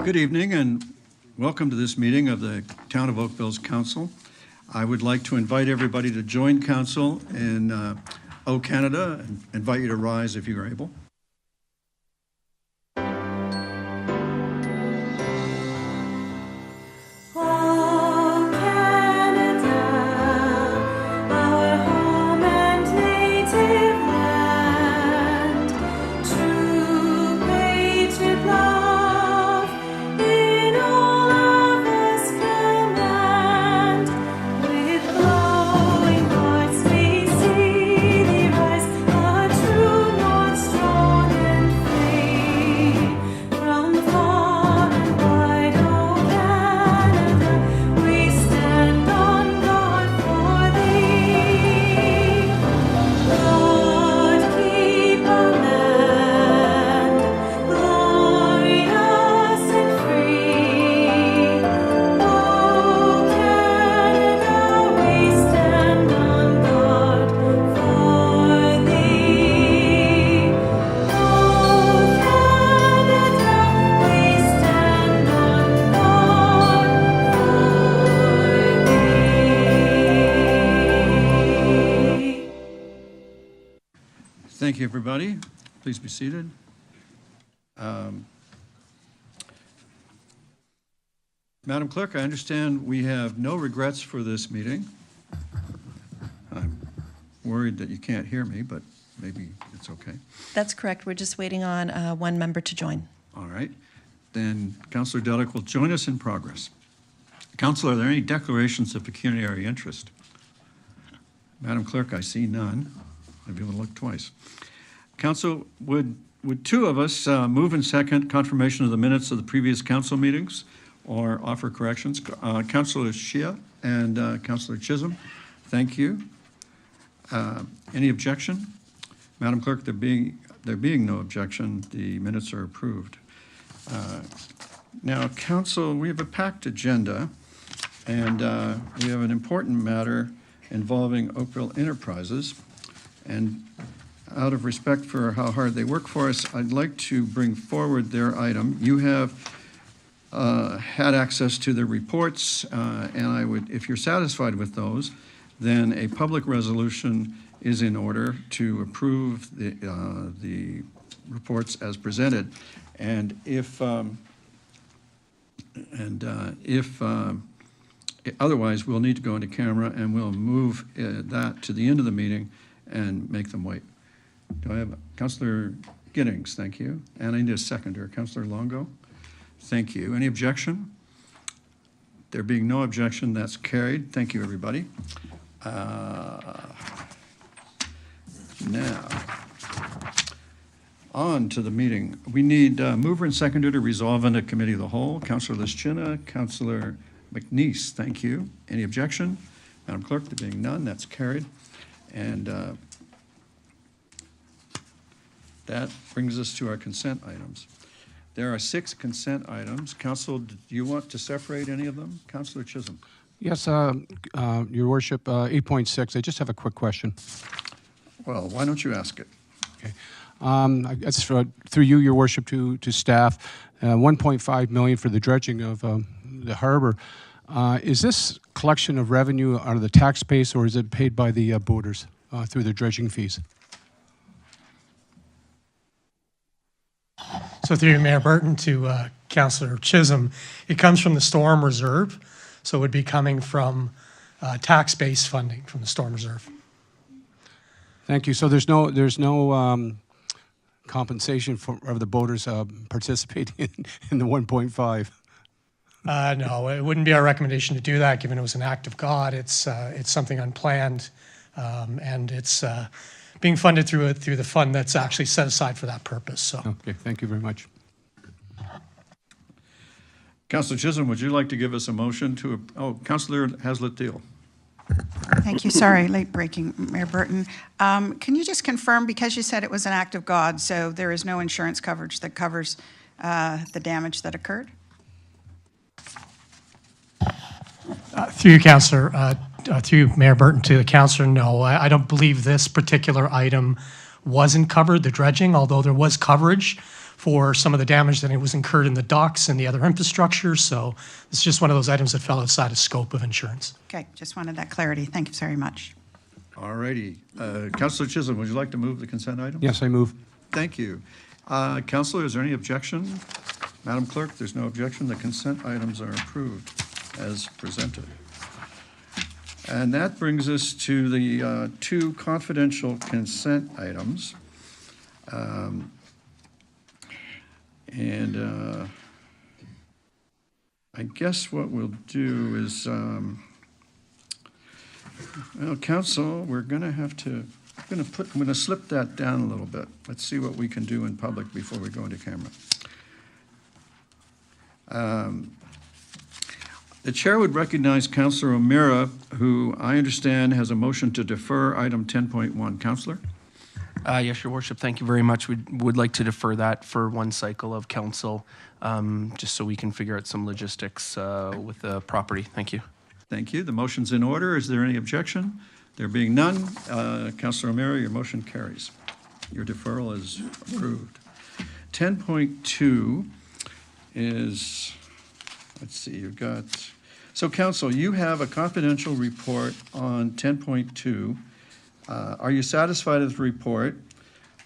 Good evening and welcome to this meeting of the Town of Oakville's Council. I would like to invite everybody to join Council in O Canada and invite you to rise if you are able. Thank you, everybody. Please be seated. Madam Clerk, I understand we have no regrets for this meeting. I'm worried that you can't hear me, but maybe it's okay. That's correct. We're just waiting on one member to join. All right. Then Councillor Delic will join us in progress. Council, are there any declarations of pecuniary interest? Madam Clerk, I see none. Maybe we'll look twice. Council, would two of us move and second confirmation of the minutes of the previous council meetings or offer corrections? Councillor Shia and Councillor Chisholm, thank you. Any objection? Madam Clerk, there being no objection, the minutes are approved. Now, Council, we have a packed agenda, and we have an important matter involving Oakville Enterprises. And out of respect for how hard they work for us, I'd like to bring forward their item. You have had access to their reports, and I would, if you're satisfied with those, then a public resolution is in order to approve the reports as presented. And if otherwise, we'll need to go into camera and we'll move that to the end of the meeting and make them wait. Do I have Councillor Giddings? Thank you. And I need a seconder. Councillor Longo? Thank you. Any objection? There being no objection, that's carried. Thank you, everybody. Now, on to the meeting. We need mover and seconder to resolve into committee of the whole. Councillor Lischina, Councillor McNeese, thank you. Any objection? Madam Clerk, there being none, that's carried. And that brings us to our consent items. There are 6 consent items. Council, do you want to separate any of them? Councillor Chisholm. Yes, Your Worship, 8.6, I just have a quick question. Well, why don't you ask it? Okay. It's through you, Your Worship, to staff. 1.5 million for the dredging of the harbor. Is this collection of revenue out of the tax base, or is it paid by the boaters through the dredging fees? So through Mayor Burton to Councillor Chisholm, it comes from the Storm Reserve, so it would be coming from tax-based funding from the Storm Reserve. Thank you. So there's no compensation of the boaters participating in the 1.5. No, it wouldn't be our recommendation to do that, given it was an act of God. It's something unplanned, and it's being funded through the fund that's actually set aside for that purpose. So. Okay, thank you very much. Councillor Chisholm, would you like to give us a motion to, Councillor Haslett-Deal. Thank you. Sorry, late breaking, Mayor Burton. Can you just confirm, because you said it was an act of God, so there is no insurance coverage that covers the damage that occurred? Through you, Councillor, through Mayor Burton to the Councillor, no, I don't believe this particular item wasn't covered, the dredging, although there was coverage for some of the damage that was incurred in the docks and the other infrastructure. So it's just one of those items that fell outside of scope of insurance. Okay, just wanted that clarity. Thank you very much. All righty. Councillor Chisholm, would you like to move the consent item? Yes, I move. Thank you. Councillor, is there any objection? Madam Clerk, there's no objection. The consent items are approved as presented. And that brings us to the two confidential consent items. I guess what we'll do is, well, council, we're going to have to, I'm going to slip that down a little bit. Let's see what we can do in public before we go into camera. The chair would recognize Councillor O'Meara, who I understand has a motion to defer item 10.1. Councillor? Yes, Your Worship, thank you very much. We would like to defer that for one cycle of council, just so we can figure out some logistics with the property. Thank you. Thank you. The motion's in order. Is there any objection? There being none, Councillor O'Meara, your motion carries. Your deferral is approved. 10.2 is, let's see, you've got, so council, you have a confidential report on 10.2. Are you satisfied with the report,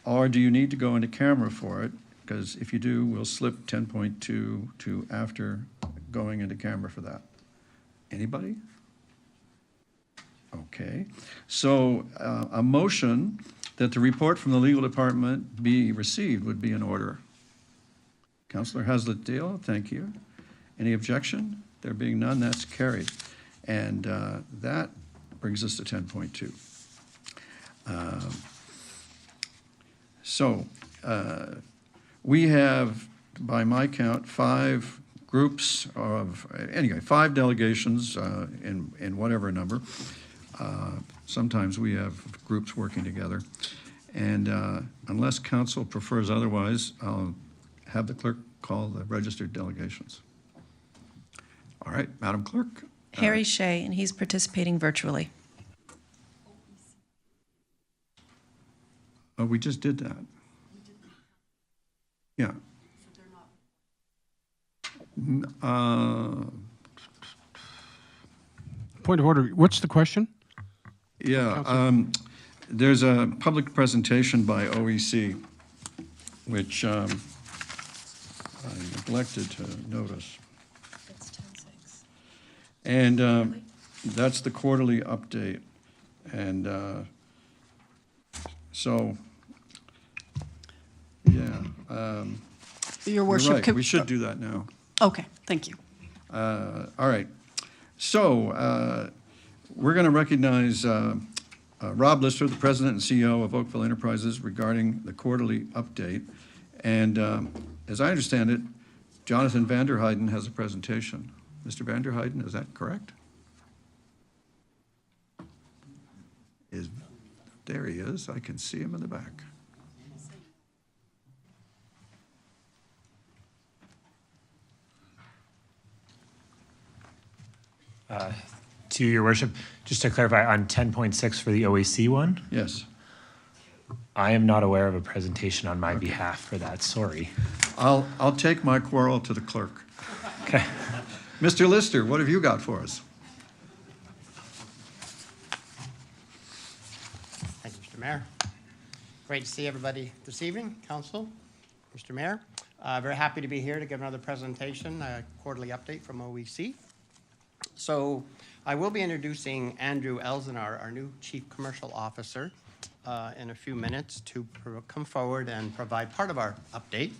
or do you need to go into camera for it? Because if you do, we'll slip 10.2 to after going into camera for that. Anybody? Okay. So a motion that the report from the legal department be received would be in order. Councillor Haslett-Deal, thank you. Any objection? There being none, that's carried. And that brings us to 10.2. We have, by my count, 5 groups of, anyway, 5 delegations in whatever number. Sometimes we have groups working together. And unless council prefers otherwise, I'll have the clerk call the registered delegations. All right, Madam Clerk. Harry Shea, and he's participating virtually. Oh, we just did that. Yeah. Point of order. What's the question? Yeah, there's a public presentation by OEC, which I neglected to notice. It's 10:06. And that's the quarterly update. And so, yeah. Your You're Worship. right, we should do that now. Okay, thank you. All right. So we're going to recognize Rob Lister, the President and CEO of Oakville Enterprises, regarding the quarterly update. And as I understand it, Jonathan Vanderheiden has a presentation. Mr. Vanderheiden, is that correct? There he is. I can see him in the back. To Your Worship, just to clarify, on 10.6 for the OAC one, Yes. I am not aware of a presentation on my behalf for that, sorry. I'll take my quarrel to the clerk. Okay. Mr. Lister, what have you got for us? Thank you, Mr. Mayor. Great to see everybody this evening, Council, Mr. Mayor. Very happy to be here to give another presentation, a quarterly update from OEC. So I will be introducing Andrew Elzenar, our new Chief Commercial Officer, in a few minutes to come forward and provide part of our update.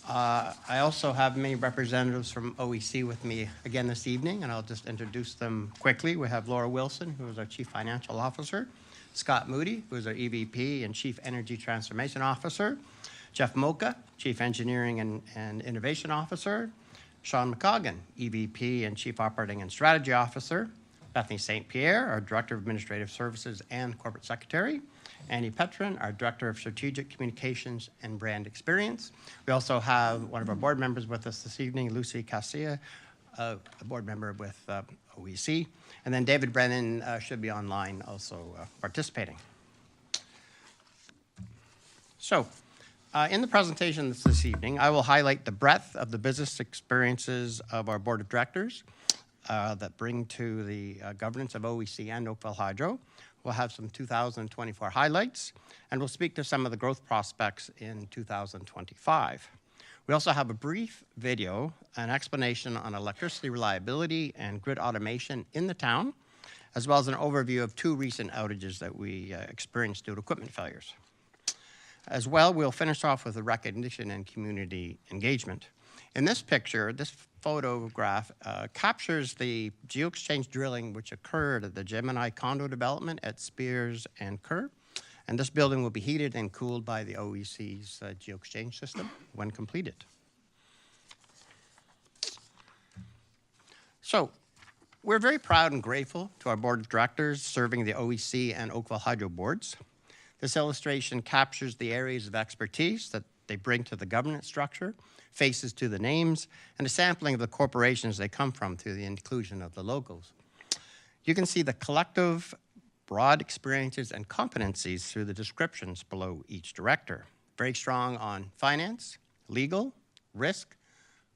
I also have many representatives from OEC with me again this evening, and I'll just introduce them quickly. We have Laura Wilson, who is our Chief Financial Officer, Scott Moody, who is our EVP and Chief Energy Transformation Officer, Jeff Mocha, Chief Engineering and Innovation Officer, Sean McCoggan, EVP and Chief Operating and Strategy Officer, Bethany St. Pierre, our Director of Administrative Services and Corporate Secretary, Annie Petrin, our Director of Strategic Communications and Brand Experience. We also have one of our board members with us this evening, Lucy Casilla, a board member with OEC. And then David Brennan should be online also participating. So In the presentation this evening, I will highlight the breadth of the business experiences of our board of directors that bring to the governance of OEC and Oakville Hydro. We'll have some 2024 highlights, and we'll speak to some of the growth prospects in 2025. We also have a brief video, an explanation on electricity reliability and grid automation in the town, as well as an overview of 2 recent outages that we experienced due to equipment failures. As well, we'll finish off with a recognition and community engagement. In this picture, this photograph captures the geoexchange drilling which occurred at the Gemini condo development at Spears and Kerr. And this building will be heated and cooled by the OEC's geoexchange system when completed. So, we're very proud and grateful to our board of directors serving the OEC and Oakville Hydro boards. This illustration captures the areas of expertise that they bring to the governance structure, faces to the names, and a sampling of the corporations they come from through the inclusion of the logos. You can see the collective broad experiences and competencies through the descriptions below each director. Very strong on finance, legal, risk,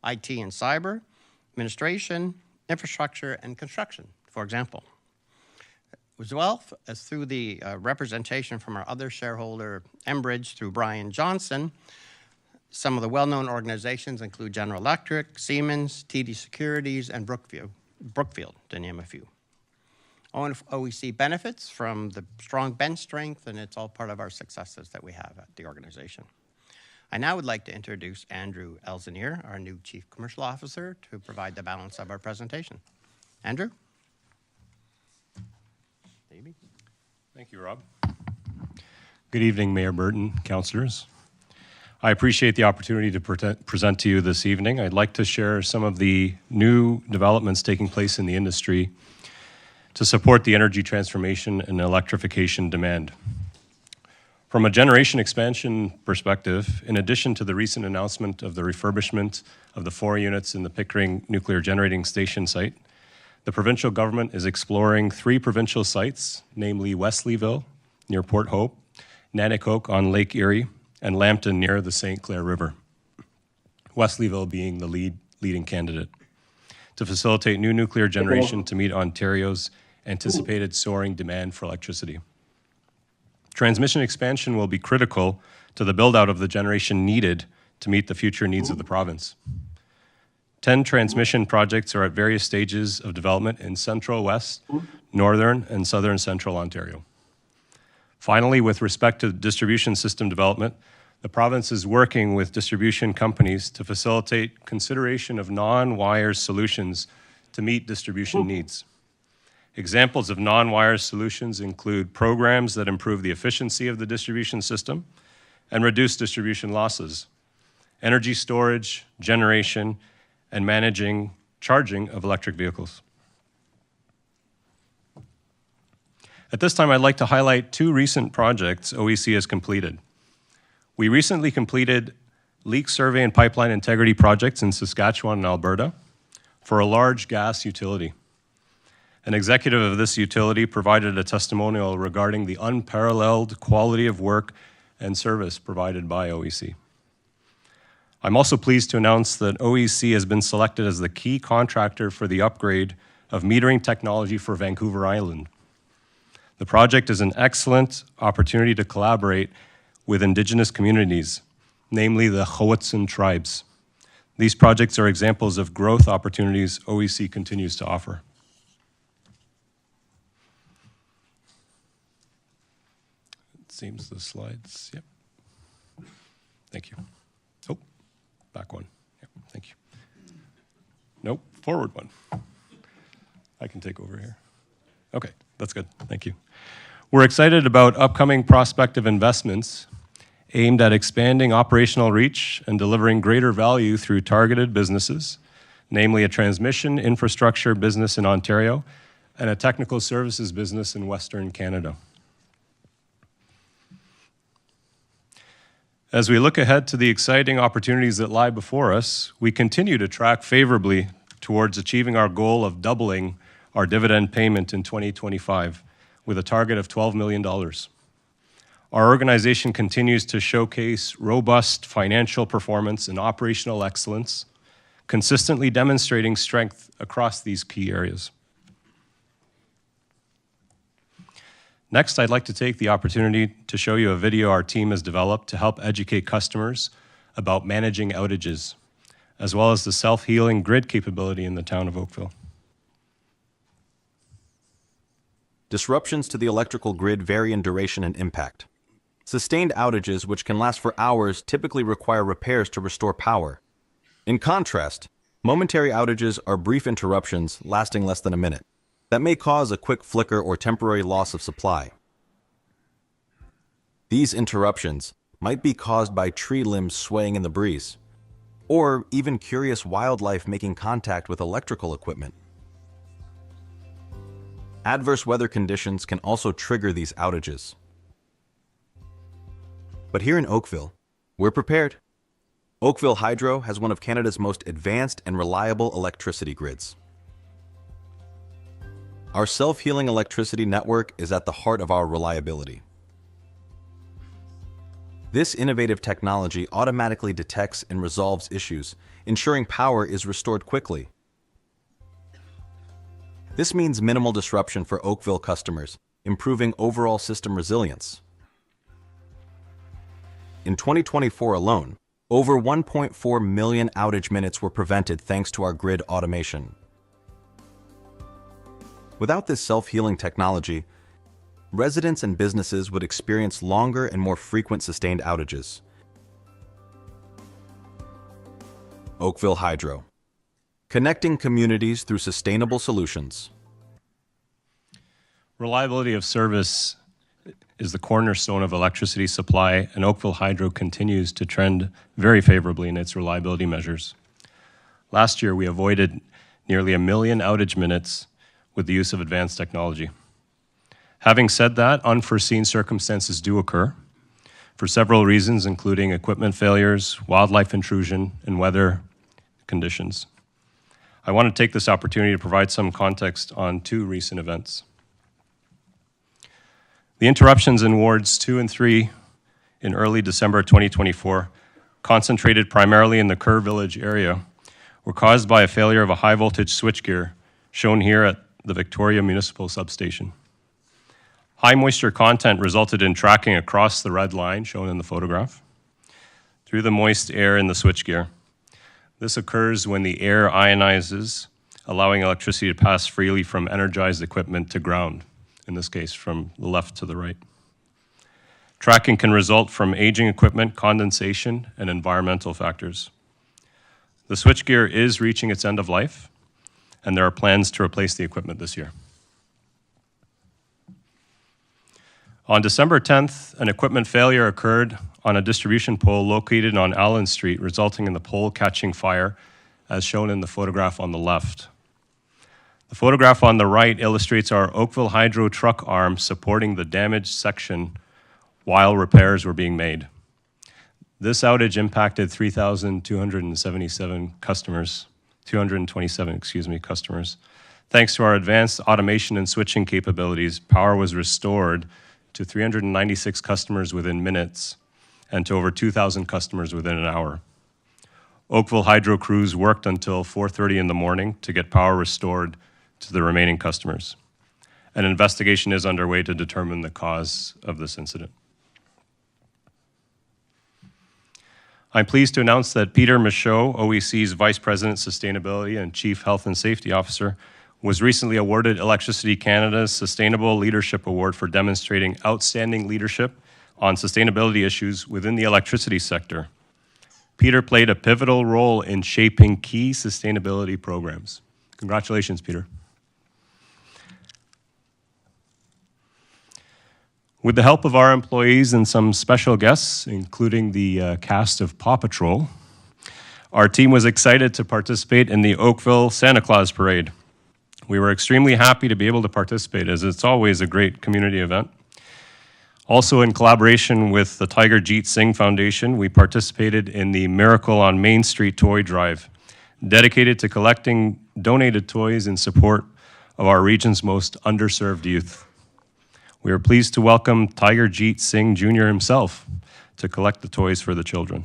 IT and cyber, administration, infrastructure, and construction, for example. As well as through the representation from our other shareholder, Enbridge, through Brian Johnson, some of the well-known organizations include General Electric, Siemens, TD Securities, and Brookfield, to name a few. OEC benefits from the strong bench strength, and it's all part of our successes that we have at the organization. I now would like to introduce Andrew Elzinier, our new Chief Commercial Officer, to provide the balance of our presentation. Andrew? Baby. Thank you, Rob. Good evening, Mayor Burton, councillors. I appreciate the opportunity to present to you this evening. I'd like to share some of the new developments taking place in the industry to support the energy transformation and electrification demand. From a generation expansion perspective, in addition to the recent announcement of the refurbishment of the 4 units in the Pickering Nuclear Generating Station site, the provincial government is exploring 3 provincial sites, namely Wesleyville near Port Hope, Nanticoke on Lake Erie, and Lambton near the St. Clair River. Wesleyville being the leading candidate to facilitate new nuclear generation to meet Ontario's anticipated soaring demand for electricity. Transmission expansion will be critical to the build-out of the generation needed to meet the future needs of the province. 10 transmission projects are at various stages of development in central, west, northern, and southern central Ontario. Finally, with respect to distribution system development, the province is working with distribution companies to facilitate consideration of non-wires solutions to meet distribution needs. Examples of non-wires solutions include programs that improve the efficiency of the distribution system and reduce distribution losses, energy storage, generation, and managing charging of electric vehicles. At this time, I'd like to highlight 2 recent projects OEC has completed. We recently completed leak survey and pipeline integrity projects in Saskatchewan and Alberta for a large gas utility. An executive of this utility provided a testimonial regarding the unparalleled quality of work and service provided by OEC. I'm also pleased to announce that OEC has been selected as the key contractor for the upgrade of metering technology for Vancouver Island. The project is an excellent opportunity to collaborate with Indigenous communities, namely the Howitson tribes. These projects are examples of growth opportunities OEC continues to offer. Seems the slides, yep. Thank you. Oh, back one. Yep, thank you. Nope, forward one. I can take over here. Okay, that's good, thank you. We're excited about upcoming prospective investments aimed at expanding operational reach and delivering greater value through targeted businesses, namely a transmission infrastructure business in Ontario and a technical services business in Western Canada. As we look ahead to the exciting opportunities that lie before us, we continue to track favorably towards achieving our goal of doubling our dividend payment in 2025 with a target of $12 million. Our organization continues to showcase robust financial performance and operational excellence, consistently demonstrating strength across these key areas. Next, I'd like to take the opportunity to show you a video our team has developed to help educate customers about managing outages, as well as the self-healing grid capability in the town of Oakville. Disruptions to the electrical grid vary in duration and impact. Sustained outages, which can last for hours, typically require repairs to restore power. In contrast, momentary outages are brief interruptions lasting less than a minute that may cause a quick flicker or temporary loss of supply. These interruptions might be caused by tree limbs swaying in the breeze, or even curious wildlife making contact with electrical equipment. Adverse weather conditions can also trigger these outages. But here in Oakville, we're prepared. Oakville Hydro has one of Canada's most advanced and reliable electricity grids. Our self-healing electricity network is at the heart of our reliability. This innovative technology automatically detects and resolves issues, ensuring power is restored quickly. This means minimal disruption for Oakville customers, improving overall system resilience. In 2024 alone, over 1.4 million outage minutes were prevented thanks to our grid automation. Without this self-healing technology, residents and businesses would experience longer and more frequent sustained outages. Oakville Hydro, connecting communities through sustainable solutions. Reliability of service is the cornerstone of electricity supply, and Oakville Hydro continues to trend very favorably in its reliability measures. Last year, we avoided nearly 1 million outage minutes with the use of advanced technology. Having said that, unforeseen circumstances do occur for several reasons, including equipment failures, wildlife intrusion, and weather conditions. I want to take this opportunity to provide some context on 2 recent events. The interruptions in wards 2 and 3 in early December 2024, concentrated primarily in the Kerr Village area, were caused by a failure of a high voltage switchgear shown here at the Victoria Municipal Substation. High moisture content resulted in tracking across the red line shown in the photograph through the moist air in the switchgear. This occurs when the air ionizes, allowing electricity to pass freely from energized equipment to ground, in this case from the left to the right. Tracking can result from aging equipment, condensation, and environmental factors. The switchgear is reaching its end of life, and there are plans to replace the equipment this year. On December 10th, an equipment failure occurred on a distribution pole located on Allen Street, resulting in the pole catching fire, as shown in the photograph on the left. The photograph on the right illustrates our Oakville Hydro truck arm supporting the damaged section while repairs were being made. This outage impacted 3,227 customers. 227 customers. Thanks to our advanced automation and switching capabilities, power was restored to 396 customers within minutes and to over 2,000 customers within an hour. Oakville Hydro crews worked until 4:30 in the morning to get power restored to the remaining customers. An investigation is underway to determine the cause of this incident. I'm pleased to announce that Peter Michaud, OEC's Vice President Sustainability and Chief Health and Safety Officer, was recently awarded Electricity Canada's Sustainable Leadership Award for demonstrating outstanding leadership on sustainability issues within the electricity sector. Peter played a pivotal role in shaping key sustainability programs. Congratulations, Peter. With the help of our employees and some special guests, including the cast of Paw Patrol, our team was excited to participate in the Oakville Santa Claus Parade. We were extremely happy to be able to participate, as it's always a great community event. Also, in collaboration with the Tiger Jeet Singh Foundation, we participated in the Miracle on Main Street Toy Drive, dedicated to collecting donated toys in support of our region's most underserved youth. We are pleased to welcome Tiger Jeet Singh Jr. himself to collect the toys for the children.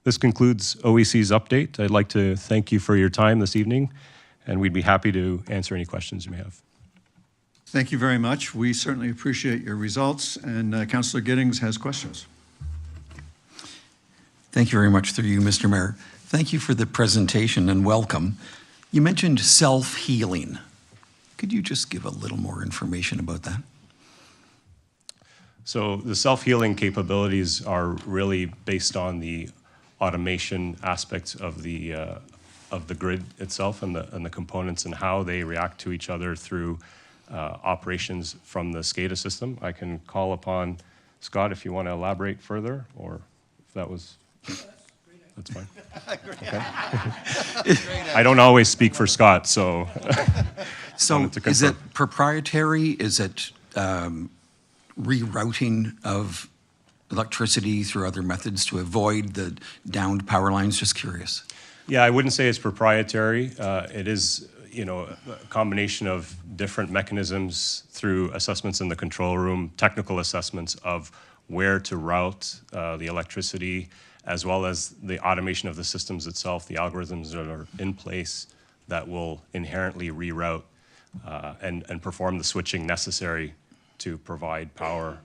This concludes OEC's update. I'd like to thank you for your time this evening, and we'd be happy to answer any questions you may have. Thank you very much. We certainly appreciate your results, and Councillor Giddings has questions. Thank you very much through you, Mr. Mayor. Thank you for the presentation and welcome. You mentioned self-healing. Could you just give a little more information about that? So the self-healing capabilities are really based on the automation aspects of the grid itself and the components and how they react to each other through operations from the SCADA system. I can call upon Scott if you want to elaborate further, or if that was... That's fine. Okay. I don't always speak for Scott, so... So is it proprietary? Is it rerouting of electricity through other methods to avoid the downed power lines? Just curious. Yeah, I wouldn't say it's proprietary. It is, a combination of different mechanisms through assessments in the control room, technical assessments of where to route the electricity, as well as the automation of the systems itself, the algorithms that are in place that will inherently reroute and perform the switching necessary to provide power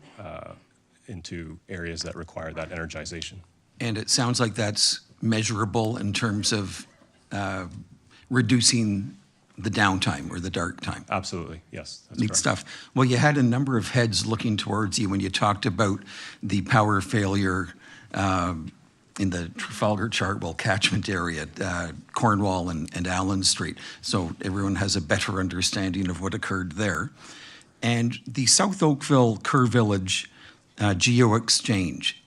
into areas that require that energization. And it sounds like that's measurable in terms of reducing the downtime or the dark time. Absolutely, yes. That's Neat correct. stuff. Well, you had a number of heads looking towards you when you talked about the power failure in the Trafalgar Chartwell catchment area, Cornwall and Allen Street. So everyone has a better understanding of what occurred there. And the South Oakville Kerr Village Geo Exchange,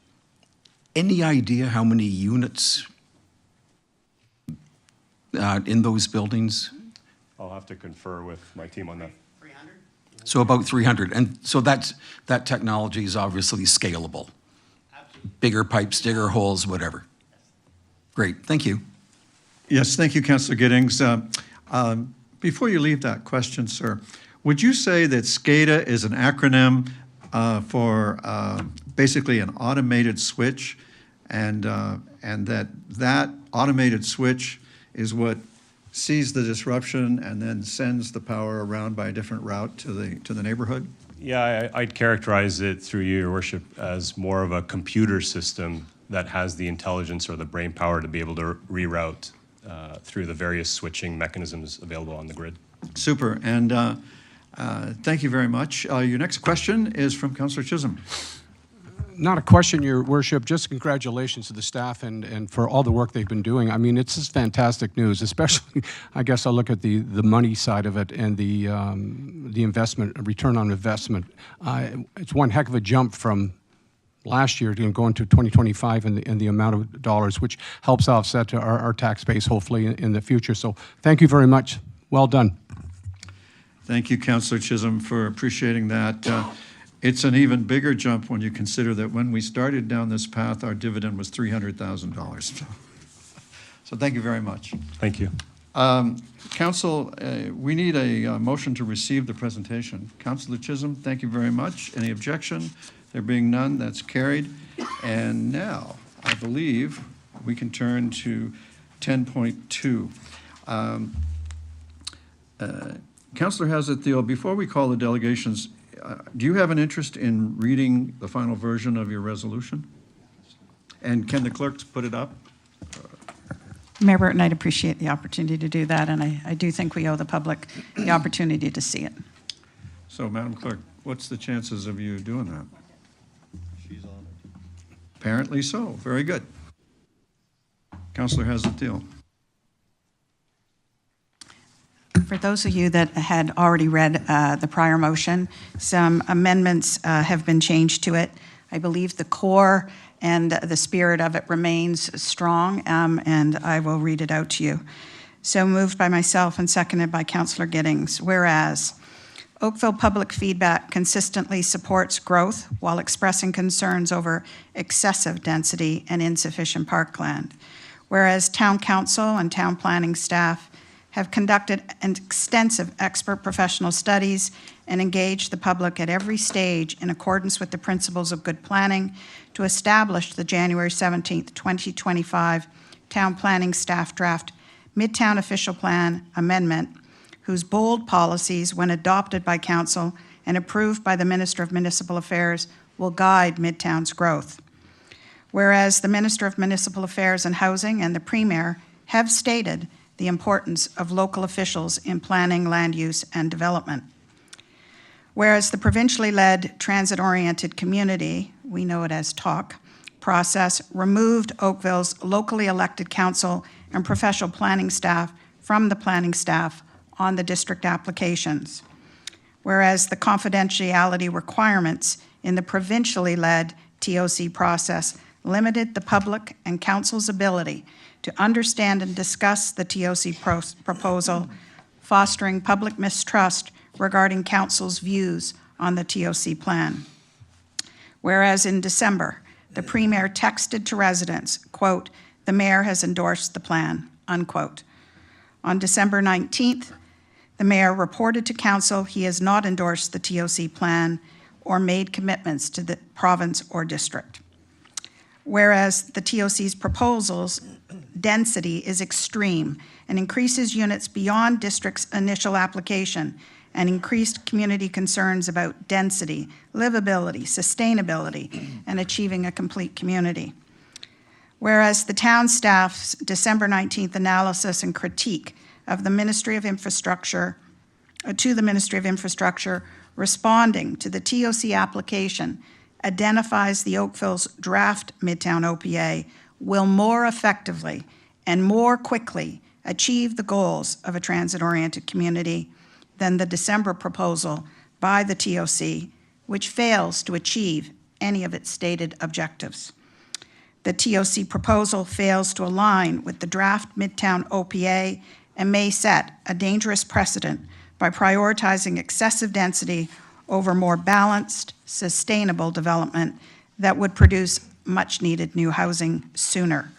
any idea how many units in those buildings? I'll have to confer with my team on that. 300? So about 300. And so that technology is obviously scalable. Absolutely. Bigger pipes, bigger holes, whatever. Great, thank you. Yes, thank you, Councillor Giddings. Before you leave that question, sir, would you say that SCADA is an acronym for basically an automated switch, and that automated switch is what sees the disruption and then sends the power around by a different route to the neighborhood? Yeah, I'd characterize it through you, Your Worship, as more of a computer system that has the intelligence or the brain power to be able to reroute through the various switching mechanisms available on the grid. Super, and thank you very much. Your next question is from Councillor Chisholm. Not a question, Your Worship, just congratulations to the staff and for all the work they've been doing. I mean, it's just fantastic news, especially, I guess I'll look at the money side of it and the investment, return on investment. It's one heck of a jump from last year to going to 2025 and the amount of dollars, which helps offset our tax base, hopefully, in the future. So thank you very much. Well done. Thank you, Councillor Chisholm, for appreciating that. It's an even bigger jump when you consider that when we started down this path, our dividend was $300,000. So thank you very much. Thank you. Council, we need a motion to receive the presentation. Councillor Chisholm, thank you very much. Any objection? There being none, that's carried. And now, I believe we can turn to 10.2. Councillor Hazard-Thiel, before we call the delegations, do you have an interest in reading the final version of your resolution? And can the clerks put it up? Mayor Burton, I'd appreciate the opportunity to do that, and I do think we owe the public the opportunity to see it. So, Madam Clerk, what's the chances of you doing that? She's on it. Apparently so. Very good. Councillor Hazard-Thiel. For those of you that had already read the prior motion, some amendments have been changed to it. I believe the core and the spirit of it remains strong, and I will read it out to you. So moved by myself and seconded by Councillor Giddings. Whereas Oakville Public Feedback consistently supports growth while expressing concerns over excessive density and insufficient parkland. Whereas Town Council and Town Planning staff have conducted an extensive expert professional studies and engaged the public at every stage in accordance with the principles of good planning to establish the January 17th, 2025 Town Planning Staff Draft Midtown Official Plan Amendment, whose bold policies, when adopted by Council and approved by the Minister of Municipal Affairs, will guide Midtown's growth. Whereas the Minister of Municipal Affairs and Housing and the Premier have stated the importance of local officials in planning, land use, and development. Whereas the provincially led transit-oriented community, we know it as TALK, process removed Oakville's locally elected council and professional planning staff from the planning staff on the district applications. Whereas the confidentiality requirements in the provincially led TOC process limited the public and council's ability to understand and discuss the TOC proposal, fostering public mistrust regarding council's views on the TOC plan. Whereas in December, the Premier texted to residents, quote, "The Mayor has endorsed the plan," unquote. On December 19th, the Mayor reported to Council he has not endorsed the TOC plan or made commitments to the province or district. Whereas the TOC's proposals density is extreme and increases units beyond district's initial application and increased community concerns about density, livability, sustainability, and achieving a complete community. Whereas the town staff's December 19th analysis and critique of the Ministry of Infrastructure, to the Ministry of Infrastructure responding to the TOC application identifies the Oakville's draft Midtown OPA will more effectively and more quickly achieve the goals of a transit-oriented community than the December proposal by the TOC, which fails to achieve any of its stated objectives. The TOC proposal fails to align with the draft Midtown OPA and may set a dangerous precedent by prioritizing excessive density over more balanced, sustainable development that would produce much-needed new housing sooner.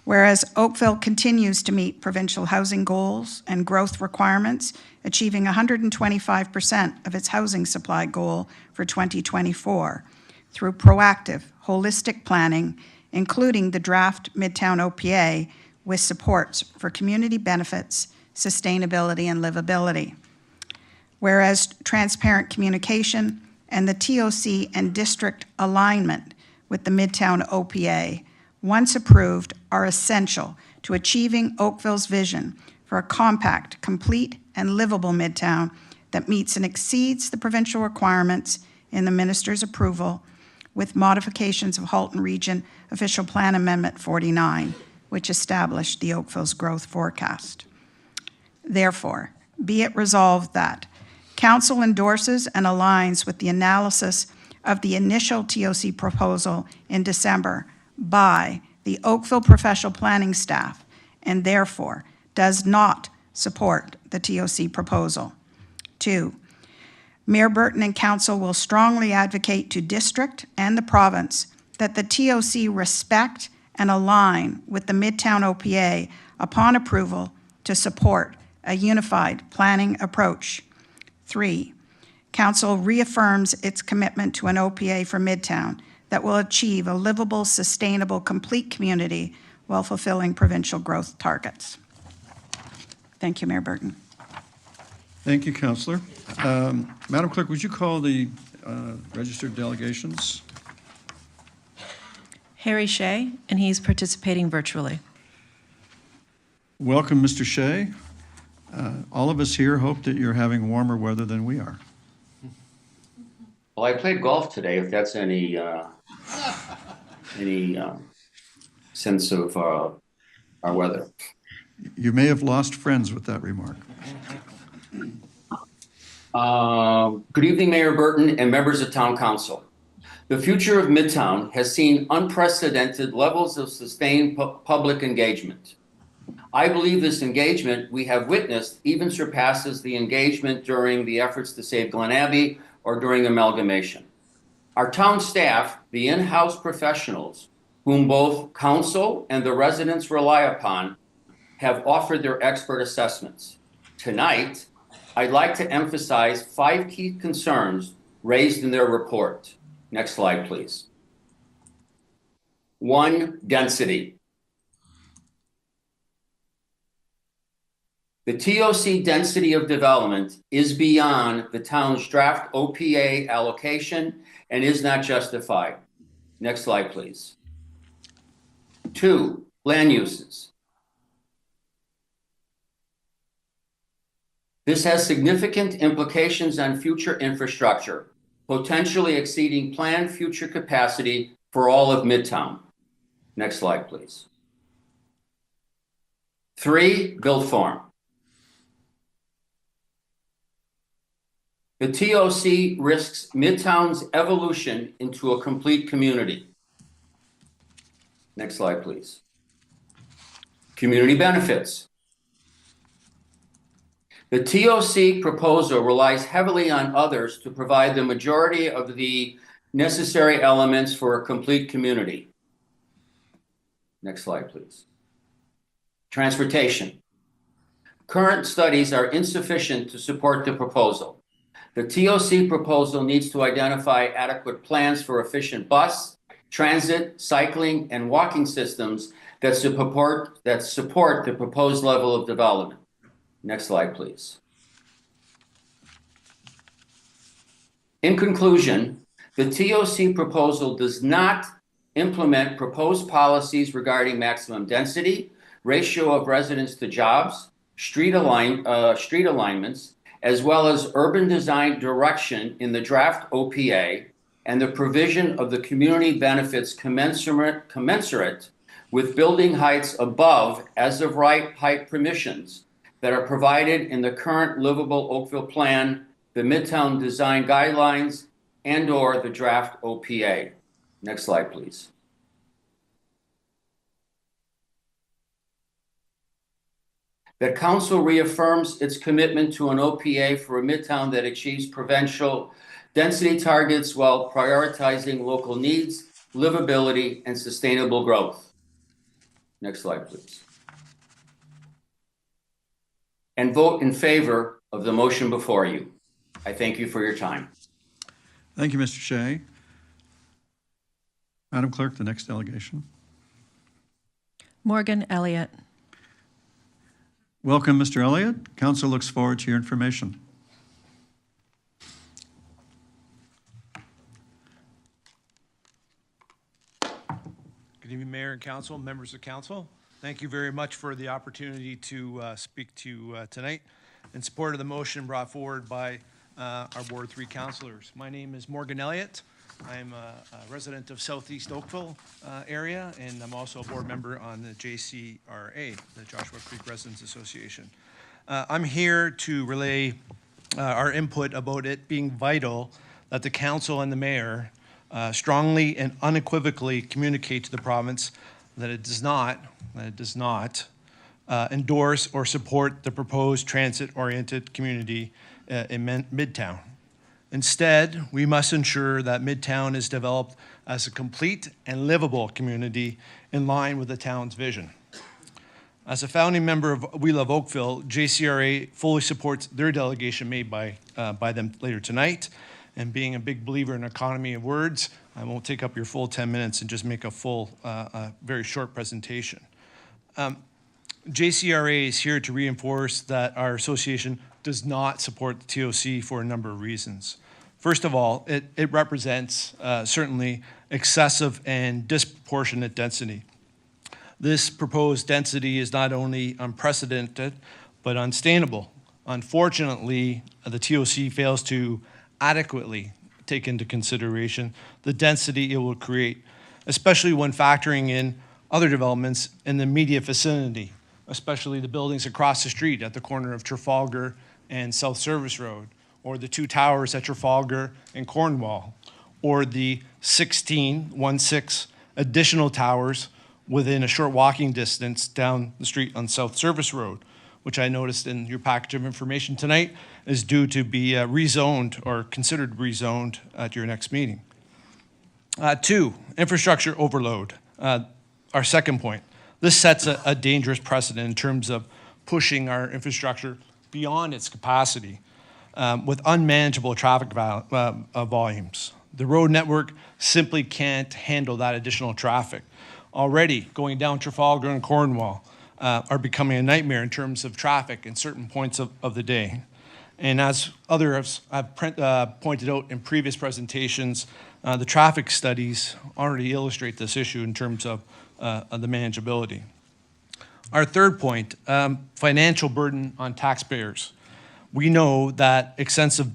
Whereas Oakville continues to meet provincial housing goals and growth requirements, achieving 125% of its housing supply goal for 2024 through proactive, holistic planning, including the draft Midtown OPA with supports for community benefits, sustainability, and livability. Whereas transparent communication and the TOC and district alignment with the Midtown OPA, once approved, are essential to achieving Oakville's vision for a compact, complete, and livable Midtown that meets and exceeds the provincial requirements in the Minister's approval with modifications of Halton Region Official Plan Amendment 49, which established the Oakville's growth forecast. Therefore, be it resolved that Council endorses and aligns with the analysis of the initial TOC proposal in December by the Oakville professional planning staff and therefore does not support the TOC proposal. 2, Mayor Burton and Council will strongly advocate to district and the province that the TOC respect and align with the Midtown OPA upon approval to support a unified planning approach. 3, Council reaffirms its commitment to an OPA for Midtown that will achieve a livable, sustainable, complete community while fulfilling provincial growth targets. Thank you, Mayor Burton. Thank you, Councillor. Madam Clerk, would you call the registered delegations? Harry Shea, and he's participating virtually. Welcome, Mr. Shea. All of us here hope that you're having warmer weather than we are. Well, I played golf today, if that's any sense of our weather. You may have lost friends with that remark. Good evening, Mayor Burton and members of Town Council. The future of Midtown has seen unprecedented levels of sustained public engagement. I believe this engagement we have witnessed even surpasses the engagement during the efforts to save Glen Abbey or during amalgamation. Our town staff, the in-house professionals, whom both council and the residents rely upon, have offered their expert assessments. Tonight, I'd like to emphasize 5 key concerns raised in their report. Next slide, please. 1, density. The TOC density of development is beyond the town's draft OPA allocation and is not justified. Next slide, please. 2, land uses. This has significant implications on future infrastructure, potentially exceeding planned future capacity for all of Midtown. Next slide, please. 3, build form. The TOC risks Midtown's evolution into a complete community. Next slide, please. Community benefits. The TOC proposal relies heavily on others to provide the majority of the necessary elements for a complete community. Next slide, please. Transportation. Current studies are insufficient to support the proposal. The TOC proposal needs to identify adequate plans for efficient bus, transit, cycling, and walking systems that support the proposed level of development. Next slide, please. In conclusion, the TOC proposal does not implement proposed policies regarding maximum density, ratio of residents to jobs, street alignments, as well as urban design direction in the draft OPA and the provision of the community benefits commensurate with building heights above as of right height permissions that are provided in the current livable Oakville plan, the Midtown Design Guidelines, and/or the draft OPA. Next slide, please. That council reaffirms its commitment to an OPA for a Midtown that achieves provincial density targets while prioritizing local needs, livability, and sustainable growth. Next slide, please. And vote in favor of the motion before you. I thank you for your time. Thank you, Mr. Shea. Madam Clerk, the next delegation. Morgan Elliott. Welcome, Mr. Elliott. Council looks forward to your information. Good evening, Mayor and Council, members of Council. Thank you very much for the opportunity to speak to you tonight in support of the motion brought forward by our Ward 3 councilors. My name is Morgan Elliott. I'm a resident of Southeast Oakville area, and I'm also a board member on the JCRA, the Joshua Creek Residents Association. I'm here to relay our input about it being vital that the council and the mayor strongly and unequivocally communicate to the province that it does not endorse or support the proposed transit-oriented community in Midtown. Instead, we must ensure that Midtown is developed as a complete and livable community in line with the town's vision. As a founding member of We Love Oakville, JCRA fully supports their delegation made by them later tonight. And being a big believer in economy of words, I won't take up your full 10 minutes and just make a full, very short presentation. JCRA is here to reinforce that our association does not support the TOC for a number of reasons. First of all, it represents certainly excessive and disproportionate density. This proposed density is not only unprecedented, but unsustainable. Unfortunately, the TOC fails to adequately take into consideration the density it will create, especially when factoring in other developments in the immediate vicinity, especially the buildings across the street at the corner of Trafalgar and South Service Road, or the 2 towers at Trafalgar and Cornwall, or the 16 additional towers within a short walking distance down the street on South Service Road, which I noticed in your package of information tonight is due to be rezoned or considered rezoned at your next meeting. 2, infrastructure overload. Our second point. This sets a dangerous precedent in terms of pushing our infrastructure beyond its capacity with unmanageable traffic volumes. The road network simply can't handle that additional traffic. Already, going down Trafalgar and Cornwall are becoming a nightmare in terms of traffic in certain points of the day. And as others have pointed out in previous presentations, the traffic studies already illustrate this issue in terms of the manageability. Our third point, financial burden on taxpayers. We know that excessive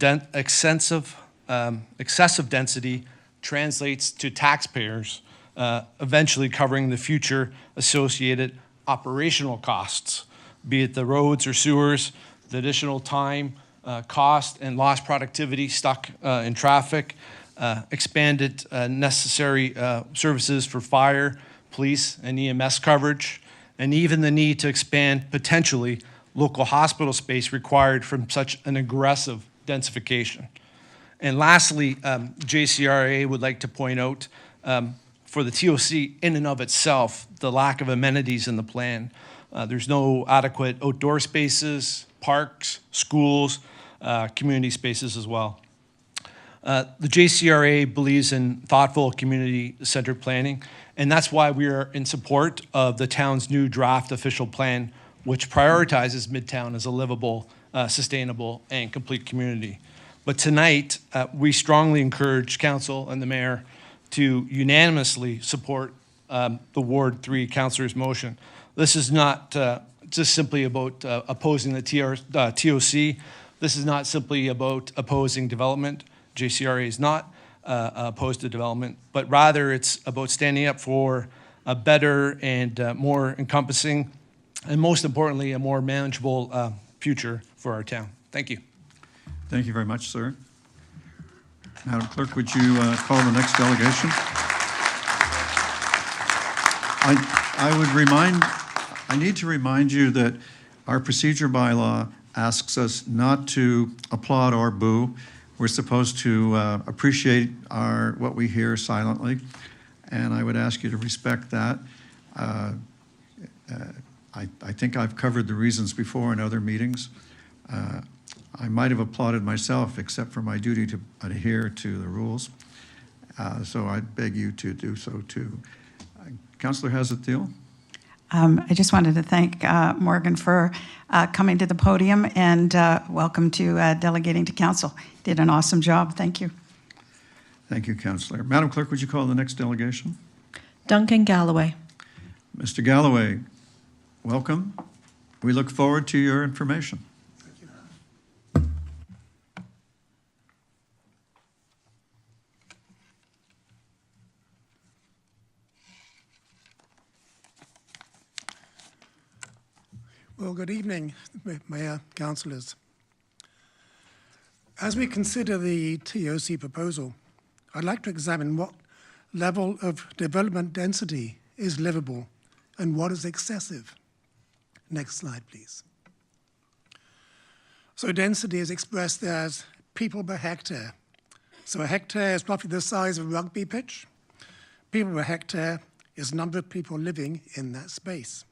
density translates to taxpayers eventually covering the future associated operational costs, be it the roads or sewers, the additional time, cost, and lost productivity stuck in traffic, expanded necessary services for fire, police, and EMS coverage, and even the need to expand potentially local hospital space required from such an aggressive densification. And lastly, JCRA would like to point out for the TOC in and of itself, the lack of amenities in the plan. There's no adequate outdoor spaces, parks, schools, community spaces as well. The JCRA believes in thoughtful community-centered planning, and that's why we are in support of the town's new draft official plan, which prioritizes Midtown as a livable, sustainable, and complete community. But tonight, we strongly encourage council and the mayor to unanimously support the Ward 3 councillor's motion. This is not just simply about opposing the TOC. This is not simply about opposing development. JCRA is not opposed to development, but rather it's about standing up for a better and more encompassing, and most importantly, a more manageable future for our town. Thank you. Thank you very much, sir. Madam Clerk, would you call the next delegation? I need to remind you that our procedure bylaw asks us not to applaud or boo. We're supposed to appreciate what we hear silently, and I would ask you to respect that. I think I've covered the reasons before in other meetings. I might have applauded myself, except for my duty to adhere to the rules. So I beg you to do so too. Councillor Hazat-Thiel? I just wanted to thank Morgan for coming to the podium, and welcome to delegating to council. Did an awesome job. Thank you. Thank you, Councillor. Madam Clerk, would you call the next delegation? Duncan Galloway. Mr. Galloway, welcome. We look forward to your information. Well, good evening, Mayor, councillors. As we consider the TOC proposal, I'd like to examine what level of development density is livable and what is excessive. Next slide, please. So density is expressed as people per hectare. So a hectare is roughly the size of a rugby pitch. People per hectare is the number of people living in that space.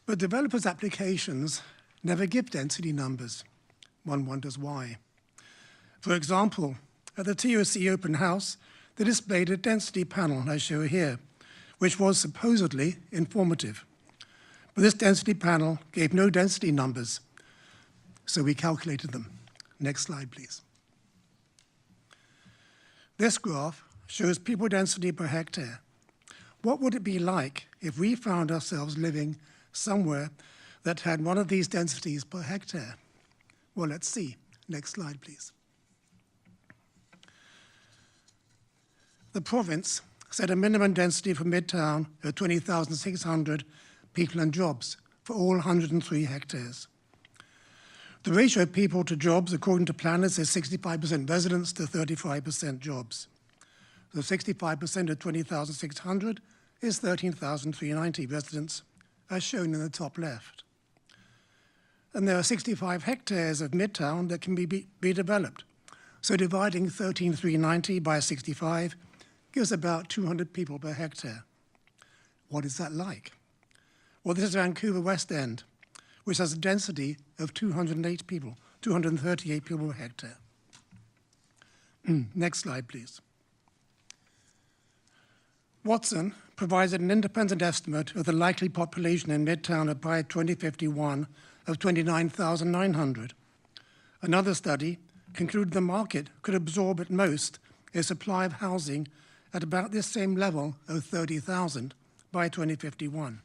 But developers' applications never give density numbers. One wonders why. For example, at the TOC open house, they displayed a density panel I show here, which was supposedly informative. But this density panel gave no density numbers, so we calculated them. Next slide, please. This graph shows people density per hectare. What would it be like if we found ourselves living somewhere that had one of these densities per hectare? Well, let's see. Next slide, please. The province set a minimum density for Midtown of 20,600 people and jobs for all 103 hectares. The ratio of people to jobs, according to planners, is 65% residents to 35% jobs. So 65% of 20,600 is 13,390 residents, as shown in the top left. And there are 65 hectares of Midtown that can be developed. So dividing 13,390 by 65 gives about 200 people per hectare. What is that like? Well, this is Vancouver West End, which has a density of 238 people per hectare. Next slide, please. Watson provided an independent estimate of the likely population in Midtown by 2051 of 29,900. Another study concluded the market could absorb at most a supply of housing at about this same level of 30,000 by 2051.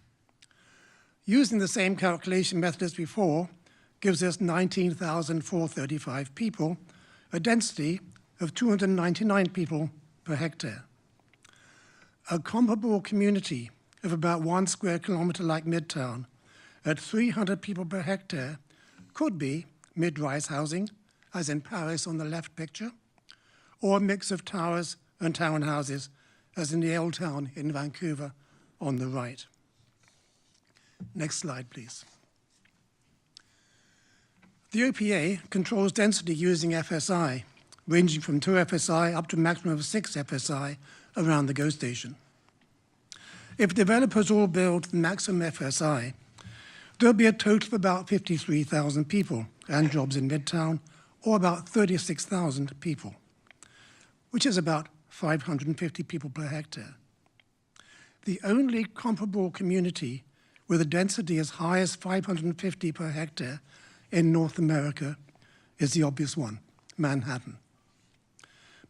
Using the same calculation method as before gives us 19,435 people, a density of 299 people per hectare. A comparable community of about 1 square kilometer like Midtown at 300 people per hectare could be mid-rise housing, as in Paris on the left picture, or a mix of towers and townhouses, as in the Old Town in Vancouver on the right. Next slide, please. The OPA controls density using FSI, ranging from 2 FSI up to a maximum of 6 FSI around the GO station. If developers all build the maximum FSI, there'll be a total of about 53,000 people and jobs in Midtown, or about 36,000 people, which is about 550 people per hectare. The only comparable community with a density as high as 550 per hectare in North America is the obvious one, Manhattan.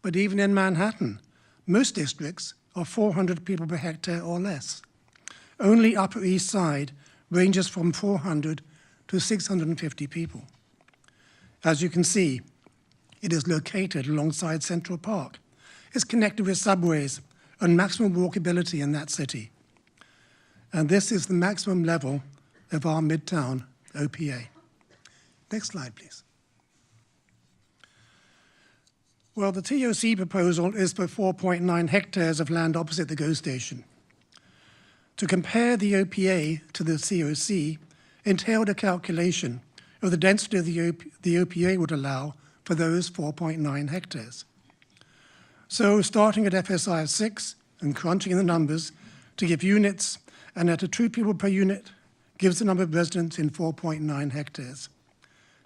But even in Manhattan, most districts are 400 people per hectare or less. Only Upper East Side ranges from 400 to 650 people. As you can see, it is located alongside Central Park. It's connected with subways and maximum walkability in that city. And this is the maximum level of our Midtown OPA. Next slide, please. Well, the TOC proposal is for 4.9 hectares of land opposite the GO station. To compare the OPA to the COC entailed a calculation of the density of the OPA would allow for those 4.9 hectares. So starting at FSI of 6 and crunching the numbers to give units, and at a 2 people per unit gives the number of residents in 4.9 hectares.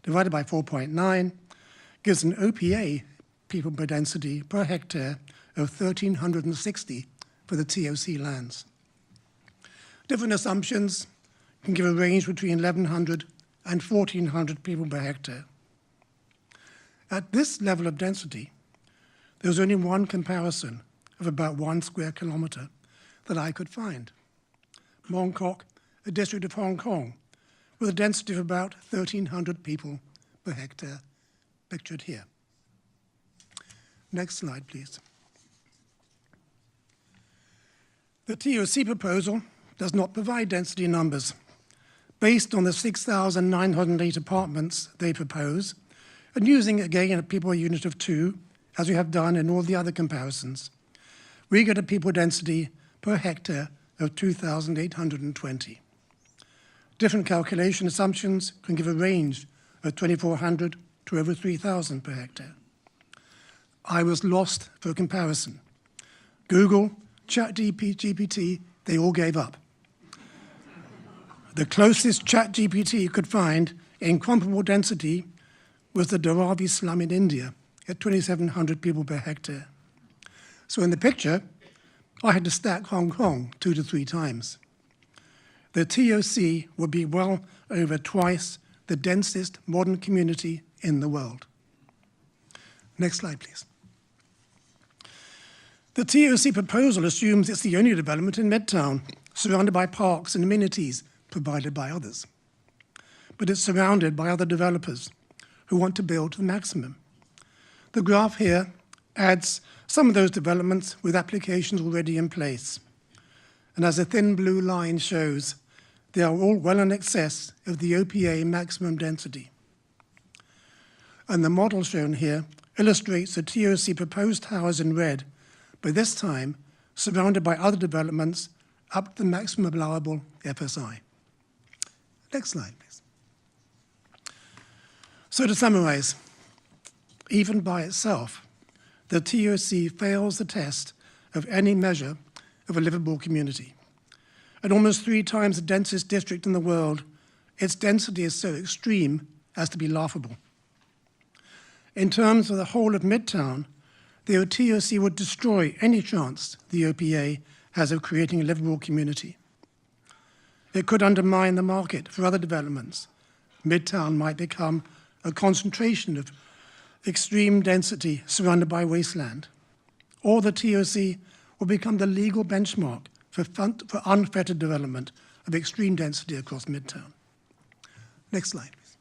Divided by 4.9 gives an OPA people per density per hectare of 1,360 for the TOC lands. Different assumptions can give a range between 1,100 and 1,400 people per hectare. At this level of density, there's only one comparison of about 1 square kilometer that I could find. Mongkok, a district of Hong Kong, with a density of about 1,300 people per hectare, pictured here. Next slide, please. The TOC proposal does not provide density numbers. Based on the 6,908 apartments they propose, and using again a people unit of 2, as we have done in all the other comparisons, we get a people density per hectare of 2,820. Different calculation assumptions can give a range of 2,400 to over 3,000 per hectare. I was lost for comparison. Google, ChatGPT, they all gave up. The closest ChatGPT could find in comparable density was the Dharavi slum in India at 2,700 people per hectare. So in the picture, I had to stack Hong Kong 2 to 3 times. The TOC would be well over twice the densest modern community in the world. Next slide, please. The TOC proposal assumes it's the only development in Midtown, surrounded by parks and amenities provided by others. But it's surrounded by other developers who want to build to the maximum. The graph here adds some of those developments with applications already in place. And as a thin blue line shows, they are all well in excess of the OPA maximum density. And the model shown here illustrates the TOC proposed towers in red, by this time surrounded by other developments up to the maximum allowable FSI. Next slide, please. So to summarize, even by itself, the TOC fails the test of any measure of a livable community. At almost 3 times the densest district in the world, its density is so extreme as to be laughable. In terms of the whole of Midtown, the TOC would destroy any chance the OPA has of creating a livable community. It could undermine the market for other developments. Midtown might become a concentration of extreme density surrounded by wasteland. Or the TOC will become the legal benchmark for unfettered development of extreme density across Midtown. Next slide, please.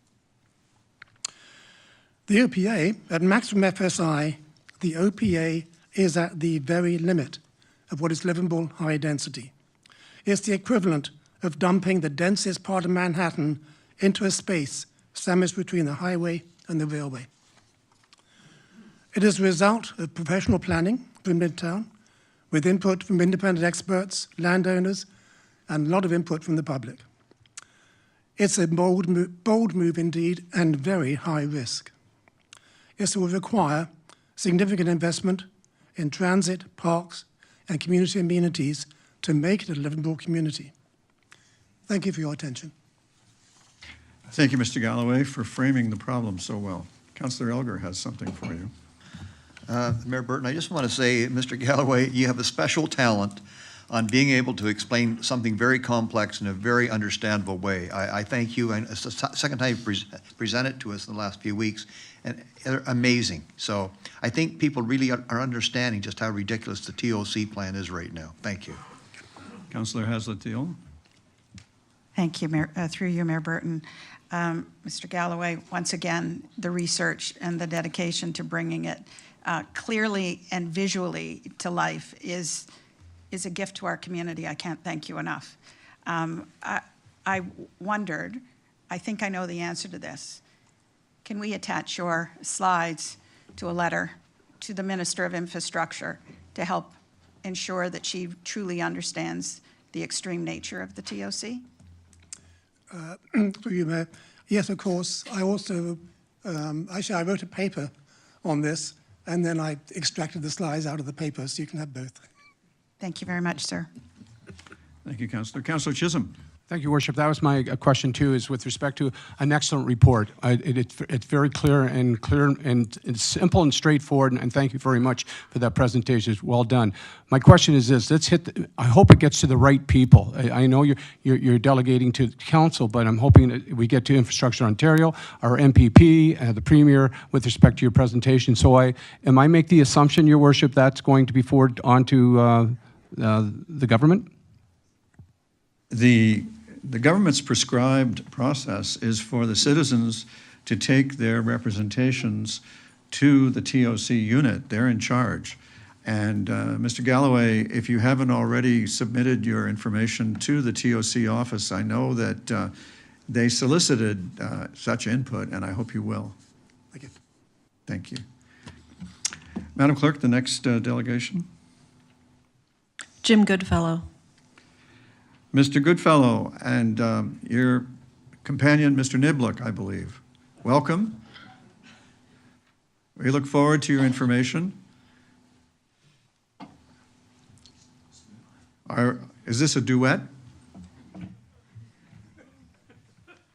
The OPA, at maximum FSI, the OPA is at the very limit of what is livable high density. It's the equivalent of dumping the densest part of Manhattan into a space sandwiched between the highway and the railway. It is a result of professional planning for Midtown, with input from independent experts, landowners, and a lot of input from the public. It's a bold move indeed, and very high risk. It will require significant investment in transit, parks, and community amenities to make it a livable community. Thank you for your attention. Thank you, Mr. Galloway, for framing the problem so well. Councillor Elgar has something for you. Mayor Burton, I just want to say, Mr. Galloway, you have a special talent on being able to explain something very complex in a very understandable way. I thank you, and it's the second time you've presented it to us in the last few weeks, and they're amazing. So I think people really are understanding just how ridiculous the TOC plan is right now. Thank you. Councillor Haslett-Deal. Thank you, Mayor, through you, Mayor Burton. Mr. Galloway, once again, the research and the dedication to bringing it clearly and visually to life is a gift to our community. I can't thank you enough. I wondered, I think I know the answer to this. Can we attach your slides to a letter to the Minister of Infrastructure to help ensure that she truly understands the extreme nature of the TOC? Through you, Mayor. Yes, of course. I also, actually, I wrote a paper on this, and then I extracted the slides out of the paper, so you can have both. Thank you very much, sir. Thank you, Councillor. Councillor Chisholm. Thank you, Worship. That was my question too, is with respect to an excellent report. It's very clear and it's simple and straightforward, and thank you very much for that presentation. It's well done. My question is this: I hope it gets to the right people. I know you're delegating to council, but I'm hoping that we get to Infrastructure Ontario, our MPP, the Premier, with respect to your presentation. So am I make the assumption, Your Worship, that's going to be forwarded onto the government? The government's prescribed process is for the citizens to take their representations to the TOC unit. They're in charge. And Mr. Galloway, if you haven't already submitted your information to the TOC office, I know that they solicited such input, and I hope you will. Thank you. Thank you. Madam Clerk, the next delegation. Jim Goodfellow. Mr. Goodfellow and your companion, Mr. Niblock, I believe. Welcome. We look forward to your information. Is this a duet?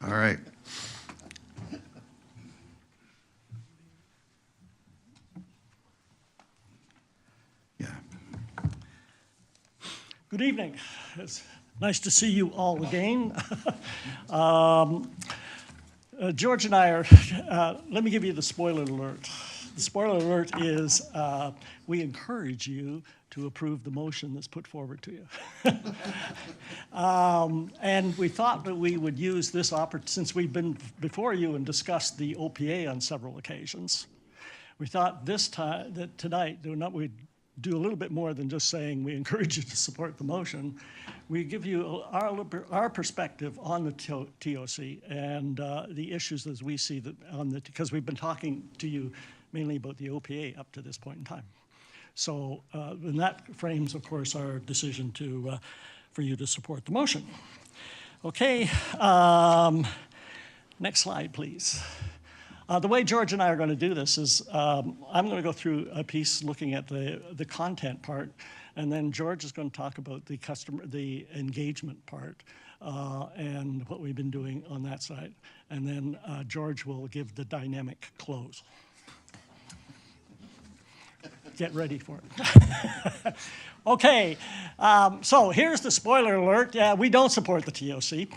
All right. Yeah. Good evening. It's nice to see you all again. George and I are, let me give you the spoiler alert. The spoiler alert is we encourage you to approve the motion that's put forward to you. And we thought that we would use this opportunity, since we've been before you and discussed the OPA on several occasions, we thought this time, that tonight, we'd do a little bit more than just saying we encourage you to support the motion. We give you our perspective on the TOC and the issues as we see that because we've been talking to you mainly about the OPA up to this point in time. So and that frames, of course, our decision for you to support the motion. Okay, next slide, please. The way George and I are going to do this is I'm going to go through a piece looking at the content part, And then George is going to talk about the engagement part and what we've been doing on that side. And then George will give the dynamic close. Get ready for it. Okay, so here's the spoiler alert. Yeah, we don't support the TOC.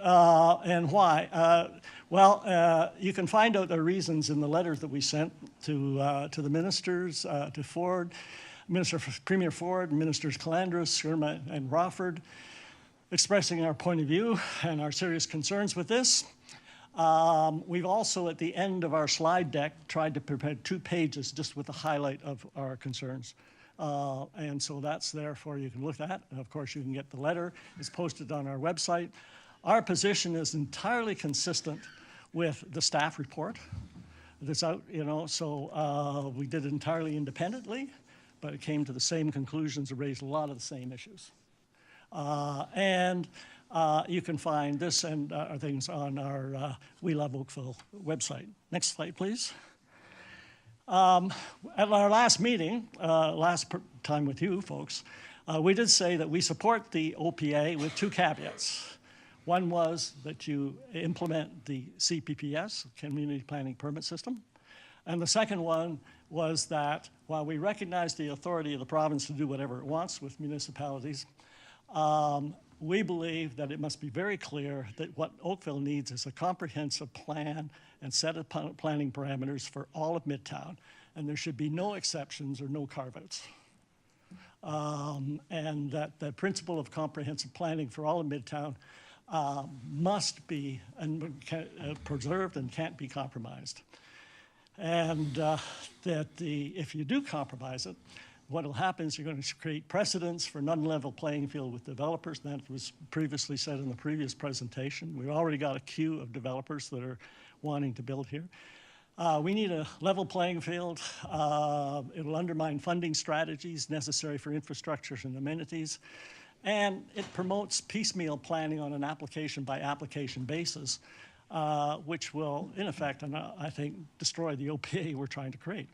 And why? Well, you can find out the reasons in the letters that we sent to the ministers, to Ford, Premier Ford, Ministers Calandras, Sherma, and Rawford, expressing our point of view and our serious concerns with this. We've also, at the end of our slide deck, tried to prepare 2 pages just with a highlight of our concerns. And so that's there for you to look at. And of course, you can get the letter. It's posted on our website. Our position is entirely consistent with the staff report that's out, so we did it entirely independently, but it came to the same conclusions and raised a lot of the same issues. And you can find this and things on our We Love Oakville website. Next slide, please. At our last meeting, last time with you folks, we did say that we support the OPA with 2 caveats. One was that you implement the CPPS, Community Planning Permit System. And the second one was that while we recognize the authority of the province to do whatever it wants with municipalities, we believe that it must be very clear that what Oakville needs is a comprehensive plan and set of planning parameters for all of Midtown, and there should be no exceptions or no carve-outs. And that the principle of comprehensive planning for all of Midtown must be preserved and can't be compromised. And that if you do compromise it, what will happen is you're going to create precedents for an unlevel playing field with developers. That was previously said in the previous presentation. We've already got a queue of developers that are wanting to build here. We need a level playing field. It'll undermine funding strategies necessary for infrastructures and amenities. And it promotes piecemeal planning on an application-by-application basis, which will, in effect, I think, destroy the OPA we're trying to create.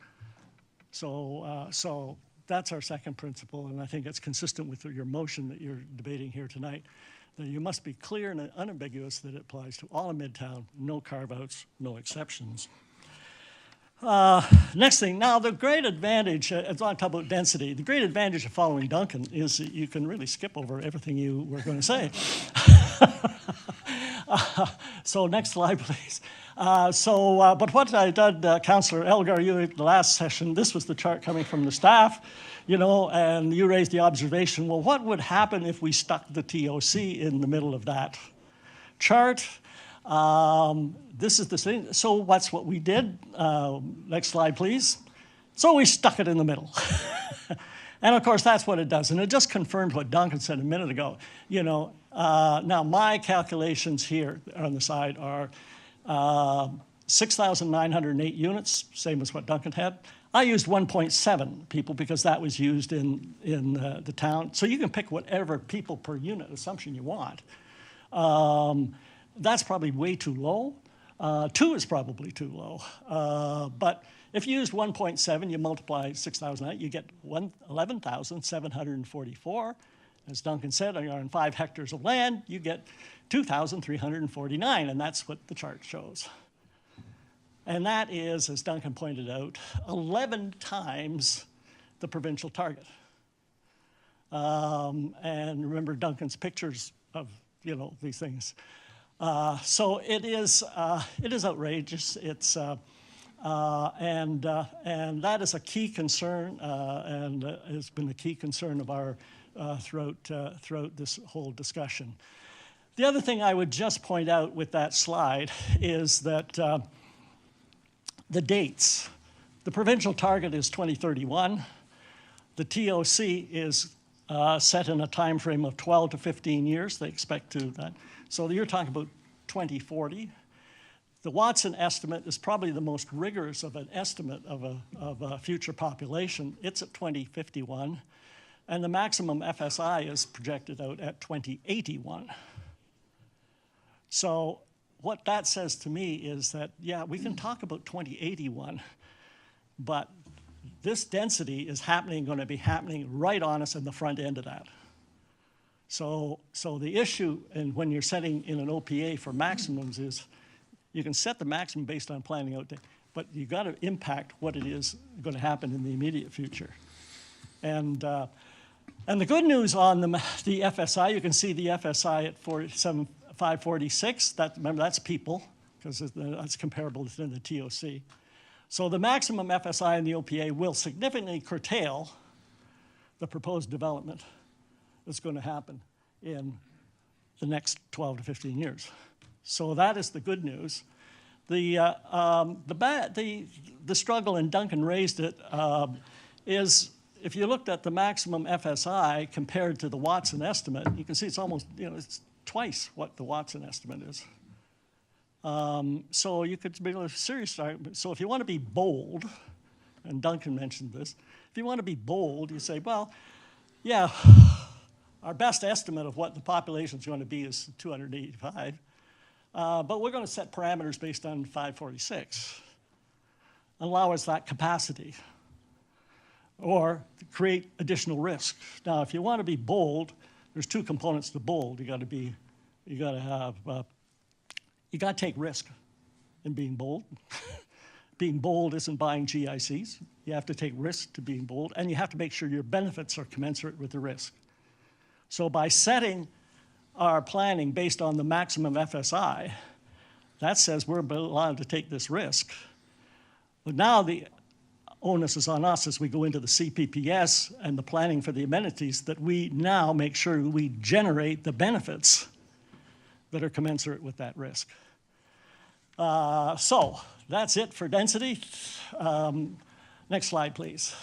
So that's our second principle, and I think it's consistent with your motion that you're debating here tonight, that you must be clear and unambiguous that it applies to all of Midtown, no carve-outs, no exceptions. Next thing, now the great advantage, it's on top of density, the great advantage of following Duncan is that you can really skip over everything you were going to say. So next slide, please. But what I did, Councillor Elgar, you at the last session, this was the chart coming from the staff, and you raised the observation, well, what would happen if we stuck the TOC in the middle of that chart? This is the thing. So that's what we did. Next slide, please. So we stuck it in the middle. And of course, that's what it does. And it just confirmed what Duncan said a minute ago. Now my calculations here on the side are 6,908 units, same as what Duncan had. I used 1.7 people because that was used in the town. So you can pick whatever people per unit assumption you want. That's probably way too low. 2 is probably too low. But if you use 1.7, you multiply 6,000, you get 11,744. As Duncan said, on 5 hectares of land, you get 2,349, and that's what the chart shows. And that is, as Duncan pointed out, 11 times the provincial target. And remember Duncan's pictures of, these things. So it is outrageous. It's and that is a key concern, and has been a key concern of our throughout this whole discussion. The other thing I would just point out with that slide is that the dates. The provincial target is 2031. The TOC is set in a time frame of 12 to 15 years. They expect to that. So you're talking about 2040. The Watson estimate is probably the most rigorous of an estimate of a future population. It's at 2051. And the maximum FSI is projected out at 2081. So what that says to me is that, yeah, we can talk about 2081, but this density is going to be happening right on us in the front end of that. So the issue, and when you're setting in an OPA for maximums, is you can set the maximum based on planning out, but you got to impact what it is going to happen in the immediate future. And the good news on the FSI, you can see the FSI at 546. Remember, that's people, because that's comparable to the TOC. So the maximum FSI in the OPA will significantly curtail the proposed development that's going to happen in the next 12 to 15 years. So that is the good news. The struggle, and Duncan raised it, is if you looked at the maximum FSI compared to the Watson estimate, you can see it's almost, it's twice what the Watson estimate is. So you could be a serious argument. So if you want to be bold, and Duncan mentioned this, if you want to be bold, you say, well, yeah, our best estimate of what the population is going to be is 285, but we're going to set parameters based on 546. Allow us that capacity, or create additional risk. Now, if you want to be bold, there's two components to bold. You got to take risk in being bold. Being bold isn't buying GICs. You have to take risk to being bold, and you have to make sure your benefits are commensurate with the risk. So by setting our planning based on the maximum FSI, that says we're allowed to take this risk. But now the onus is on us as we go into the CPPS and the planning for the amenities that we now make sure we generate the benefits that are commensurate with that risk. So that's it for density. Next slide, please.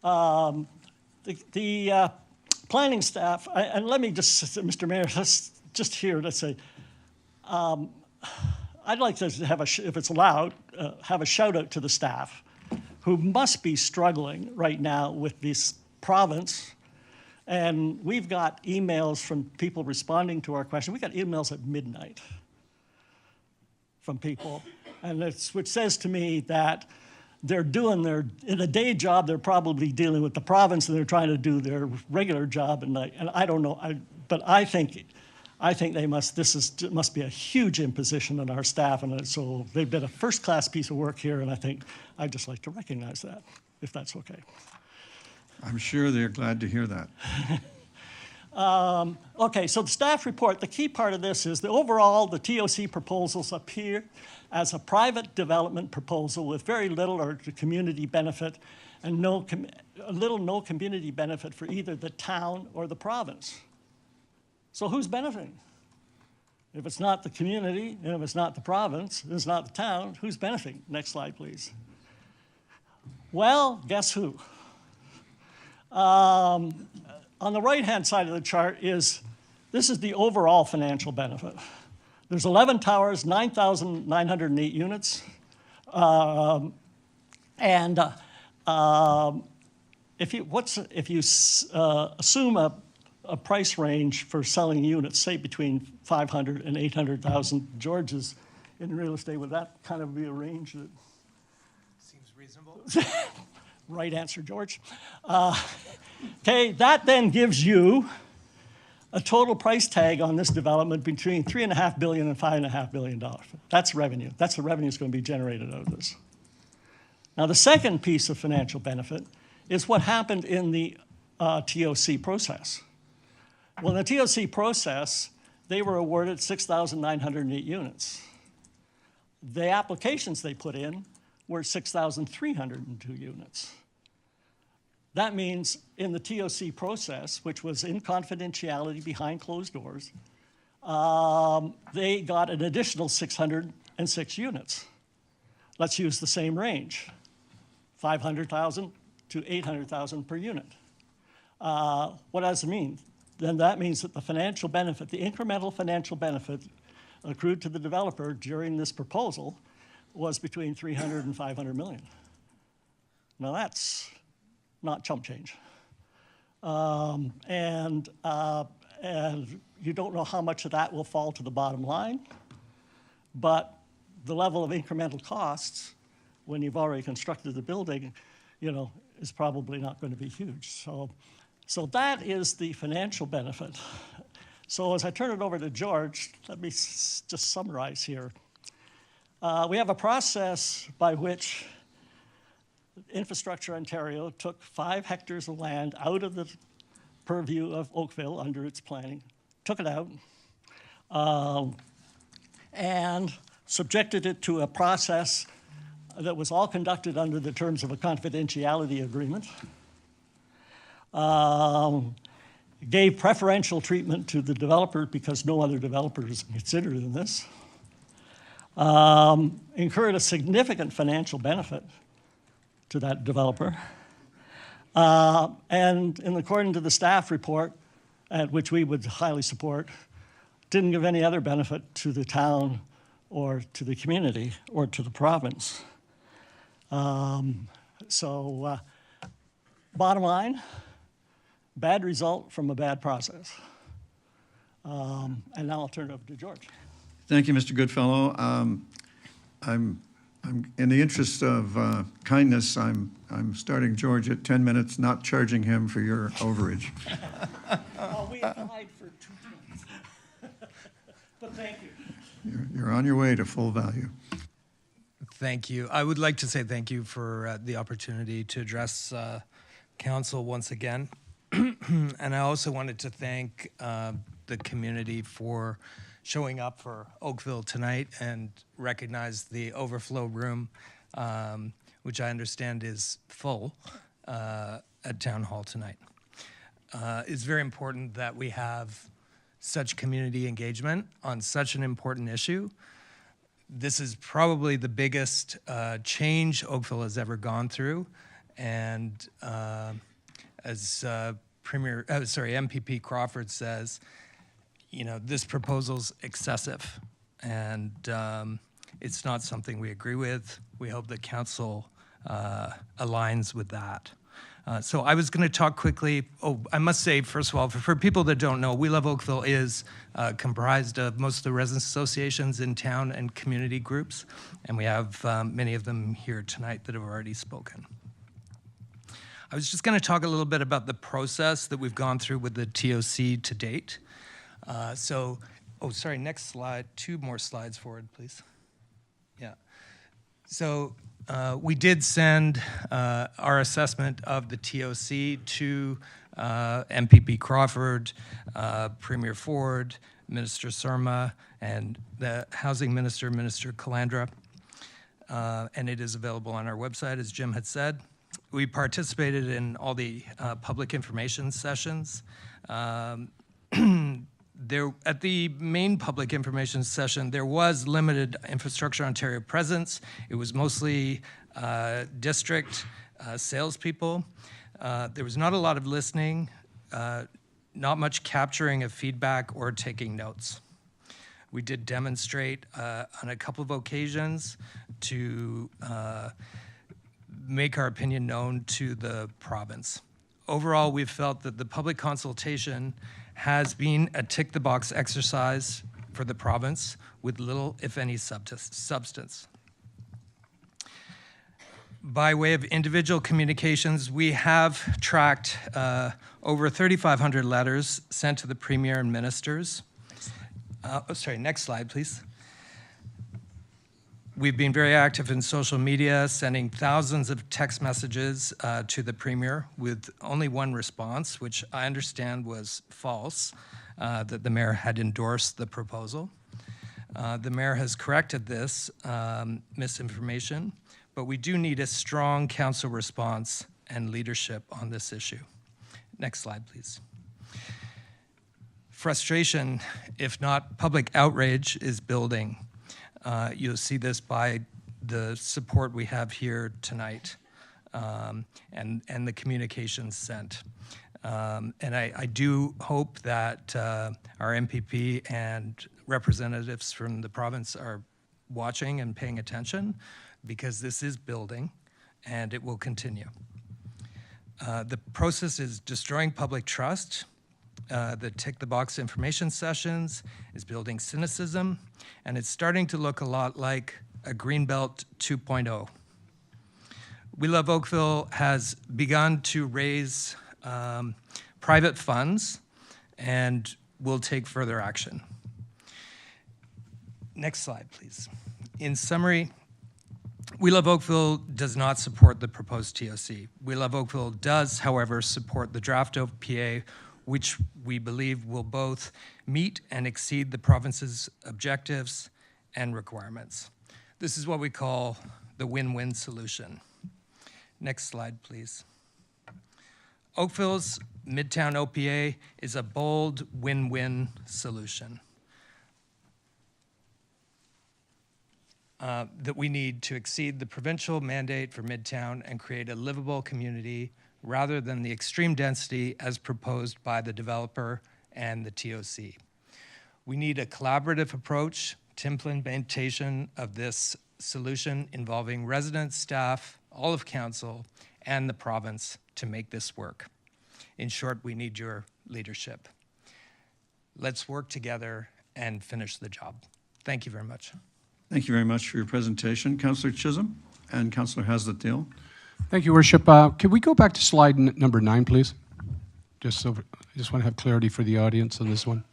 The planning staff, and let me just, Mr. Mayor, let's just here, let's say, I'd like to have if it's allowed, have a shout out to the staff who must be struggling right now with this province. And we've got emails from people responding to our question. We got emails at midnight from people, and which says to me that they're doing in a day job, they're probably dealing with the province, and they're trying to do their regular job at night. And I don't know, but I think they must. Must be a huge imposition on our staff, and so they've done a first-class piece of work here. And I think I'd just like to recognize that, if that's okay. I'm sure they're glad to hear that. Okay, so the staff report, the key part of this is overall, the TOC proposals appear as a private development proposal with very little or community benefit and no community benefit for either the town or the province. So who's benefiting? If it's not the community, and if it's not the province, and it's not the town, who's benefiting? Next slide, please. Well, guess who? On the right-hand side of the chart this is the overall financial benefit. There's 11 towers, 9,908 units. If you assume a price range for selling units, say between 500 and 800,000, George's in real estate, would that kind of be a range that seems reasonable? Right answer, George. Okay, that then gives you a total price tag on this development between $3.5 billion and $5.5 billion. That's revenue. That's the revenue that's going to be generated out of this. Now, the second piece of financial benefit is what happened in the TOC process. Well, in the TOC process, they were awarded 6,908 units. The applications they put in were 6,302 units. That means in the TOC process, which was in confidentiality behind closed doors, they got an additional 606 units. Let's use the same range, 500,000 to 800,000 per unit. What does it mean? Then that means that the financial benefit, the incremental financial benefit accrued to the developer during this proposal was between 300 and 500 million. Now that's not chump change. And you don't know how much of that will fall to the bottom line, but the level of incremental costs when you've already constructed the building is probably not going to be huge. So that is the financial benefit. So as I turn it over to George, let me just summarize here. We have a process by which Infrastructure Ontario took 5 hectares of land out of the purview of Oakville under its planning, took it out, and subjected it to a process that was all conducted under the terms of a confidentiality agreement, gave preferential treatment to the developer because no other developer is considered in this, incurred a significant financial benefit to that developer, and according to the staff report, which we would highly support, didn't give any other benefit to the town or to the community or to the province. Bottom line, bad result from a bad process. And now I'll turn it over to George. Thank you, Mr. Goodfellow. I'm in the interest of kindness, I'm starting George at 10 minutes, not charging him for your overage. Well, we applied for 2 minutes. But thank you. You're on your way to full value. Thank you. I would like to say thank you for the opportunity to address council once again. And I also wanted to thank the community for showing up for Oakville tonight and recognize the overflow room, which I understand is full at Town Hall tonight. It's very important that we have such community engagement on such an important issue. This is probably the biggest change Oakville has ever gone through, and as MPP Crawford says, this proposal's excessive, and it's not something we agree with. We hope that council aligns with that. So I was going to talk quickly. Oh, I must say, first of all, for people that don't know, We Love Oakville is comprised of most of the residents associations in town and community groups, and we have many of them here tonight that have already spoken. I was just going to talk a little bit about the process that we've gone through with the TOC to date. Next slide, 2 more slides forward, please. Yeah. So we did send our assessment of the TOC to MPP Crawford, Premier Ford, Minister Surma, and the Housing Minister, Minister Calandra. And it is available on our website, as Jim had said. We participated in all the public information sessions. At the main public information session, there was limited Infrastructure Ontario presence. It was mostly district salespeople. There was not a lot of listening, not much capturing of feedback or taking notes. We did demonstrate on a couple of occasions to make our opinion known to the province. Overall, we've felt that the public consultation has been a tick-the-box exercise for the province with little, if any, substance. By way of individual communications, we have tracked over 3,500 letters sent to the Premier and ministers. Next slide, please. We've been very active in social media, sending thousands of text messages to the Premier with only one response, which I understand was false, that the Mayor had endorsed the proposal. The Mayor has corrected this misinformation, but we do need a strong council response and leadership on this issue. Next slide, please. Frustration, if not public outrage, is building. You'll see this by the support we have here tonight and the communications sent. And I do hope that our MPP and representatives from the province are watching and paying attention, because this is building and it will continue. The process is destroying public trust. The tick-the-box information sessions is building cynicism, and it's starting to look a lot like a Greenbelt 2.0. We Love Oakville has begun to raise private funds and will take further action. Next slide, please. In summary, We Love Oakville does not support the proposed TOC. We Love Oakville does, however, support the draft OPA, which we believe will both meet and exceed the province's objectives and requirements. This is what we call the win-win solution. Next slide, please. Oakville's Midtown OPA is a bold win-win solution that we need to exceed the provincial mandate for Midtown and create a livable community rather than the extreme density as proposed by the developer and the TOC. We need a collaborative approach to implementation of this solution involving residents, staff, all of council, and the province to make this work. In short, we need your leadership. Let's work together and finish the job. Thank you very much. Thank you very much for your presentation, Councillor Chisholm and Councillor Haslet-Thiel. Thank you, Worship. Can we go back to slide number 9, please? I just want to have clarity for the audience on this one.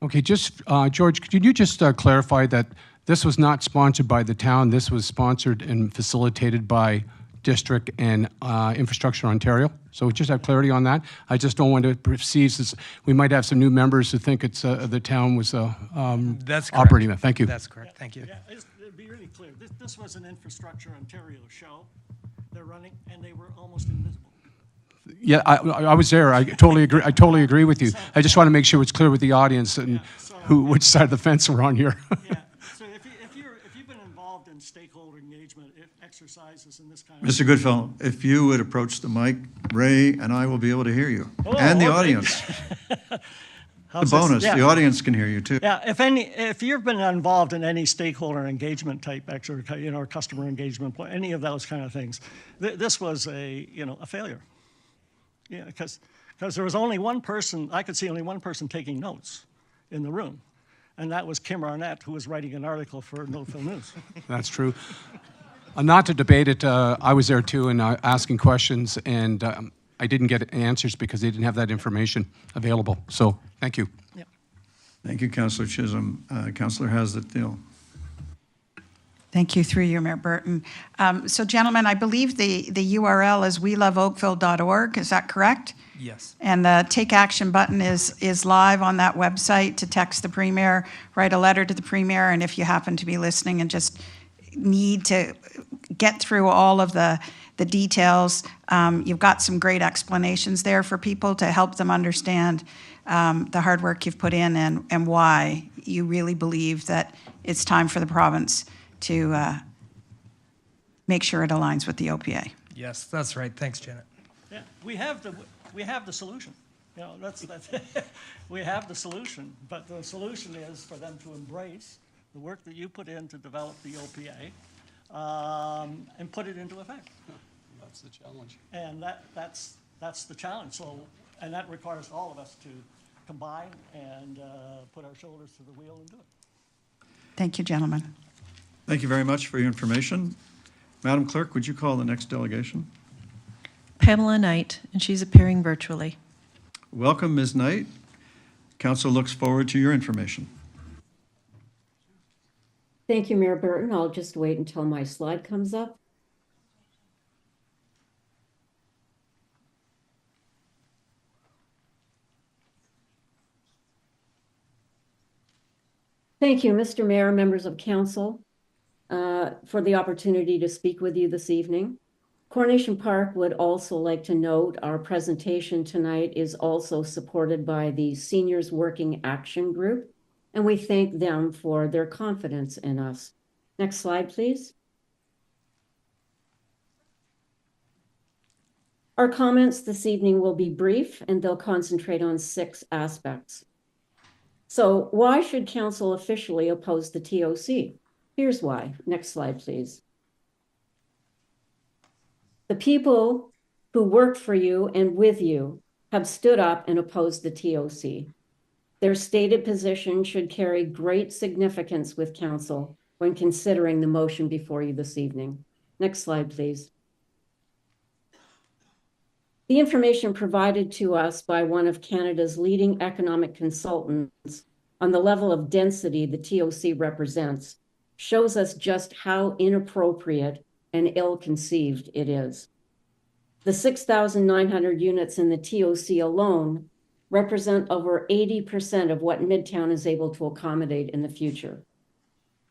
Okay, just, George, could you just clarify that this was not sponsored by the town, this was sponsored and facilitated by District and Infrastructure Ontario? So just have clarity on that. I just don't want to perceive this, we might have some new members who think it's the town was That's operating correct. that. Thank you. That's correct. Thank you. Yeah, it'd be really clear. This was an Infrastructure Ontario show they're running, and they were almost invisible. Yeah, I was there. I totally agree. I totally agree with you. I just want to make sure it's clear with the audience and which side of the fence we're on here. Yeah. So if you've been involved in stakeholder engagement exercises in this kind of Mr. Goodfellow, if you would approach the mic, Ray and I will be able to hear you. Oh, and the okay. audience. The How's bonus, this? Yeah. the audience can hear you too. Yeah, if you've been involved in any stakeholder engagement type exercise, or customer engagement, any of those kind of things, this was a failure. Yeah, because there was only one person, I could see only one person taking notes in the room, and that was Kim Arnett, who was writing an article for Oakville News. That's true. Not to debate it, I was there too and asking questions, and I didn't get answers because they didn't have that information available. So thank you. Yeah. Thank you, Councillor Chisholm. Councillor Haslet-Thiel. Thank you, through you, Mayor Burton. So gentlemen, I believe the URL is weloveoakville.org, is that correct? Yes. And the Take Action button is live on that website to text the Premier, write a letter to the Premier, and if you happen to be listening and just need to get through all of the details, you've got some great explanations there for people to help them understand the hard work you've put in and why you really believe that it's time for the province to make sure it aligns with the OPA. Yes, that's right. Thanks, Janet. Yeah, we have the solution. That's we have the solution, but the solution is for them to embrace the work that you put in to develop the OPA and put it into effect. That's the challenge. And that's the challenge. So, and that requires all of us to combine and put our shoulders to the wheel and do it. Thank you, gentlemen. Thank you very much for your information. Madam Clerk, would you call the next delegation? Pamela Knight, and she's appearing virtually. Welcome, Ms. Knight. Council looks forward to your information. Thank you, Mayor Burton. I'll just wait until my slide comes up. Thank you, Mr. Mayor, members of council, for the opportunity to speak with you this evening. Coronation Park would also like to note our presentation tonight is also supported by the Seniors Working Action Group, and we thank them for their confidence in us. Next slide, please. Our comments this evening will be brief, and they'll concentrate on 6 aspects. So why should council officially oppose the TOC? Here's why. Next slide, please. The people who work for you and with you have stood up and opposed the TOC. Their stated position should carry great significance with council, when considering the motion before you this evening. Next slide, please. The information provided to us by one of Canada's leading economic consultants on the level of density the TOC represents shows us just how inappropriate and ill-conceived it is. The 6,900 units in the TOC alone represent over 80% of what Midtown is able to accommodate in the future.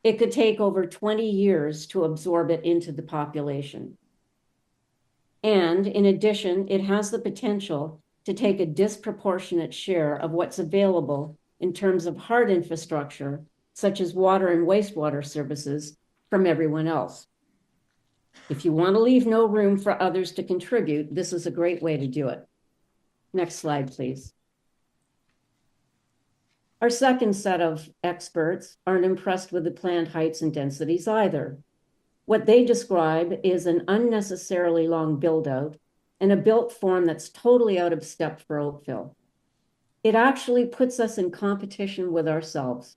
It could take over 20 years to absorb it into the population. And in addition, it has the potential to take a disproportionate share of what's available in terms of hard infrastructure, such as water and wastewater services, from everyone else. If you want to leave no room for others to contribute, this is a great way to do it. Next slide, please. Our second set of experts aren't impressed with the planned heights and densities either. What they describe is an unnecessarily long build-out and a built form that's totally out of step for Oakville. It actually puts us in competition with ourselves.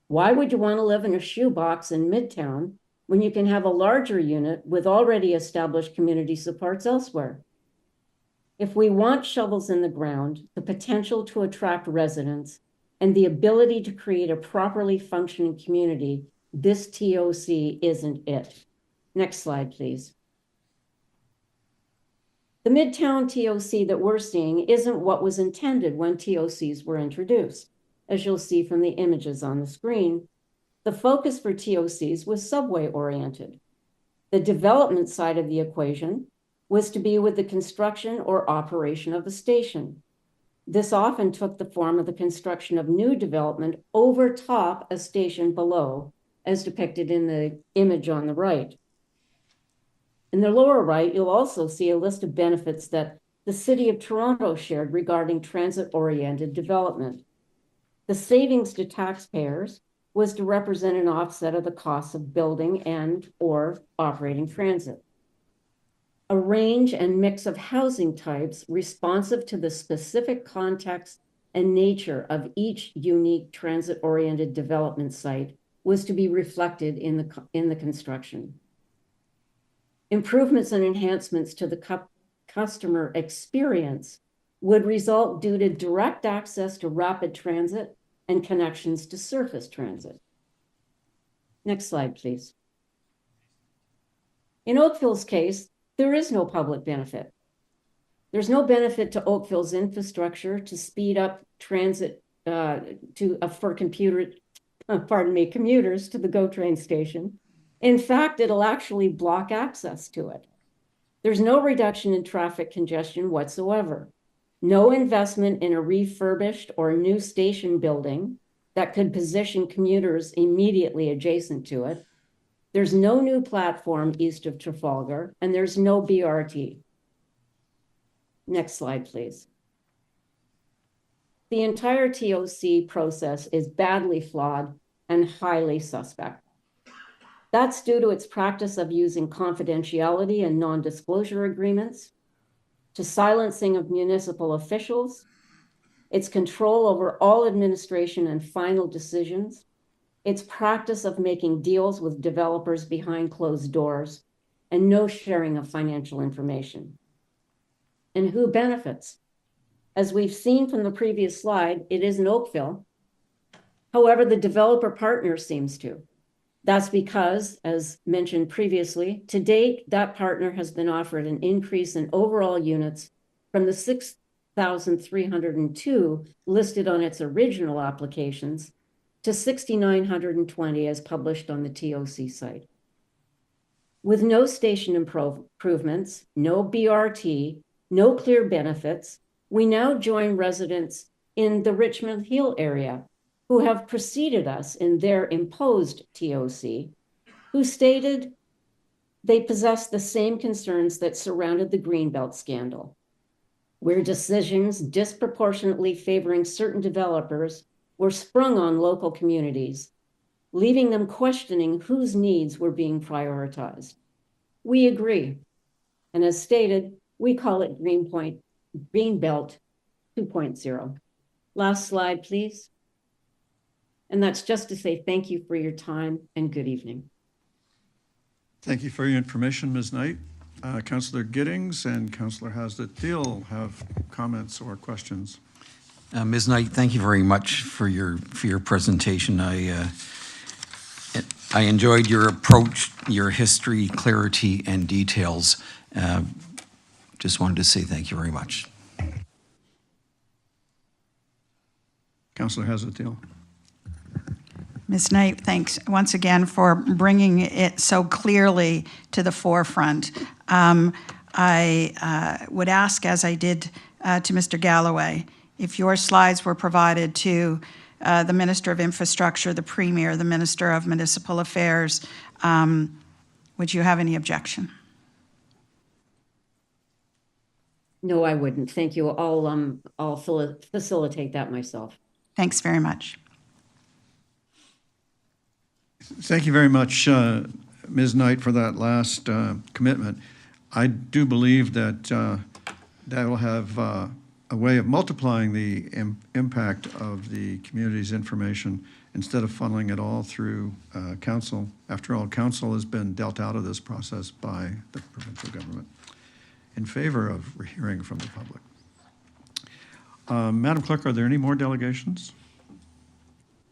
Why would you want to live in a shoebox in Midtown when you can have a larger unit with already established community supports elsewhere? If we want shovels in the ground, the potential to attract residents, and the ability to create a properly functioning community, this TOC isn't it. Next slide, please. The Midtown TOC that we're seeing isn't what was intended when TOCs were introduced. As you'll see from the images on the screen, the focus for TOCs was subway-oriented. The development side of the equation was to be with the construction or operation of a station. This often took the form of the construction of new development over top a station below, as depicted in the image on the right. In the lower right, you'll also see a list of benefits that the City of Toronto shared regarding transit-oriented development. The savings to taxpayers was to represent an offset of the costs of building and/or operating transit. A range and mix of housing types responsive to the specific context and nature of each unique transit-oriented development site was to be reflected in the construction. Improvements and enhancements to the customer experience would result due to direct access to rapid transit and connections to surface transit. Next slide, please. In Oakville's case, there is no public benefit. There's no benefit to Oakville's infrastructure to speed up transit for commuters to the GO train station. In fact, it'll actually block access to it. There's no reduction in traffic congestion whatsoever. No investment in a refurbished or new station building that could position commuters immediately adjacent to it. There's no new platform east of Trafalgar, and there's no BRT. Next slide, please. The entire TOC process is badly flawed and highly suspect. That's due to its practice of using confidentiality and non-disclosure agreements, to silencing of municipal officials, its control over all administration and final decisions, its practice of making deals with developers behind closed doors, and no sharing of financial information. And who benefits? As we've seen from the previous slide, it isn't Oakville. However, the developer partner seems to. That's because, as mentioned previously, to date, that partner has been offered an increase in overall units from the 6,302 listed on its original applications to 6,920 as published on the TOC site. With no station improvements, no BRT, no clear benefits, we now join residents in the Richmond Hill area who have preceded us in their imposed TOC, who stated they possess the same concerns that surrounded the Greenbelt scandal, where decisions disproportionately favoring certain developers were sprung on local communities, leaving them questioning whose needs were being prioritized. We agree, and as stated, we call it Greenbelt 2.0. Last slide, please. And that's just to say thank you for your time and good evening. Thank you for your information, Ms. Knight. Councillor Giddings and Councillor Haslet-Thiel have comments or questions. Ms. Knight, thank you very much for your presentation. I enjoyed your approach, your history, clarity, and details. Just wanted to say thank you very much. Councillor Haslet-Thiel. Ms. Knight, thanks once again for bringing it so clearly to the forefront. I would ask, as I did to Mr. Galloway, if your slides were provided to the Minister of Infrastructure, the Premier, the Minister of Municipal Affairs, would you have any objection? No, I wouldn't. Thank you. I'll facilitate that myself. Thanks very much. Thank you very much, Ms. Knight, for that last commitment. I do believe that that will have a way of multiplying the impact of the community's information instead of funneling it all through council. After all, council has been dealt out of this process by the provincial government in favor of hearing from the public. Madam Clerk, are there any more delegations?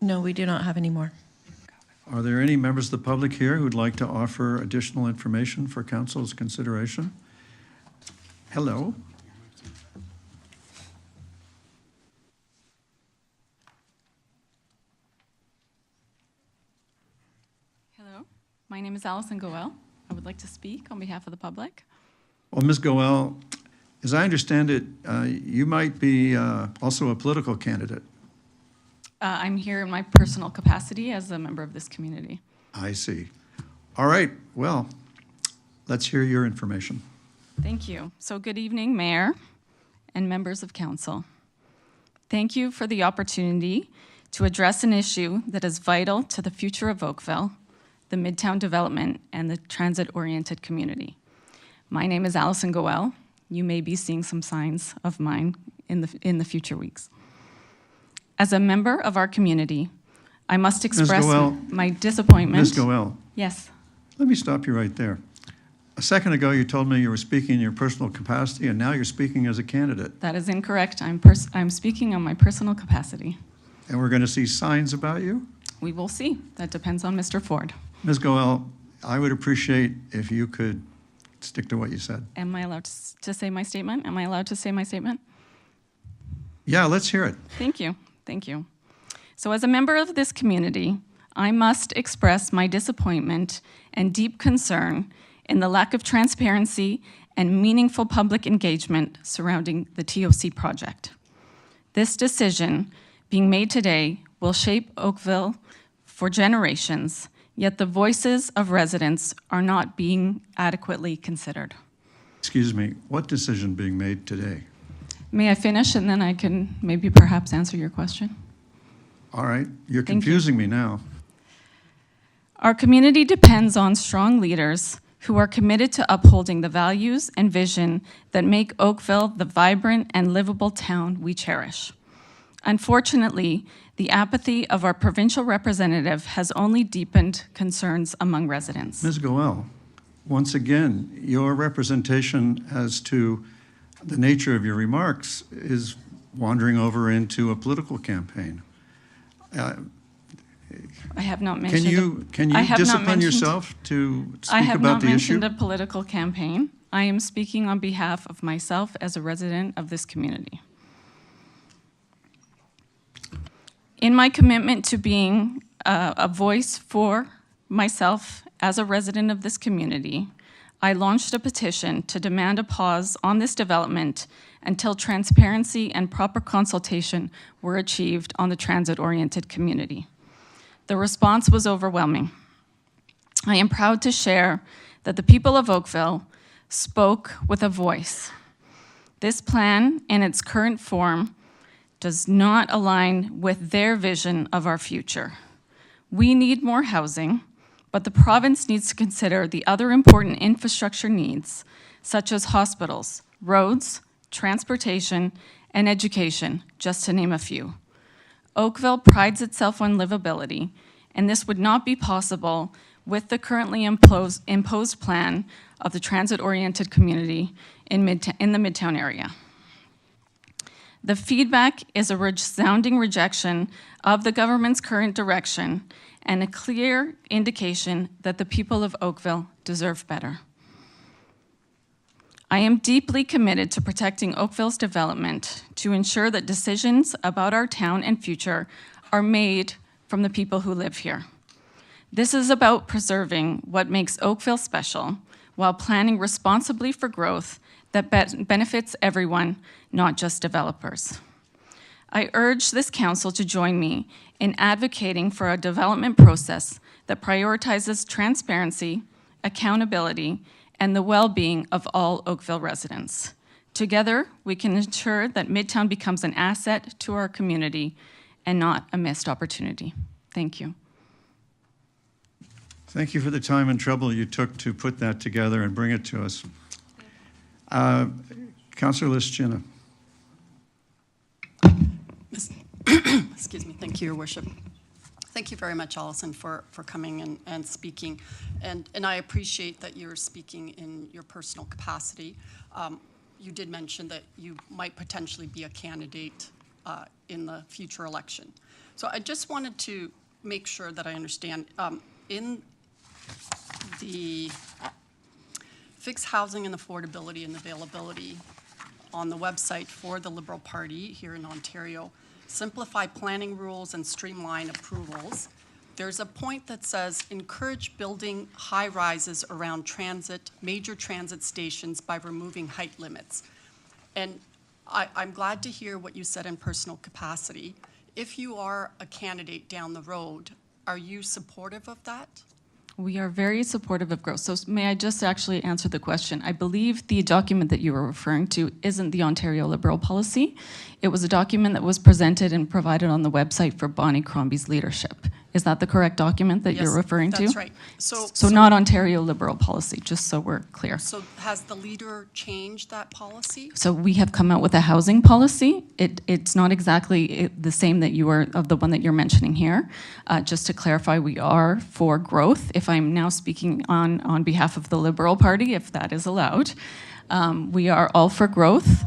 No, we do not have any more. Are there any members of the public here who'd like to offer additional information for council's consideration? Hello. Hello, my name is Allison Goel. I would like to speak on behalf of the public. Well, Ms. Goel, as I understand it, you might be also a political candidate. I'm here in my personal capacity as a member of this community. I see. All right, well, let's hear your information. Thank you. So good evening, Mayor and members of council. Thank you for the opportunity to address an issue that is vital to the future of Oakville, the Midtown development, and the transit-oriented community. My name is Allison Goel. You may be seeing some signs of mine in the future weeks. As a member of our community, I must express my disappointment. Ms. Goel. Yes. Let me stop you right there. A second ago, you told me you were speaking in your personal capacity, and now you're speaking as a candidate. That is incorrect. I'm speaking on my personal capacity. And we're going to see signs about you? We will see. That depends on Mr. Ford. Ms. Goel, I would appreciate if you could stick to what you said. Am I allowed to say my statement? Am I allowed to say my statement? Yeah, let's hear it. Thank you. Thank you. So as a member of this community, I must express my disappointment and deep concern in the lack of transparency and meaningful public engagement surrounding the TOC project. This decision being made today will shape Oakville for generations, yet the voices of residents are not being adequately considered. Excuse me, what decision being made today? May I finish and then I can maybe perhaps answer your question? All right, you're confusing me now. Our community depends on strong leaders who are committed to upholding the values and vision that make Oakville the vibrant and livable town we cherish. Unfortunately, the apathy of our provincial representative has only deepened concerns among residents. Ms. Goel, once again, your representation as to the nature of your remarks is wandering over into a political campaign. I have not mentioned. Can you discipline yourself to speak about the issue? I have not mentioned a political campaign. I am speaking on behalf of myself as a resident of this community. In my commitment to being a voice for myself as a resident of this community, I launched a petition to demand a pause on this development until transparency and proper consultation were achieved on the transit-oriented community. The response was overwhelming. I am proud to share that the people of Oakville spoke with a voice. This plan, in its current form, does not align with their vision of our future. We need more housing, but the province needs to consider the other important infrastructure needs, such as hospitals, roads, transportation, and education, just to name a few. Oakville prides itself on livability, and this would not be possible with the currently imposed plan of the transit-oriented community in the Midtown area. The feedback is a resounding rejection of the government's current direction and a clear indication that the people of Oakville deserve better. I am deeply committed to protecting Oakville's development to ensure that decisions about our town and future are made from the people who live here. This is about preserving what makes Oakville special while planning responsibly for growth that benefits everyone, not just developers. I urge this council to join me in advocating for a development process that prioritizes transparency, accountability, and the well-being of all Oakville residents. Together, we can ensure that Midtown becomes an asset to our community and not a missed opportunity. Thank you. Thank you for the time and trouble you took to put that together and bring it to us. Councillor Lischina. Excuse me. Thank you, Your Worship. Thank you very much, Allison, for coming and speaking. And I appreciate that you're speaking in your personal capacity. You did mention that you might potentially be a candidate in the future election. So I just wanted to make sure that I understand. In the fixed housing and affordability and availability on the website for the Liberal Party here in Ontario, simplify planning rules and streamline approvals, there's a point that says encourage building high rises around major transit stations by removing height limits. And I'm glad to hear what you said in personal capacity. If you are a candidate down the road, are you supportive of that? We are very supportive of growth. So may I just actually answer the question? I believe the document that you were referring to isn't the Ontario Liberal policy. It was a document that was presented and provided on the website for Bonnie Crombie's leadership. Is that the correct document that you're referring to? That's right. So not Ontario Liberal policy, just so we're clear. So has the leader changed that policy? So we have come out with a housing policy. It's not exactly the same that you are, of the one that you're mentioning here. Just to clarify, we are for growth. If I'm now speaking on behalf of the Liberal Party, if that is allowed, we are all for growth.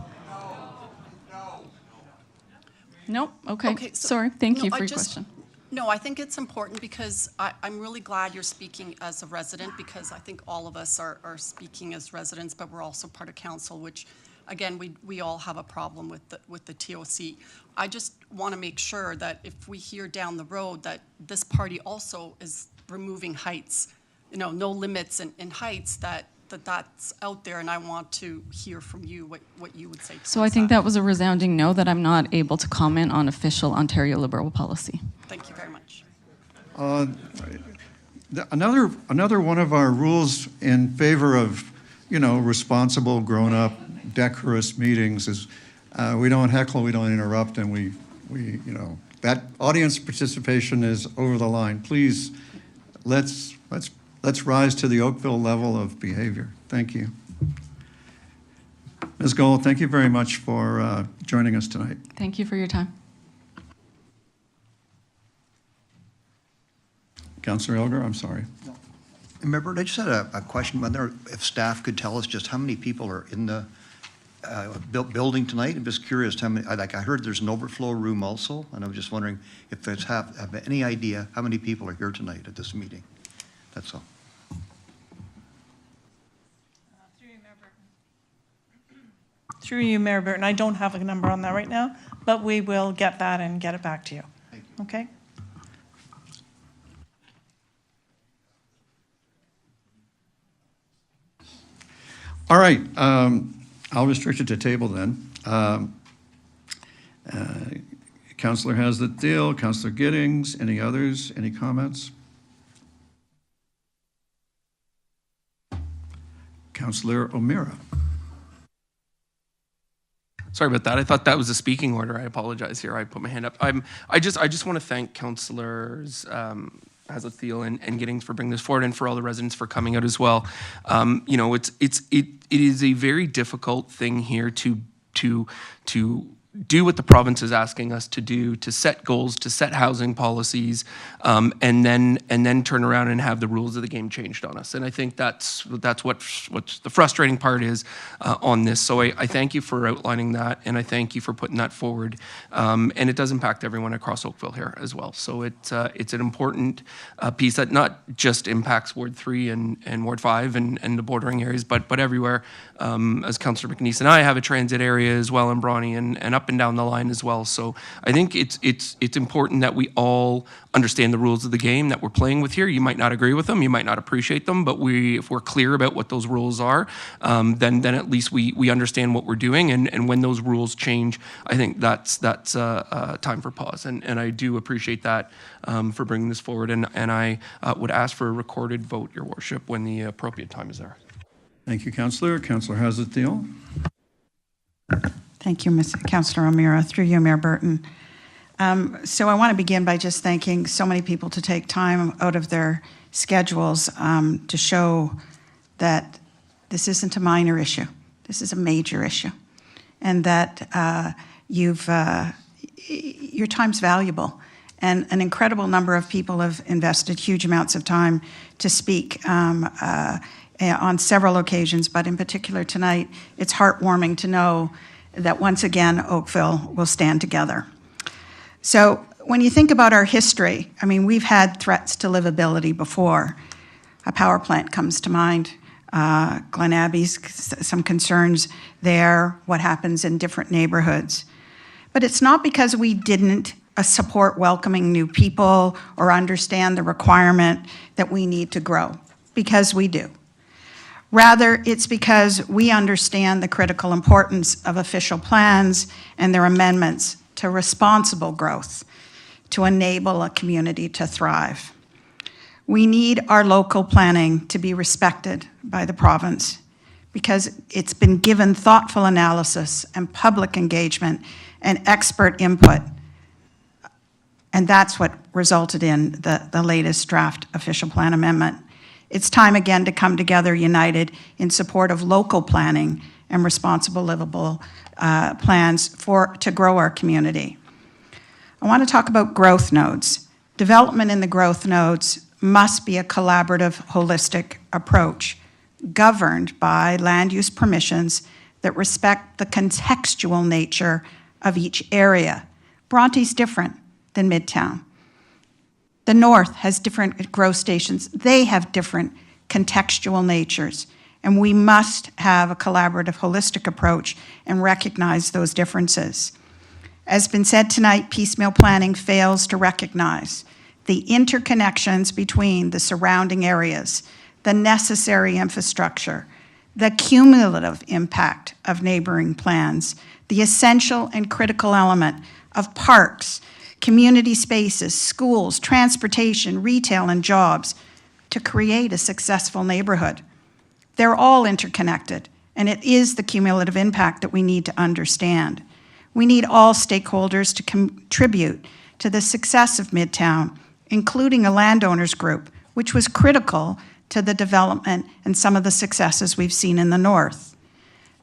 No? Okay. Sorry. Thank you for your question. No, I think it's important because I'm really glad you're speaking as a resident, because I think all of us are speaking as residents, but we're also part of council, which, again, we all have a problem with the TOC. I just want to make sure that if we hear down the road that this party also is removing heights, no limits in heights, that's out there, and I want to hear from you what you would say. So I think that was a resounding no, that I'm not able to comment on official Ontario Liberal policy. Thank you very much. Another one of our rules in favor of, responsible, grown-up, decorous meetings is we don't heckle, we don't interrupt, and we that audience participation is over the line. Please, let's rise to the Oakville level of behavior. Thank you. Ms. Gold, thank you very much for joining us tonight. Thank you for your time. Councillor Elgar, I'm sorry. Remember, I just had a question. Whether if staff could tell us just how many people are in the building tonight. I'm just curious how many. I heard there's an overflow room also, and I was just wondering if there's have any idea how many people are here tonight at this meeting. That's all. Through you, Mayor Burton. I don't have a number on that right now, but we will get that and get it back to you. Thank you. Okay? All right, I'll restrict it to table then. Councillor Haslett-Deal, Councillor Giddings, any others, any comments? Councillor O'Meara. Sorry about that. I thought that was a speaking order. I apologize here. I put my hand up. I just want to thank Councillors Haslett-Deal and Giddings for bringing this forward, and for all the residents for coming out as well. It is a very difficult thing here to do what the province is asking us to do, to set goals, to set housing policies, and then turn around and have the rules of the game changed on us. And I think that's what the frustrating part is on this. So I thank you for outlining that, and I thank you for putting that forward. And it does impact everyone across Oakville here as well. So it's an important piece that not just impacts Ward 3 and Ward 5 and the bordering areas, but everywhere. As Councillor McNeese and I have a transit area as well in Bronte and up and down the line as well. So I think it's important that we all understand the rules of the game that we're playing with here. You might not agree with them, you might not appreciate them, but if we're clear about what those rules are, then at least we understand what we're doing. And when those rules change, I think that's time for pause. And I do appreciate that for bringing this forward. And I would ask for a recorded vote, Your Worship, when the appropriate time is there. Thank you, Councillor. Councillor Hazard-Thiel. Thank you, Councillor O'Meara. Through you, Mayor Burton. So I want to begin by just thanking so many people to take time out of their schedules to show that this isn't a minor issue. This is a major issue. And that your time's valuable. And an incredible number of people have invested huge amounts of time to speak on several occasions, but in particular tonight, it's heartwarming to know that once again, Oakville will stand together. So when you think about our history, I mean, we've had threats to livability before. A power plant comes to mind. Glen Abbey's, some concerns there, what happens in different neighborhoods. But it's not because we didn't support welcoming new people or understand the requirement that we need to grow, because we do. Rather, it's because we understand the critical importance of official plans and their amendments to responsible growth to enable a community to thrive. We need our local planning to be respected by the province because it's been given thoughtful analysis and public engagement and expert input. And that's what resulted in the latest draft official plan amendment. It's time again to come together united in support of local planning and responsible, livable plans to grow our community. I want to talk about growth nodes. Development in the growth nodes must be a collaborative, holistic approach governed by land use permissions that respect the contextual nature of each area. Bronte's different than Midtown. The North has different growth stations. They have different contextual natures. And we must have a collaborative, holistic approach and recognize those differences. As been said tonight, piecemeal planning fails to recognize the interconnections between the surrounding areas, the necessary infrastructure, the cumulative impact of neighboring plans, the essential and critical element of parks, community spaces, schools, transportation, retail, and jobs to create a successful neighborhood. They're all interconnected, and it is the cumulative impact that we need to understand. We need all stakeholders to contribute to the success of Midtown, including a landowners group, which was critical to the development and some of the successes we've seen in the North.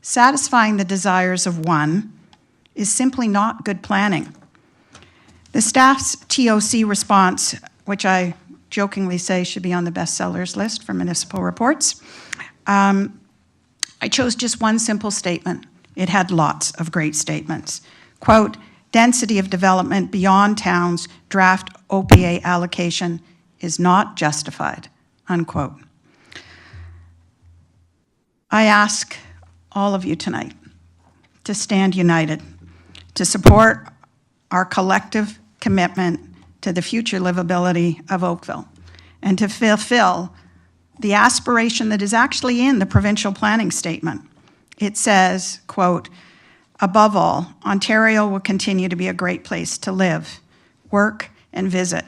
Satisfying the desires of one is simply not good planning. The staff's TOC response, which I jokingly say should be on the bestsellers list for municipal reports, I chose just one simple statement. It had lots of great statements. Quote, density of development beyond town's draft OPA allocation is not justified, unquote. I ask all of you tonight to stand united, to support our collective commitment to the future livability of Oakville, and to fulfill the aspiration that is actually in the provincial planning statement. It says, quote, above all, Ontario will continue to be a great place to live, work, and visit.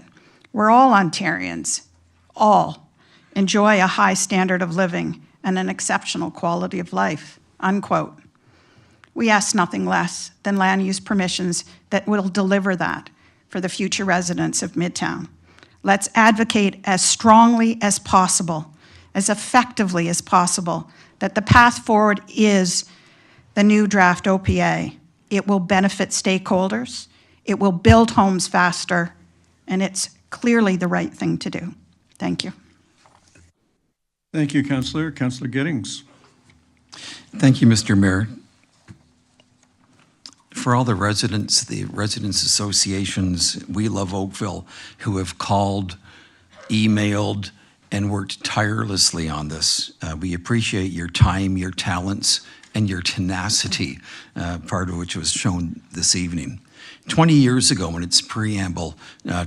We're all Ontarians, all enjoy a high standard of living and an exceptional quality of life, unquote. We ask nothing less than land use permissions that will deliver that for the future residents of Midtown. Let's advocate as strongly as possible, as effectively as possible, that the path forward is the new draft OPA it will benefit stakeholders, it will build homes faster, and it's clearly the right thing to do. Thank you. Thank you, Councillor. Councillor Giddings. Thank you, Mr. Mayor. For all the residents associations, We Love Oakville, who have called, emailed, and worked tirelessly on this, we appreciate your time, your talents, and your tenacity, part of which was shown this evening. 20 years ago, in its preamble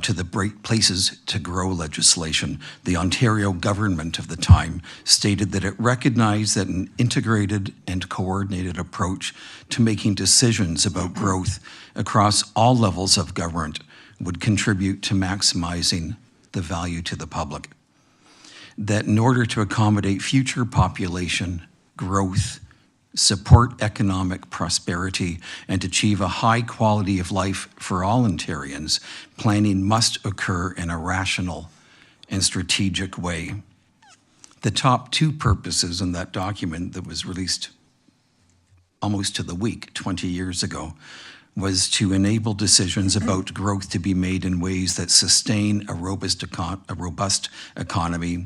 to the Great Places to Grow legislation, the Ontario government of the time stated that it recognized that an integrated and coordinated approach to making decisions about growth across all levels of government would contribute to maximizing the value to the public. That in order to accommodate future population growth, support economic prosperity, and achieve a high quality of life for all Ontarians, planning must occur in a rational and strategic way. The top two purposes in that document that was released almost to the week 20 years ago was to enable decisions about growth to be made in ways that sustain a robust economy,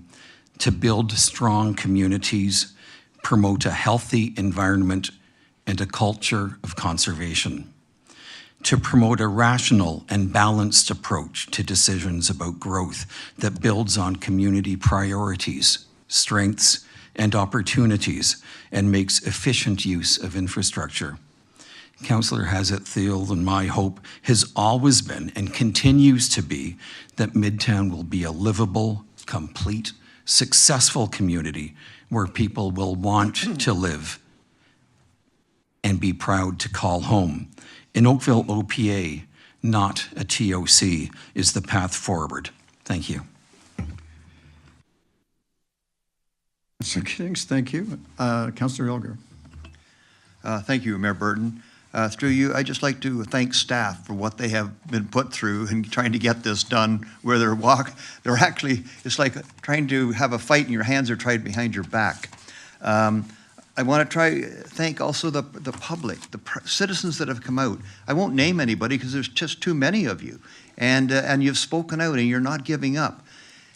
to build strong communities, promote a healthy environment and a culture of conservation, to promote a rational and balanced approach to decisions about growth that builds on community priorities, strengths, and opportunities, and makes efficient use of infrastructure. Councillor Hazett-Thiel and my hope has always been and continues to be that Midtown will be a livable, complete, successful community where people will want to live and be proud to call home. An Oakville OPA, not a TOC, is the path forward. Thank you. Councillor Giddings, thank you. Councillor Elgar. Thank you, Mayor Burton. Through you, I'd just like to thank staff for what they have been put through in trying to get this done, where they're actually, it's like trying to have a fight and your hands are tied behind your back. I want to thank also the public, the citizens that have come out. I won't name anybody because there's just too many of you. And you've spoken out and you're not giving up.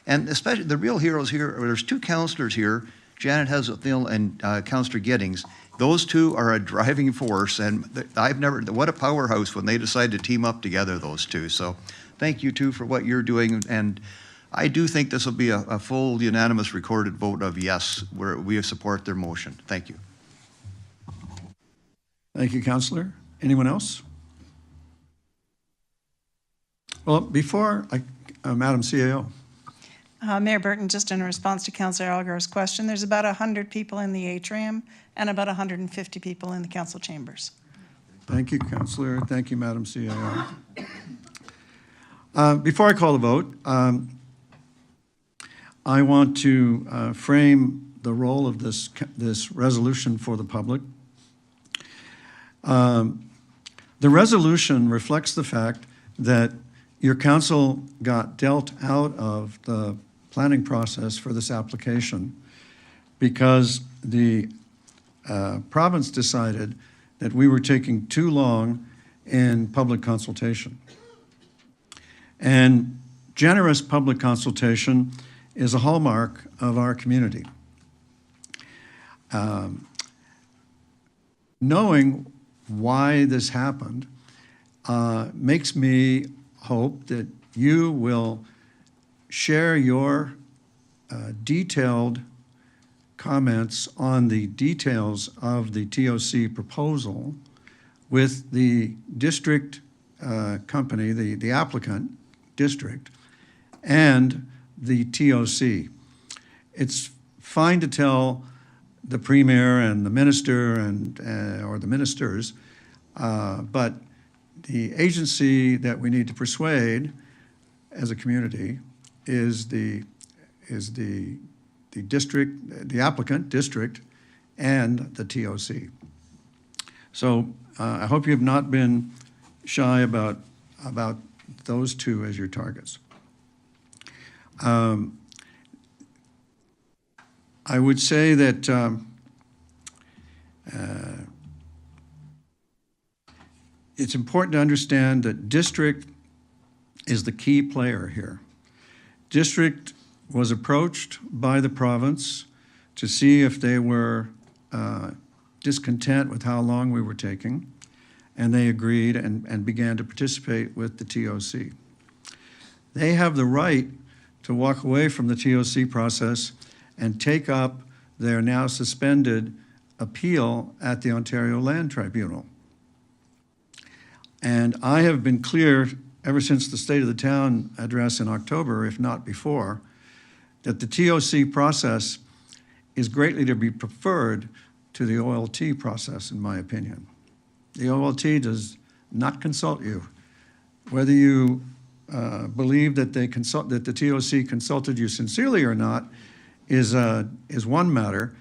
And especially the real heroes here, there's two councillors here, Janet Hazett-Thiel and Councillor Giddings. Those two are a driving force, and what a powerhouse when they decide to team up together, those two. So thank you two for what you're doing, and I do think this will be a full unanimous recorded vote of yes, where we support their motion. Thank you. Thank you, Councillor. Anyone else? Well, before Madam CAO. Mayor Burton, just in response to Councillor Elgar's question, there's about 100 people in the atrium and about 150 people in the council chambers. Thank you, Councillor. Thank you, Madam CAO. Before I call the vote, I want to frame the role of this resolution for the public. The resolution reflects the fact that your council got dealt out of the planning process for this application because the province decided that we were taking too long in public consultation. And generous public consultation is a hallmark of our community. Knowing why this happened makes me hope that you will share your detailed comments on the details of the TOC proposal with the district company, the applicant district, and the TOC. It's fine to tell the Premier and the Minister and or the ministers, but the agency that we need to persuade as a community is the district, the applicant district, and the TOC. So I hope you have not been shy about those two as your targets. I would say that it's important to understand that district is the key player here. District was approached by the province to see if they were discontent with how long we were taking, and they agreed and began to participate with the TOC. They have the right to walk away from the TOC process and take up their now suspended appeal at the Ontario Land Tribunal. And I have been clear ever since the State of the Town address in October, if not before, that the TOC process is greatly to be preferred to the OLT process, in my opinion. The OLT does not consult you. Whether you believe that the TOC consulted you sincerely or not is one matter,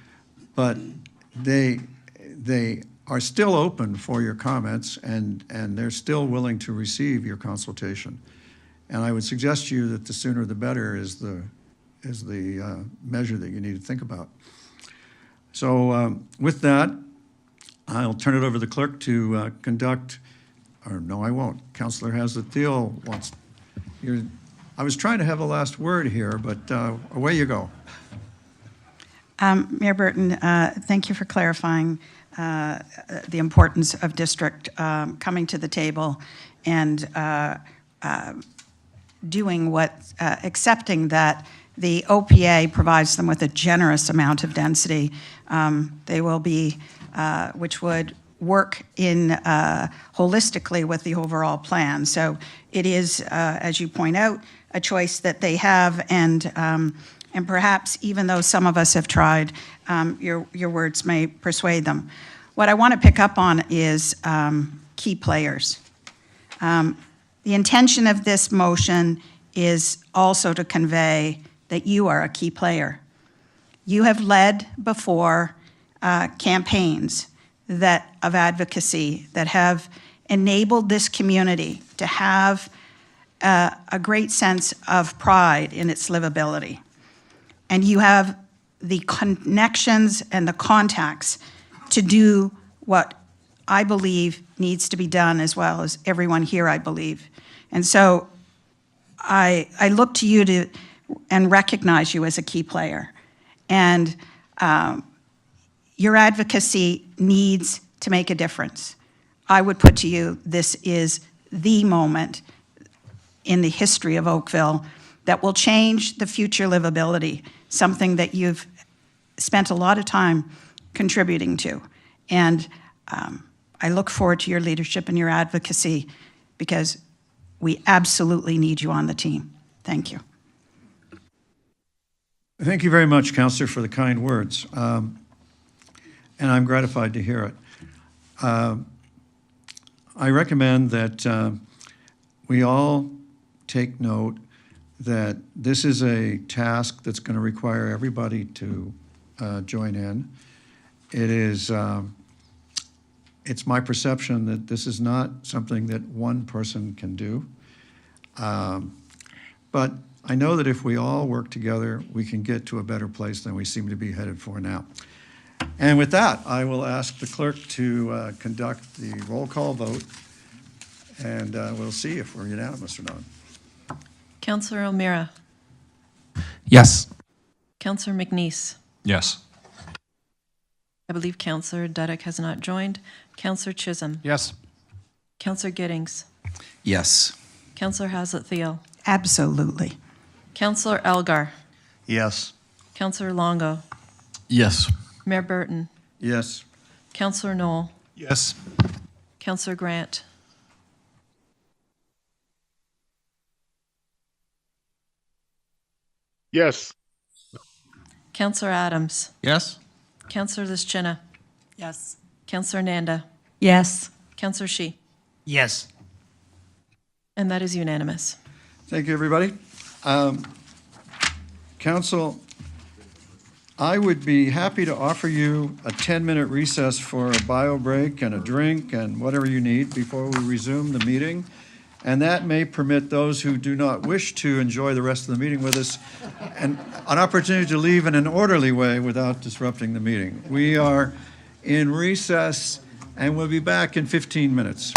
but they are still open for your comments, and they're still willing to receive your consultation. And I would suggest to you that the sooner the better is the measure that you need to think about. So with that, I'll turn it over to the clerk to conduct, or no, I won't. Councillor Hazlett-Thiel wants, I was trying to have the last word here, but away you go. Mayor Burton, thank you for clarifying the importance of district coming to the table and doing what, accepting that the OPA provides them with a generous amount of density. They will be, which would work in holistically with the overall plan. So it is, as you point out, a choice that they have, and perhaps even though some of us have tried, your words may persuade them. What I want to pick up on is key players. The intention of this motion is also to convey that you are a key player. You have led before campaigns of advocacy that have enabled this community to have a great sense of pride in its livability. And you have the connections and the contacts to do what I believe needs to be done, as well as everyone here, I believe. And so I look to you and recognize you as a key player. And your advocacy needs to make a difference. I would put to you, this is the moment in the history of Oakville that will change the future livability, something that you've spent a lot of time contributing to. And I look forward to your leadership and your advocacy, because we absolutely need you on the team. Thank you. Thank you very much, Councillor, for the kind words. And I'm gratified to hear it. I recommend that we all take note that this is a task that's going to require everybody to join in. It is, it's my perception that this is not something that one person can do. But I know that if we all work together, we can get to a better place than we seem to be headed for now. And with that, I will ask the clerk to conduct the roll call vote, and we'll see if we're unanimous or not. Councillor O'Meara. Yes. Councillor McNeese. Yes. I believe Councillor Dudek has not joined. Councillor Chisholm. Yes. Councillor Giddings. Yes. Councillor Hazlett-Thiel. Absolutely. Councillor Elgar. Yes. Councillor Longo. Yes. Mayor Burton. Yes. Councillor Knoll. Yes. Councillor Grant. Yes. Councillor Adams. Yes. Councillor Lischina. Yes. Councillor Nanda. Yes. Councillor Shi. Yes. And that is unanimous. Thank you, everybody. Council, I would be happy to offer you a 10-minute recess for a bio break and a drink and whatever you need before we resume the meeting. And that may permit those who do not wish to enjoy the rest of the meeting with us an opportunity to leave in an orderly way without disrupting the meeting. We are in recess and we'll be back in 15 minutes.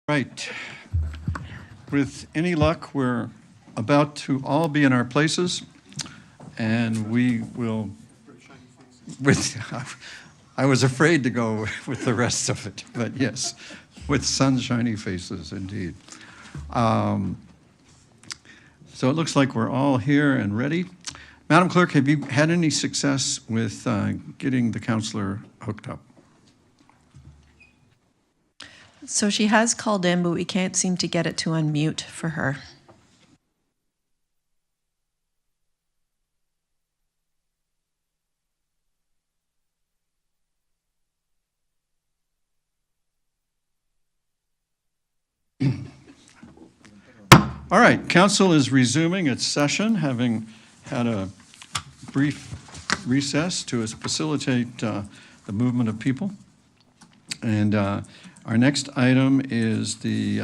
Right. With any luck, we're about to all be in our places, and we will, I was afraid to go with the rest of it, but yes, with sunshiny faces, indeed. So it looks like we're all here and ready. Madam Clerk, have you had any success with getting the counselor hooked up? So she has called in, but we can't seem to get it to unmute for her. All right, council is resuming its session, having had a brief recess to facilitate the movement of people. And our next item is the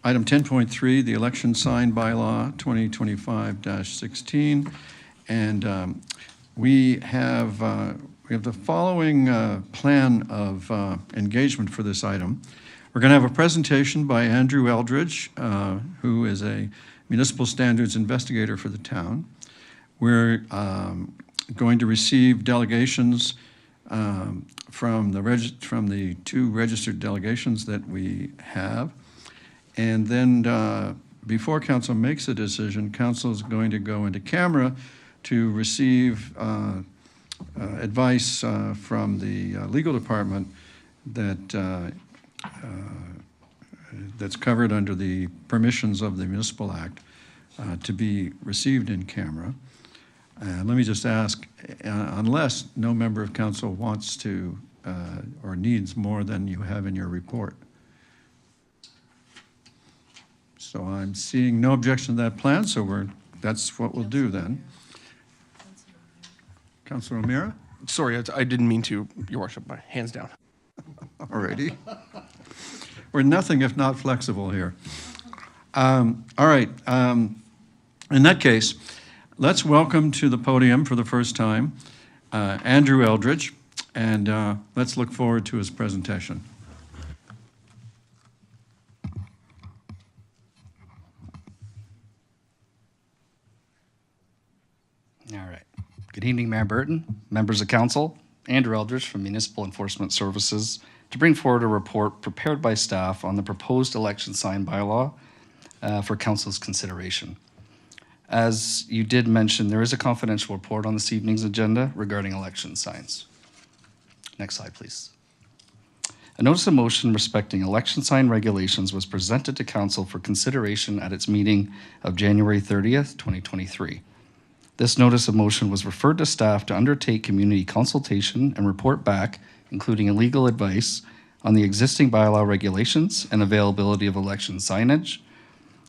item 10.3, the election sign bylaw 2025-16. And we have the following plan of engagement for this item. We're going to have a presentation by Andrew Eldridge, who is a municipal standards investigator for the town. We're going to receive delegations from the two registered delegations that we have. And then before council makes a decision, council is going to go into camera to receive advice from the legal department that's covered under the permissions of the Municipal Act to be received in camera. Let me just ask, unless no member of council wants to or needs more than you have in your report. So I'm seeing no objection to that plan, so that's what we'll do then. Councilor O'Meara? Sorry, I didn't mean to, Your Worship. My hands down. Alrighty. We're nothing if not flexible here. All right. In that case, let's welcome to the podium for the first time Andrew Eldridge, and let's look forward to his presentation. All right. Good evening, Mayor Burton, members of council. Andrew Eldridge from Municipal Enforcement Services to bring forward a report prepared by staff on the proposed election sign bylaw for council's consideration. As you did mention, there is a confidential report on this evening's agenda regarding election signs. Next slide, please. A notice of motion respecting election sign regulations was presented to council for consideration at its meeting of January 30th, 2023. This notice of motion was referred to staff to undertake community consultation and report back, including legal advice on the existing bylaw regulations and availability of election signage,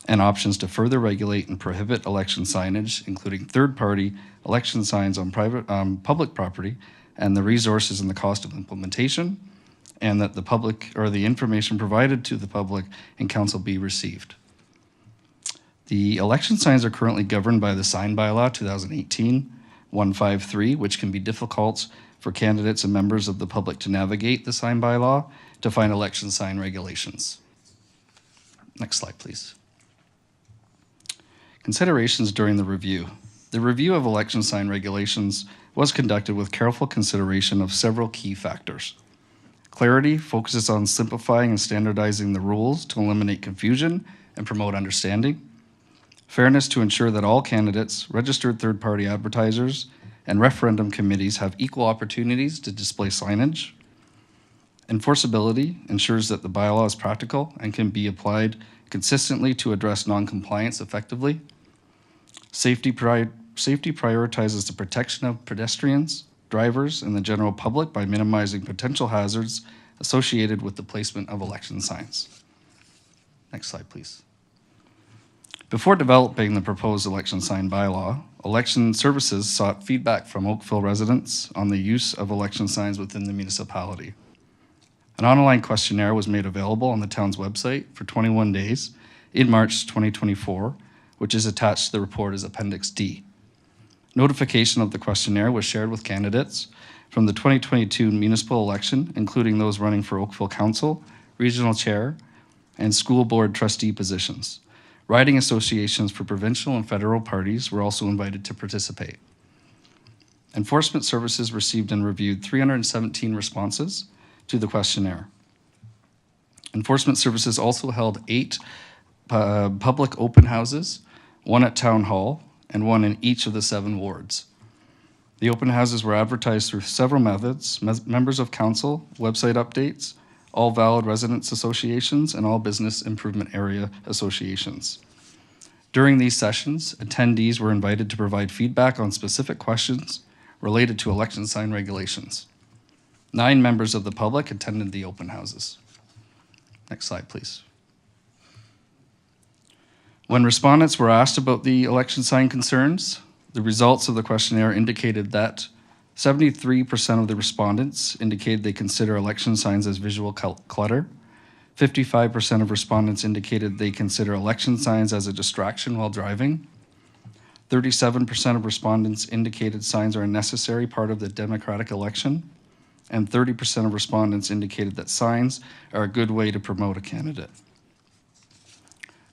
and options to further regulate and prohibit election signage, including third-party election signs on public property, and the resources and the cost of implementation, and that the public or the information provided to the public and council be received. The election signs are currently governed by the Sign Bylaw 2018-153, which can be difficult for candidates and members of the public to navigate the Sign Bylaw to find election sign regulations. Next slide, please. Considerations during the review. The review of election sign regulations was conducted with careful consideration of several key factors. Clarity focuses on simplifying and standardizing the rules to eliminate confusion and promote understanding. Fairness to ensure that all candidates, registered third-party advertisers, and referendum committees have equal opportunities to display signage. Enforceability ensures that the bylaw is practical and can be applied consistently to address non-compliance effectively. Safety prioritizes the protection of pedestrians, drivers, and the general public by minimizing potential hazards associated with the placement of election signs. Next slide, please. Before developing the proposed election sign bylaw, Election Services sought feedback from Oakville residents on the use of election signs within the municipality. An online questionnaire was made available on the town's website for 21 days in March 2024, which is attached to the report as Appendix D. Notification of the questionnaire was shared with candidates from the 2022 municipal election, including those running for Oakville Council, Regional Chair, and school board trustee positions. Riding associations for provincial and federal parties were also invited to participate. Enforcement Services received and reviewed 317 responses to the questionnaire. Enforcement Services also held 8 public open houses, 1 at Town Hall and 1 in each of the 7 wards. The open houses were advertised through several methods: members of council, website updates, all valid residents associations, and all business improvement area associations. During these sessions, attendees were invited to provide feedback on specific questions related to election sign regulations. 9 members of the public attended the open houses. Next slide, please. When respondents were asked about the election sign concerns, the results of the questionnaire indicated that 73% of the respondents indicated they consider election signs as visual clutter. 55% of respondents indicated they consider election signs as a distraction while driving. 37% of respondents indicated signs are a necessary part of the democratic election. And 30% of respondents indicated that signs are a good way to promote a candidate.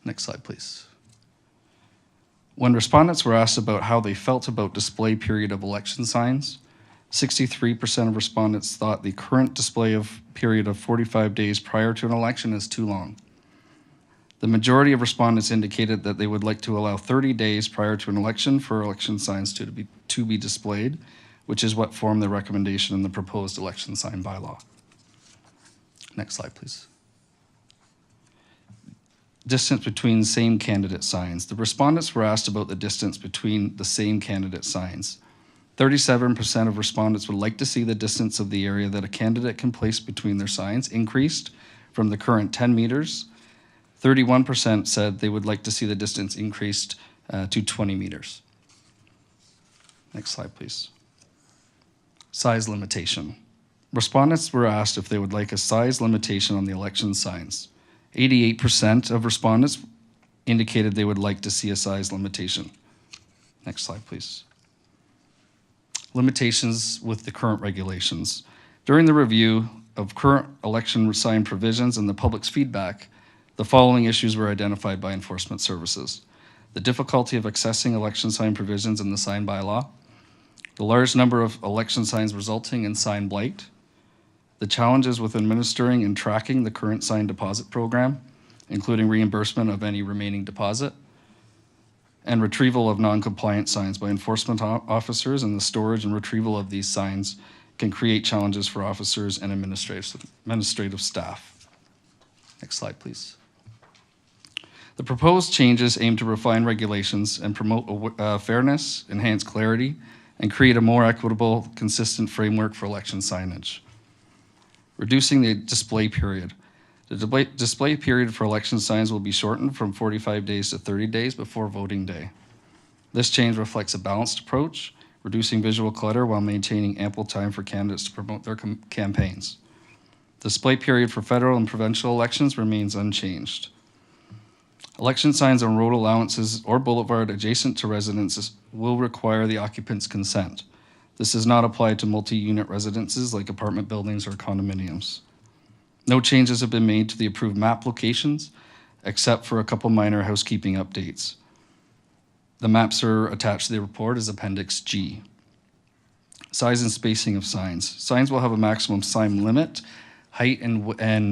Next slide, please. When respondents were asked about how they felt about display period of election signs, 63% of respondents thought the current display of period of 45 days prior to an election is too long. The majority of respondents indicated that they would like to allow 30 days prior to an election for election signs to be displayed, which is what formed the recommendation in the proposed election sign bylaw. Next slide, please. Distance between same candidate signs. The respondents were asked about the distance between the same candidate signs. 37% of respondents would like to see the distance of the area that a candidate can place between their signs increased from the current 10 meters. 31% said they would like to see the distance increased to 20 meters. Next slide, please. Size limitation. Respondents were asked if they would like a size limitation on the election signs. 88% of respondents indicated they would like to see a size limitation. Next slide, please. Limitations with the current regulations. During the review of current election sign provisions and the public's feedback, the following issues were identified by Enforcement Services: the difficulty of accessing election sign provisions in the sign bylaw, the large number of election signs resulting in sign blight, the challenges with administering and tracking the current sign deposit program, including reimbursement of any remaining deposit, and retrieval of non-compliant signs by enforcement officers, and the storage and retrieval of these signs can create challenges for officers and administrative staff. Next slide, please. The proposed changes aim to refine regulations and promote fairness, enhance clarity, and create a more equitable, consistent framework for election signage. Reducing the display period. The display period for election signs will be shortened from 45 days to 30 days before voting day. This change reflects a balanced approach, reducing visual clutter while maintaining ample time for candidates to promote their campaigns. The display period for federal and provincial elections remains unchanged. Election signs on road allowances or boulevard adjacent to residences will require the occupant's consent. This does not apply to multi-unit residences like apartment buildings or condominiums. No changes have been made to the approved map locations, except for a couple minor housekeeping updates. The maps are attached to the report as Appendix G. Size and spacing of signs. Signs will have a maximum sign limit, height and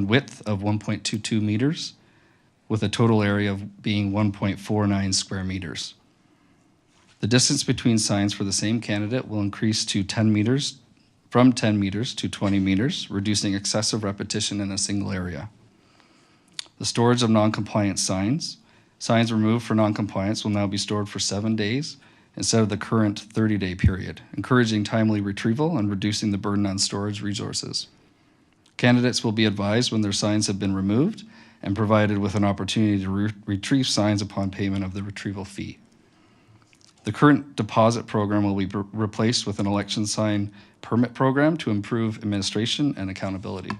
width of 1.22 meters, with a total area of being 1.49 square meters. The distance between signs for the same candidate will increase to 10 meters, from 10 meters to 20 meters, reducing excessive repetition in a single area. The storage of non-compliant signs. Signs removed for non-compliance will now be stored for 7 days instead of the current 30-day period, encouraging timely retrieval and reducing the burden on storage resources. Candidates will be advised when their signs have been removed and provided with an opportunity to retrieve signs upon payment of the retrieval fee. The current deposit program will be replaced with an election sign permit program to improve administration and accountability.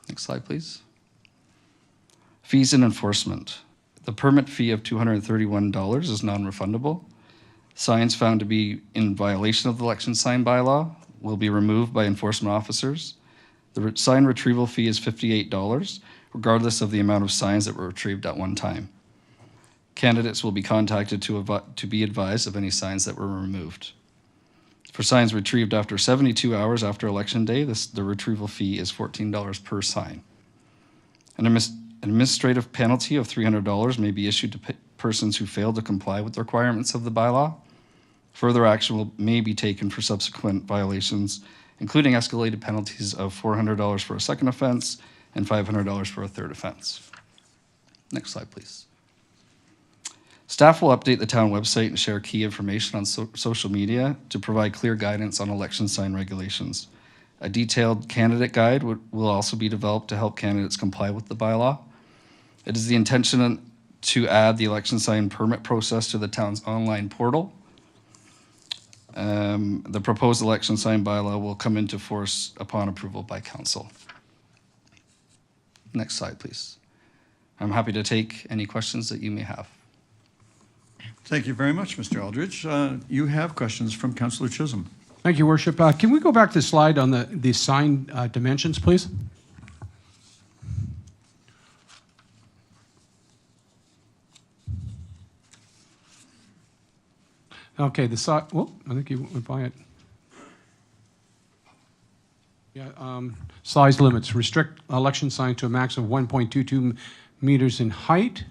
Next slide, please. Fees and enforcement. The permit fee of $231 is non-refundable. Signs found to be in violation of the election sign bylaw will be removed by enforcement officers. The sign retrieval fee is $58, regardless of the amount of signs that were retrieved at one time. Candidates will be contacted to be advised of any signs that were removed. For signs retrieved after 72 hours after Election Day, the retrieval fee is $14 per sign. An administrative penalty of $300 may be issued to persons who fail to comply with the requirements of the bylaw. Further action may be taken for subsequent violations, including escalated penalties of $400 for a second offense and $500 for a third offense. Next slide, please. Staff will update the town website and share key information on social media to provide clear guidance on election sign regulations. A detailed candidate guide will also be developed to help candidates comply with the bylaw. It is the intention to add the election sign permit process to the town's online portal. The proposed election sign bylaw will come into force upon approval by council. Next slide, please. I'm happy to take any questions that you may have. Thank you very much, Mr. Aldridge. You have questions from Councillor Chisholm. Thank you, Worship. Can we go back to the slide on the sign dimensions, please? Okay, the side, whoop, I think you went by it. Yeah, size limits. Restrict election sign to a max of 1.22 meters in height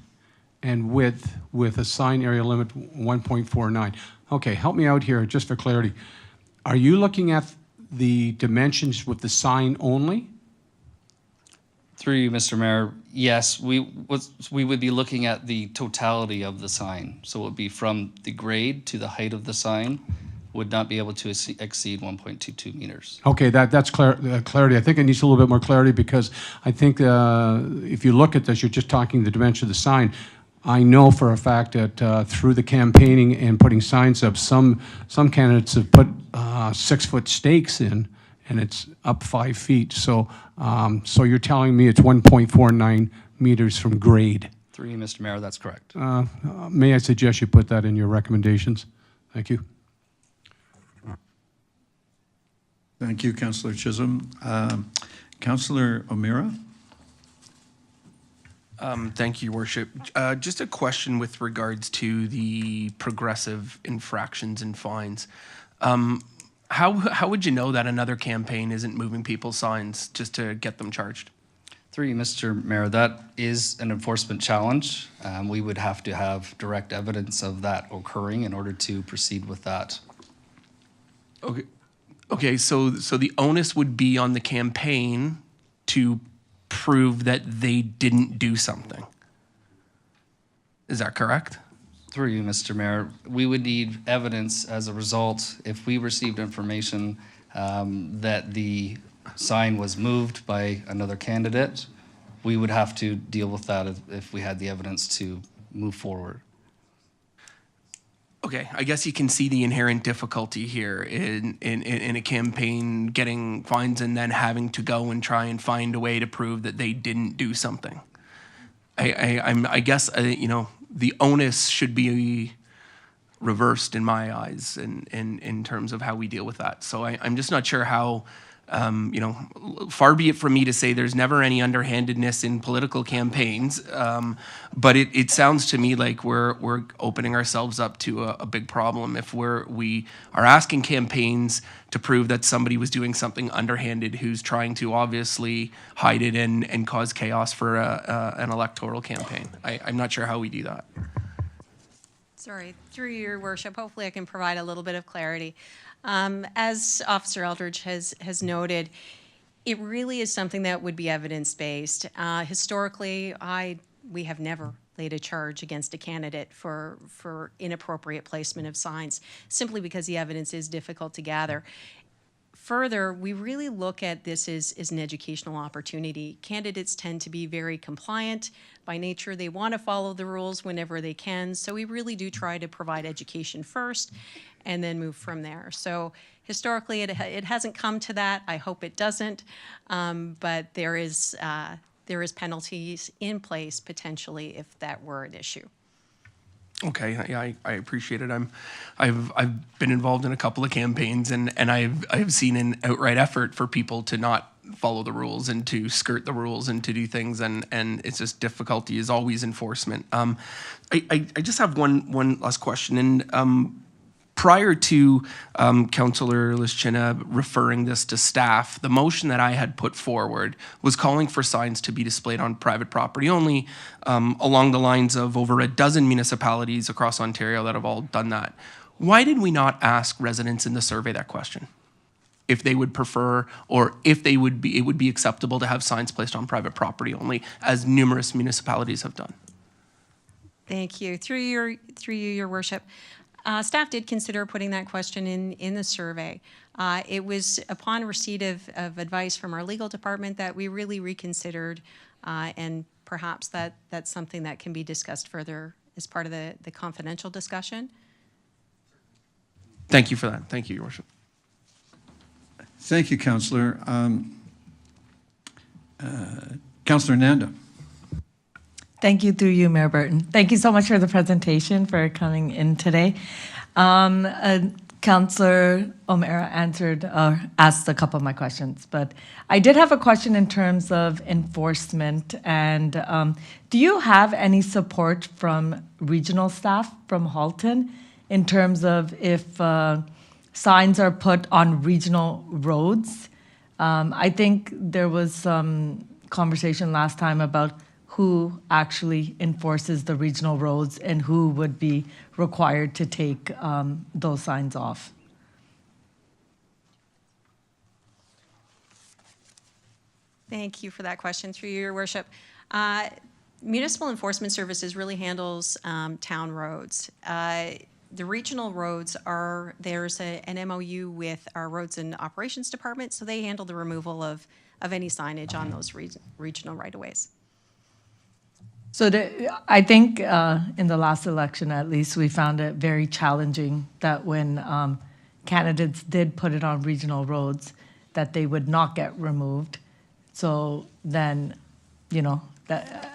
and width with a sign area limit 1.49. Okay, help me out here just for clarity. Are you looking at the dimensions with the sign only? Through you, Mr. Mayor, yes, we would be looking at the totality of the sign. So it would be from the grade to the height of the sign would not be able to exceed 1.22 meters. Okay, that's clarity. I think it needs a little bit more clarity because I think if you look at this, you're just talking the dimension of the sign. I know for a fact that through the campaigning and putting signs up, some candidates have put 6-foot stakes in, and it's up 5 feet. So, so you're telling me it's 1.49 meters from grade. Through you, Mr. Mayor, that's correct. May I suggest you put that in your recommendations? Thank you. Thank you, Councillor Chisholm. Councillor O'Meara? Thank you, Your Worship. Just a question with regards to the progressive infractions and fines. How would you know that another campaign isn't moving people's signs just to get them charged? Through you, Mr. Mayor, that is an enforcement challenge. We would have to have direct evidence of that occurring in order to proceed with that. Okay. Okay, so the onus would be on the campaign to prove that they didn't do something. Is that correct? Through you, Mr. Mayor, we would need evidence as a result if we received information that the sign was moved by another candidate. We would have to deal with that if we had the evidence to move forward. Okay, I guess you can see the inherent difficulty here in a campaign getting fines and then having to go and try and find a way to prove that they didn't do something. I guess you know, the onus should be reversed in my eyes in terms of how we deal with that. So I'm just not sure how. You know, far be it from me to say there's never any underhandedness in political campaigns, but it sounds to me like we're opening ourselves up to a big problem if we are asking campaigns to prove that somebody was doing something underhanded who's trying to obviously hide it and cause chaos for an electoral campaign. I'm not sure how we do that. Sorry, through your worship, hopefully I can provide a little bit of clarity. As Officer Eldridge has noted, it really is something that would be evidence-based. Historically, we have never laid a charge against a candidate for inappropriate placement of signs, simply because the evidence is difficult to gather. Further, we really look at this as an educational opportunity. Candidates tend to be very compliant. By nature, they want to follow the rules whenever they can, so we really do try to provide education first and then move from there. So historically, it hasn't come to that. I hope it doesn't, but there is penalties in place potentially if that were an issue. Okay, yeah, I appreciate it. I've been involved in a couple of campaigns, and I've seen an outright effort for people to not follow the rules and to skirt the rules and to do things, and it's just difficulty is always enforcement. I just have one last question, and prior to Councillor Lischina referring this to staff, the motion that I had put forward was calling for signs to be displayed on private property only, along the lines of over a dozen municipalities across Ontario that have all done that. Why did we not ask residents in the survey that question? If they would prefer, or if it would be acceptable to have signs placed on private property only, as numerous municipalities have done. Thank you. Through you, Your Worship. Staff did consider putting that question in the survey. It was upon receipt of advice from our legal department that we really reconsidered, and perhaps that's something that can be discussed further as part of the confidential discussion. Thank you for that. Thank you, Your Worship. Thank you, Councillor. Councillor Nanda. Thank you, through you, Mayor Burton. Thank you so much for the presentation, for coming in today. Councillor O'Meara asked a couple of my questions, but I did have a question in terms of enforcement. And do you have any support from regional staff from Halton in terms of if signs are put on regional roads? I think there was some conversation last time about who actually enforces the regional roads and who would be required to take those signs off. Thank you for that question, through you, Your Worship. Municipal Enforcement Services really handles town roads. The regional roads there's an MOU with our Roads and Operations Department, so they handle the removal of any signage on those regional right-of-ways. So I think in the last election, at least, we found it very challenging that when candidates did put it on regional roads, that they would not get removed. So then,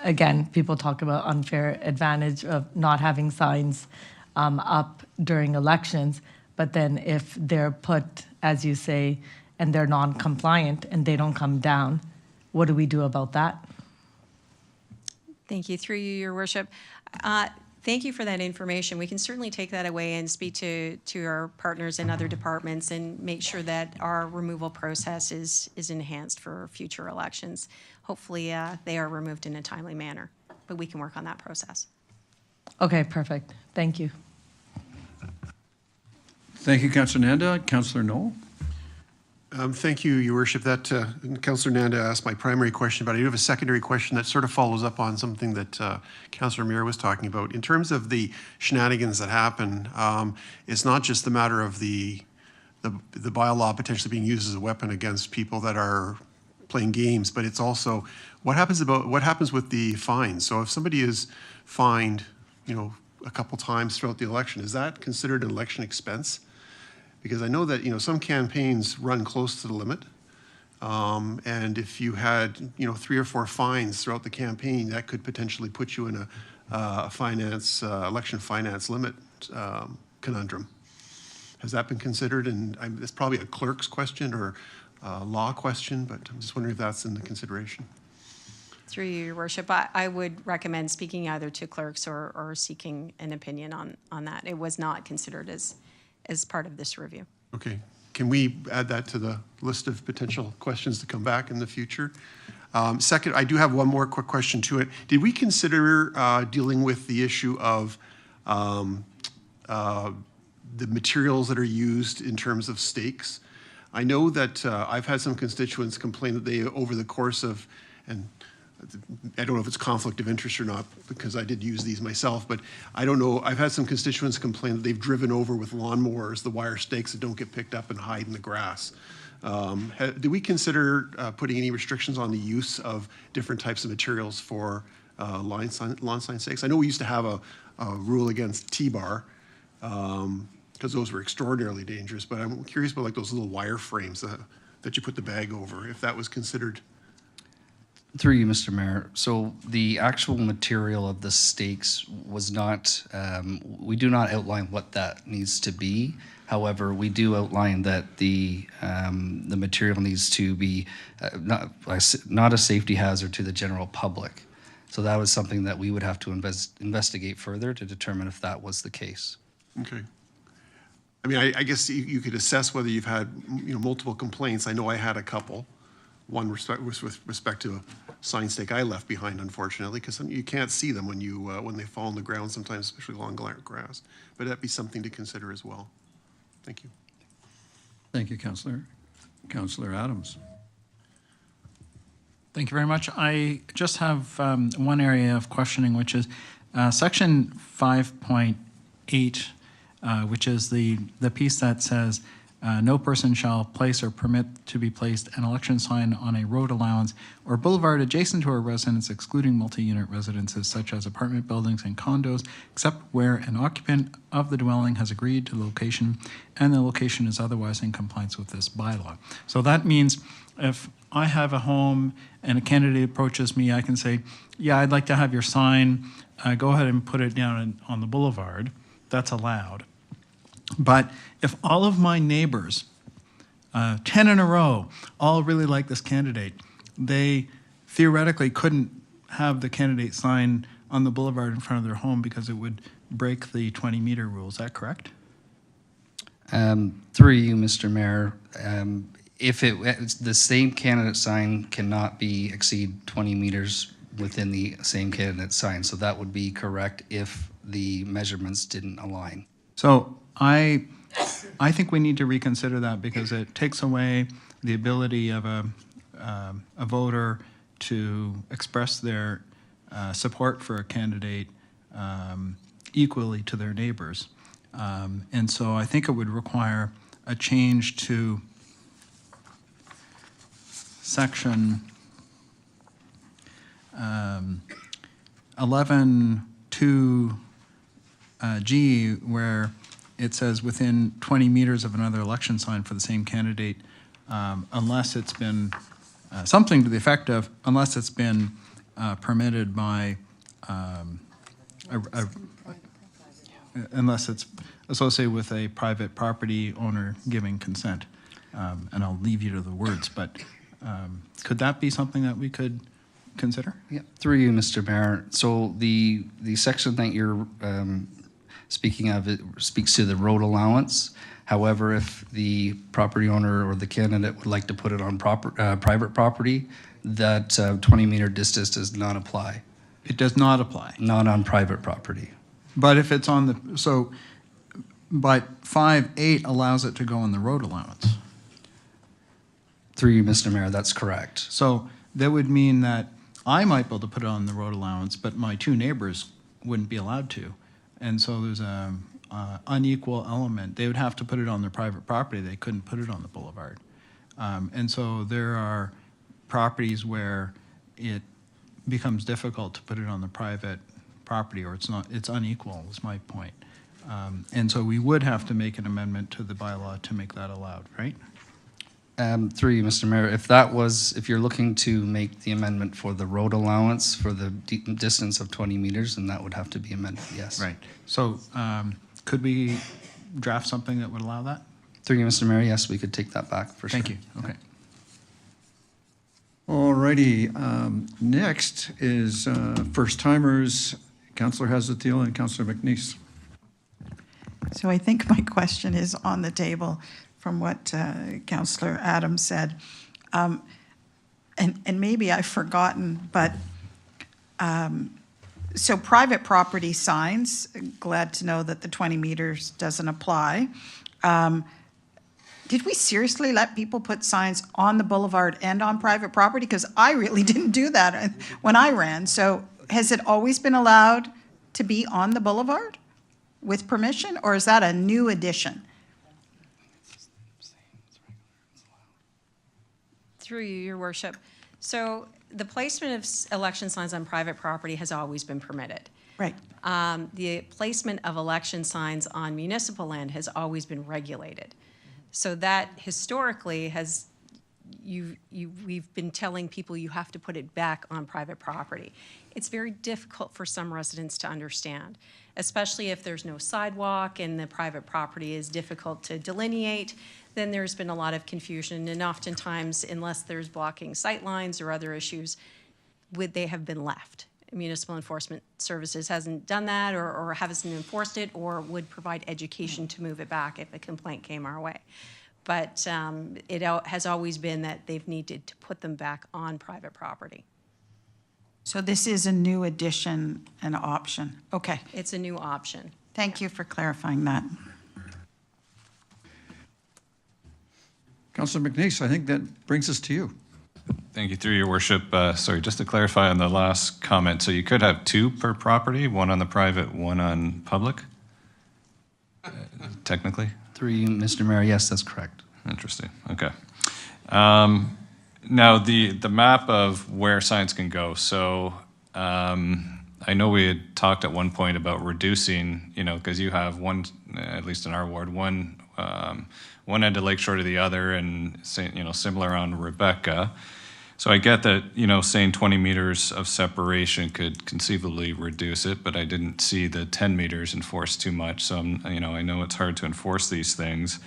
again, people talk about unfair advantage of not having signs up during elections, but then if they're put, as you say, and they're non-compliant and they don't come down, what do we do about that? Thank you. Through you, Your Worship. Thank you for that information. We can certainly take that away and speak to our partners in other departments and make sure that our removal process is enhanced for future elections. Hopefully they are removed in a timely manner, but we can work on that process. Okay, perfect. Thank you. Thank you, Councillor Nanda. Councillor Knoll. Thank you, Your Worship. That Councillor Nanda asked my primary question, but I do have a secondary question that sort of follows up on something that Councillor Muir was talking about. In terms of the shenanigans that happen, it's not just the matter of the bylaw potentially being used as a weapon against people that are playing games, but it's also what happens with the fines. So if somebody is fined, a couple times throughout the election, is that considered an election expense? Because I know that some campaigns run close to the limit, and if you had 3 or 4 fines throughout the campaign, that could potentially put you in a election finance limit conundrum. Has that been considered? And it's probably a clerk's question or a law question, but I'm just wondering if that's in the consideration. Through you, Your Worship, I would recommend speaking either to clerks or seeking an opinion on that. It was not considered as part of this review. Okay. Can we add that to the list of potential questions to come back in the future? Second, I do have one more quick question to it. Did we consider dealing with the issue of the materials that are used in terms of stakes? I know that I've had some constituents complain that they, over the course of, and I don't know if it's conflict of interest or not, because I did use these myself, but I don't know. I've had some constituents complain that they've driven over with lawnmowers the wire stakes that don't get picked up and hide in the grass. Do we consider putting any restrictions on the use of different types of materials for lawn sign stakes? I know we used to have a rule against T-bar, because those were extraordinarily dangerous, but I'm curious about like those little wire frames that you put the bag over, if that was considered. Through you, Mr. Mayor. So the actual material of the stakes was not, we do not outline what that needs to be. However, we do outline that the material needs to be not a safety hazard to the general public. So that was something that we would have to investigate further to determine if that was the case. Okay. I mean, I guess you could assess whether you've had, multiple complaints. I know I had a couple. One was with respect to a sign stake I left behind, unfortunately, because you can't see them when they fall on the ground sometimes, especially along grass. But that'd be something to consider as well. Thank you. Thank you, Councillor. Councillor Adams. Thank you very much. I just have one area of questioning, which is section 5.8, which is the piece that says, no person shall place or permit to be placed an election sign on a road allowance or boulevard adjacent to a residence, excluding multi-unit residences such as apartment buildings and condos, except where an occupant of the dwelling has agreed to the location and the location is otherwise in compliance with this bylaw. So that means if I have a home and a candidate approaches me, I can say, yeah, I'd like to have your sign, go ahead and put it down on the boulevard. That's allowed. But if all of my neighbors, 10 in a row, all really like this candidate, they theoretically couldn't have the candidate sign on the boulevard in front of their home because it would break the 20-meter rule. Is that correct? Through you, Mr. Mayor, if the same candidate sign cannot exceed 20 meters within the same candidate sign, so that would be correct if the measurements didn't align. So I think we need to reconsider that because it takes away the ability of a voter to express their support for a candidate equally to their neighbors. And so I think it would require a change to section 11(2)G, where it says within 20 meters of another election sign for the same candidate, unless it's been something to the effect of, unless it's been permitted by, unless it's associated with a private property owner giving consent. And I'll leave you to the words, but could that be something that we could consider? Yeah, through you, Mr. Mayor. So the section that you're speaking of, it speaks to the road allowance. However, if the property owner or the candidate would like to put it on private property, that 20-meter distance does not apply. It does not apply? Not on private property. But if it's on the, but 5.8 allows it to go on the road allowance. Through you, Mr. Mayor, that's correct. So that would mean that I might be able to put it on the road allowance, but my two neighbors wouldn't be allowed to. And so there's a unequal element. They would have to put it on their private property. They couldn't put it on the boulevard. And so there are properties where it becomes difficult to put it on the private property, or it's unequal, is my point. And so we would have to make an amendment to the bylaw to make that allowed, right? Through you, Mr. Mayor, if you're looking to make the amendment for the road allowance for the distance of 20 meters, then that would have to be amended, yes. Right. So could we draft something that would allow that? Through you, Mr. Mayor, yes, we could take that back for sure. Thank you. Okay. All righty. Next is first-timers, Councillor Hazatiel and Councillor McNeice. So I think my question is on the table from what Councillor Adams said. And maybe I've forgotten, but so private property signs, glad to know that the 20 meters doesn't apply. Did we seriously let people put signs on the boulevard and on private property? Because I really didn't do that when I ran. So has it always been allowed to be on the boulevard with permission, or is that a new addition? Through you, Your Worship. So the placement of election signs on private property has always been permitted. Right. The placement of election signs on municipal land has always been regulated. So that historically has we've been telling people you have to put it back on private property. It's very difficult for some residents to understand, especially if there's no sidewalk and the private property is difficult to delineate. Then there's been a lot of confusion, and oftentimes, unless there's blocking sight lines or other issues, they have been left. Municipal Enforcement Services hasn't done that or hasn't enforced it, or would provide education to move it back if a complaint came our way. But it has always been that they've needed to put them back on private property. So this is a new addition, an option. Okay. It's a new option. Thank you for clarifying that. Councillor McNeice, I think that brings us to you. Thank you, through your worship. Sorry, just to clarify on the last comment, so you could have two per property, one on the private, one on public, technically? Through you, Mr. Mayor, yes, that's correct. Interesting, okay. Now, the map of where signs can go, so I know we had talked at one point about reducing, because you have one, at least in our ward, one end of Lakeshore to the other, and similar on Rebecca. So I get that, saying 20 meters of separation could conceivably reduce it, but I didn't see the 10 meters enforced too much. So I know it's hard to enforce these things.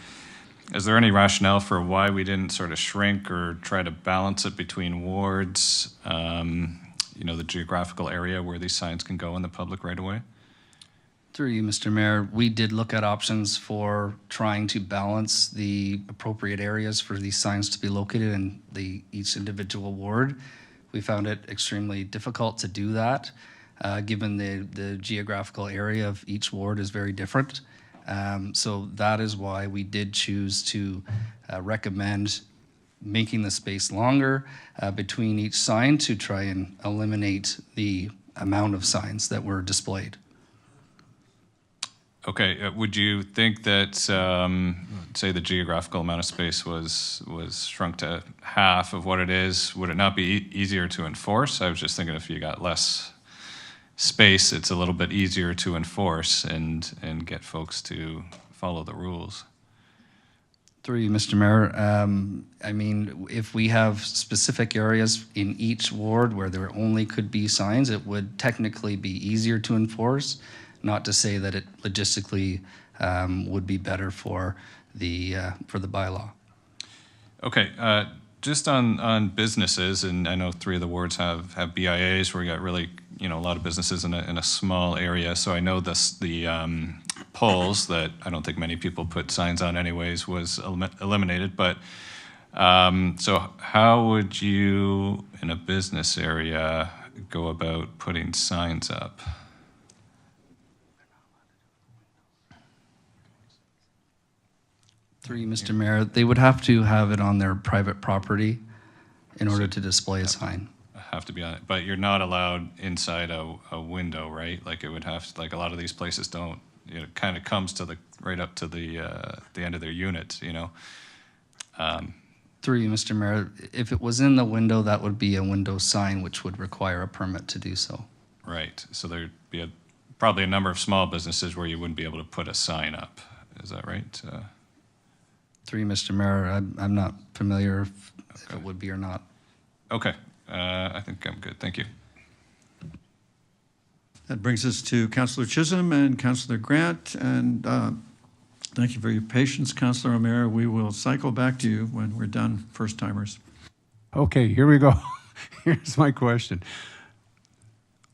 Is there any rationale for why we didn't sort of shrink or try to balance it between wards, the geographical area where these signs can go in the public right away? Through you, Mr. Mayor, we did look at options for trying to balance the appropriate areas for these signs to be located in each individual ward. We found it extremely difficult to do that, given the geographical area of each ward is very different. So that is why we did choose to recommend making the space longer between each sign to try and eliminate the amount of signs that were displayed. Okay, would you think that, say, the geographical amount of space was shrunk to half of what it is? Would it not be easier to enforce? I was just thinking if you got less space, it's a little bit easier to enforce and get folks to follow the rules. Through you, Mr. Mayor, I mean, if we have specific areas in each ward where there only could be signs, it would technically be easier to enforce. Not to say that it logistically would be better for the bylaw. Okay, just on businesses, and I know 3 of the wards have BIAs where we got really, a lot of businesses in a small area. So I know the poles that I don't think many people put signs on anyways was eliminated. But so how would you in a business area go about putting signs up? Through you, Mr. Mayor, they would have to have it on their private property in order to display a sign. Have to be on it, but you're not allowed inside a window, right? Like it would have to, like a lot of these places don't. It kind of comes to right up to the end of their unit, Through you, Mr. Mayor, if it was in the window, that would be a window sign, which would require a permit to do so. Right. So there'd be probably a number of small businesses where you wouldn't be able to put a sign up. Is that right? Through you, Mr. Mayor, I'm not familiar if it would be or not. Okay. I think I'm good. Thank you. That brings us to Councillor Chisholm and Councillor Grant. And thank you for your patience, Councillor O'Meara. We will cycle back to you when we're done, first timers. Okay, here we go. Here's my question.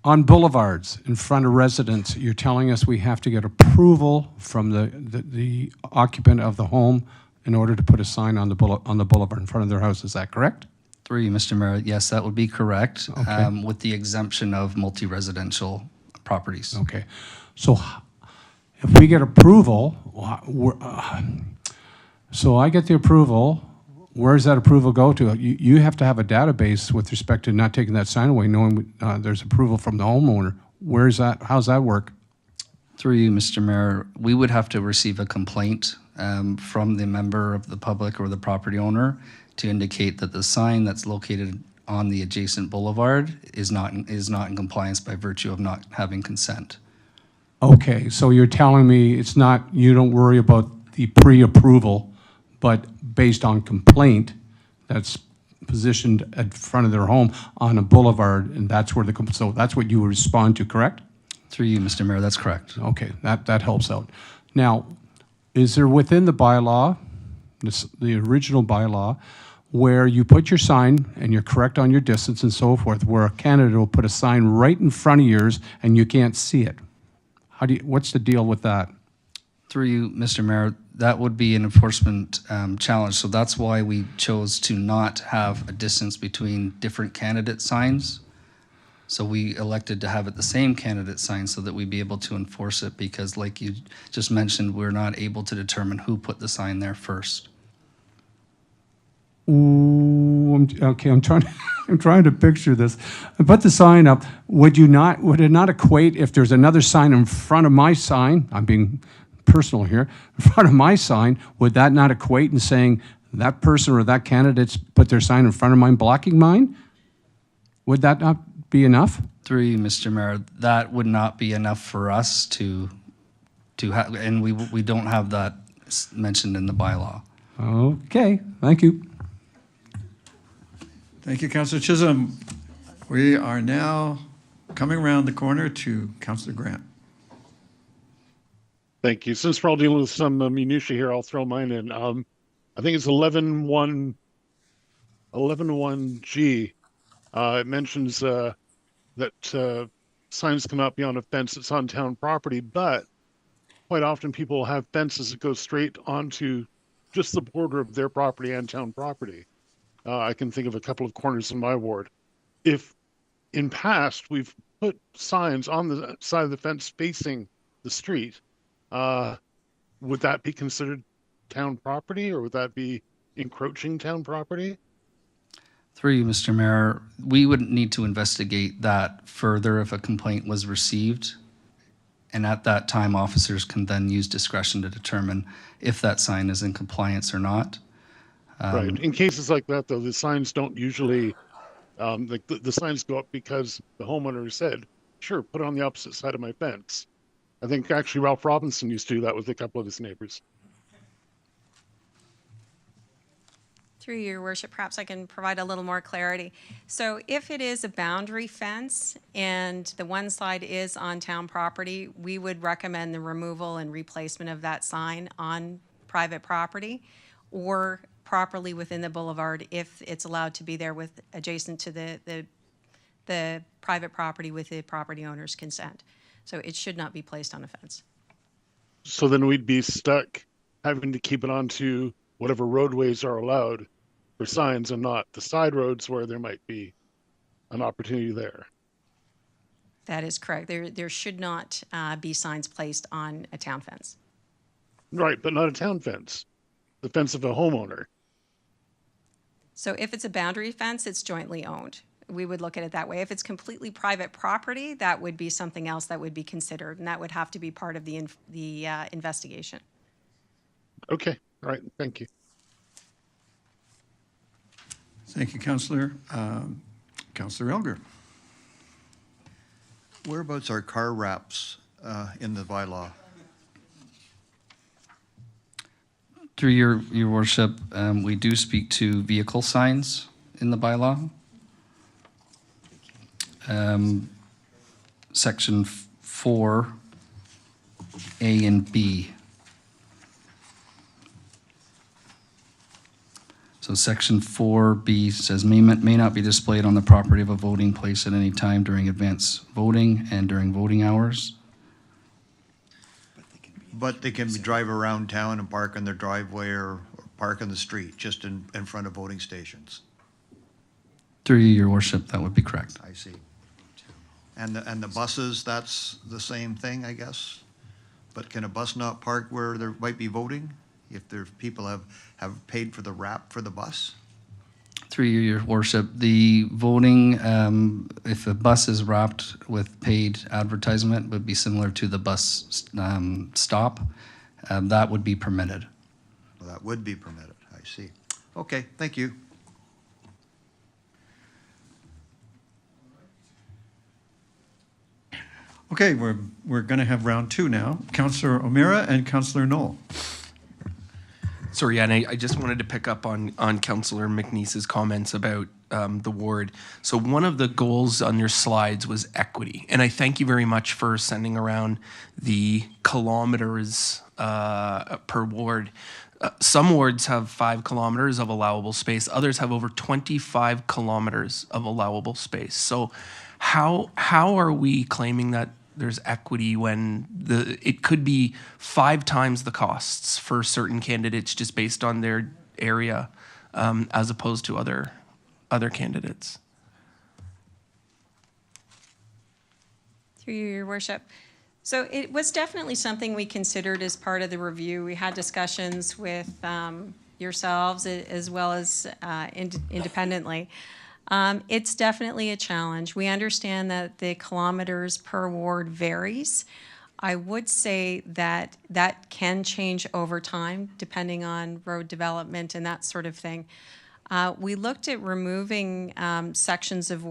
On boulevards in front of residents, you're telling us we have to get approval from the occupant of the home in order to put a sign on the boulevard in front of their house. Is that correct? Through you, Mr. Mayor, yes, that would be correct, Okay. with the exemption of multi-residential properties. Okay. So if we get approval, so I get the approval, where does that approval go to? You have to have a database with respect to not taking that sign away, knowing there's approval from the homeowner. Where's that? How's that work? Through you, Mr. Mayor, we would have to receive a complaint from the member of the public or the property owner to indicate that the sign that's located on the adjacent boulevard is not in compliance by virtue of not having consent. Okay, so you're telling me it's not, you don't worry about the pre-approval, but based on complaint, that's positioned in front of their home on a boulevard, and that's where so that's what you would respond to, correct? Through you, Mr. Mayor, that's correct. Okay, that helps out. Now, is there within the bylaw, the original bylaw, where you put your sign and you're correct on your distance and so forth, where a candidate will put a sign right in front of yours and you can't see it? What's the deal with that? Through you, Mr. Mayor, that would be an enforcement challenge. So that's why we chose to not have a distance between different candidate signs. So we elected to have it the same candidate sign so that we'd be able to enforce it, because like you just mentioned, we're not able to determine who put the sign there first. Ooh, I'm trying I'm trying to picture this. I put the sign up. Would it not equate if there's another sign in front of my sign? I'm being personal here. In front of my sign, would that not equate in saying that person or that candidate's put their sign in front of mine, blocking mine? Would that not be enough? Through you, Mr. Mayor, that would not be enough for us to have, and we don't have that mentioned in the bylaw. Okay, thank you. Thank you, Councillor Chisholm. We are now coming around the corner to Councillor Grant. Thank you. Since we're all dealing with some minutiae here, I'll throw mine in. I think it's 11.1G. It mentions that signs cannot be on a fence that's on town property, but quite often people have fences that go straight onto just the border of their property and town property. I can think of a couple of corners in my ward. If in past we've put signs on the side of the fence facing the street, would that be considered town property, or would that be encroaching town property? Through you, Mr. Mayor, we would need to investigate that further if a complaint was received. And at that time, officers can then use discretion to determine if that sign is in compliance or not. Right. In cases like that, though, the signs don't usually, like the signs go up because the homeowner said, sure, put it on the opposite side of my fence. I think actually Ralph Robinson used to do that with a couple of his neighbors. Through your worship, perhaps I can provide a little more clarity. So if it is a boundary fence and the one side is on town property, we would recommend the removal and replacement of that sign on private property, or properly within the boulevard if it's allowed to be there with adjacent to the private property with the property owner's consent. So it should not be placed on a fence. So then we'd be stuck having to keep it onto whatever roadways are allowed for signs and not the side roads where there might be an opportunity there. That is correct. There should not be signs placed on a town fence. Right, but not a town fence. The fence of a homeowner. So if it's a boundary fence, it's jointly owned. We would look at it that way. If it's completely private property, that would be something else that would be considered, and that would have to be part of the investigation. Okay, all right, thank you. Thank you, Councillor. Councillor Elger. Whereabouts are car wraps in the bylaw? Through your worship, we do speak to vehicle signs in the bylaw. Section 4, A and B. So section 4B says may not be displayed on the property of a voting place at any time during advance voting and during voting hours. But they can drive around town and park in their driveway or park in the street, just in front of voting stations. Through you, your worship, that would be correct. I see. And the buses, that's the same thing, I guess? But can a bus not park where there might be voting if there people have paid for the wrap for the bus? Through you, your worship, the voting, if a bus is wrapped with paid advertisement, would be similar to the bus stop. That would be permitted. Well, that would be permitted, I see. Okay, thank you. Okay, we're going to have round two now. Councillor O'Meara and Councillor Knoll. Sorry, and I just wanted to pick up on Councillor McNeese's comments about the ward. So one of the goals on your slides was equity, and I thank you very much for sending around the kilometers per ward. Some wards have 5 kilometers of allowable space. Others have over 25 kilometers of allowable space. So how are we claiming that there's equity when it could be 5 times the costs for certain candidates just based on their area, as opposed to other candidates? Through you, Your Worship. So it was definitely something we considered as part of the review. We had discussions with yourselves as well as independently. It's definitely a challenge. We understand that the kilometers per ward varies. I would say that that can change over time depending on road development and that sort of thing. We looked at removing sections of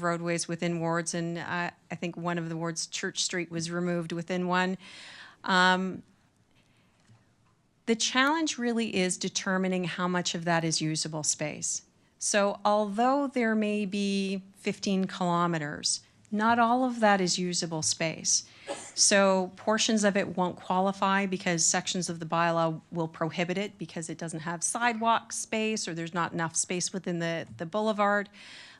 roadways within wards, and I think one of the wards, Church Street, was removed within one. The challenge really is determining how much of that is usable space. So although there may be 15 kilometers, not all of that is usable space. So portions of it won't qualify because sections of the bylaw will prohibit it because it doesn't have sidewalk space or there's not enough space within the boulevard.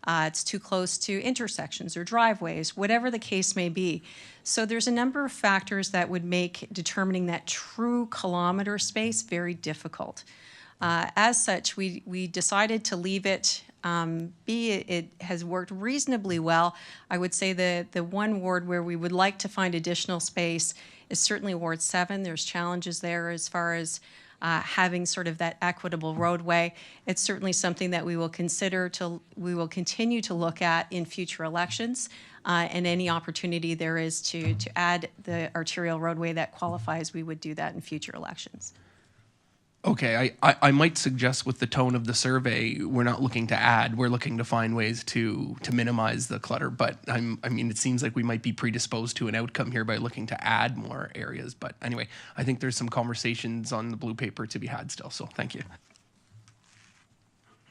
It's too close to intersections or driveways, whatever the case may be. So there's a number of factors that would make determining that true kilometer space very difficult. As such, we decided to leave it be. It has worked reasonably well. I would say the one ward where we would like to find additional space is certainly Ward 7. There's challenges there as far as having sort of that equitable roadway. It's certainly something that we will continue to look at in future elections, and any opportunity there is to add the arterial roadway that qualifies, we would do that in future elections. Okay, I might suggest with the tone of the survey, we're not looking to add, we're looking to find ways to minimize the clutter. But I mean, it seems like we might be predisposed to an outcome here by looking to add more areas. But anyway, I think there's some conversations on the blue paper to be had still, so thank you.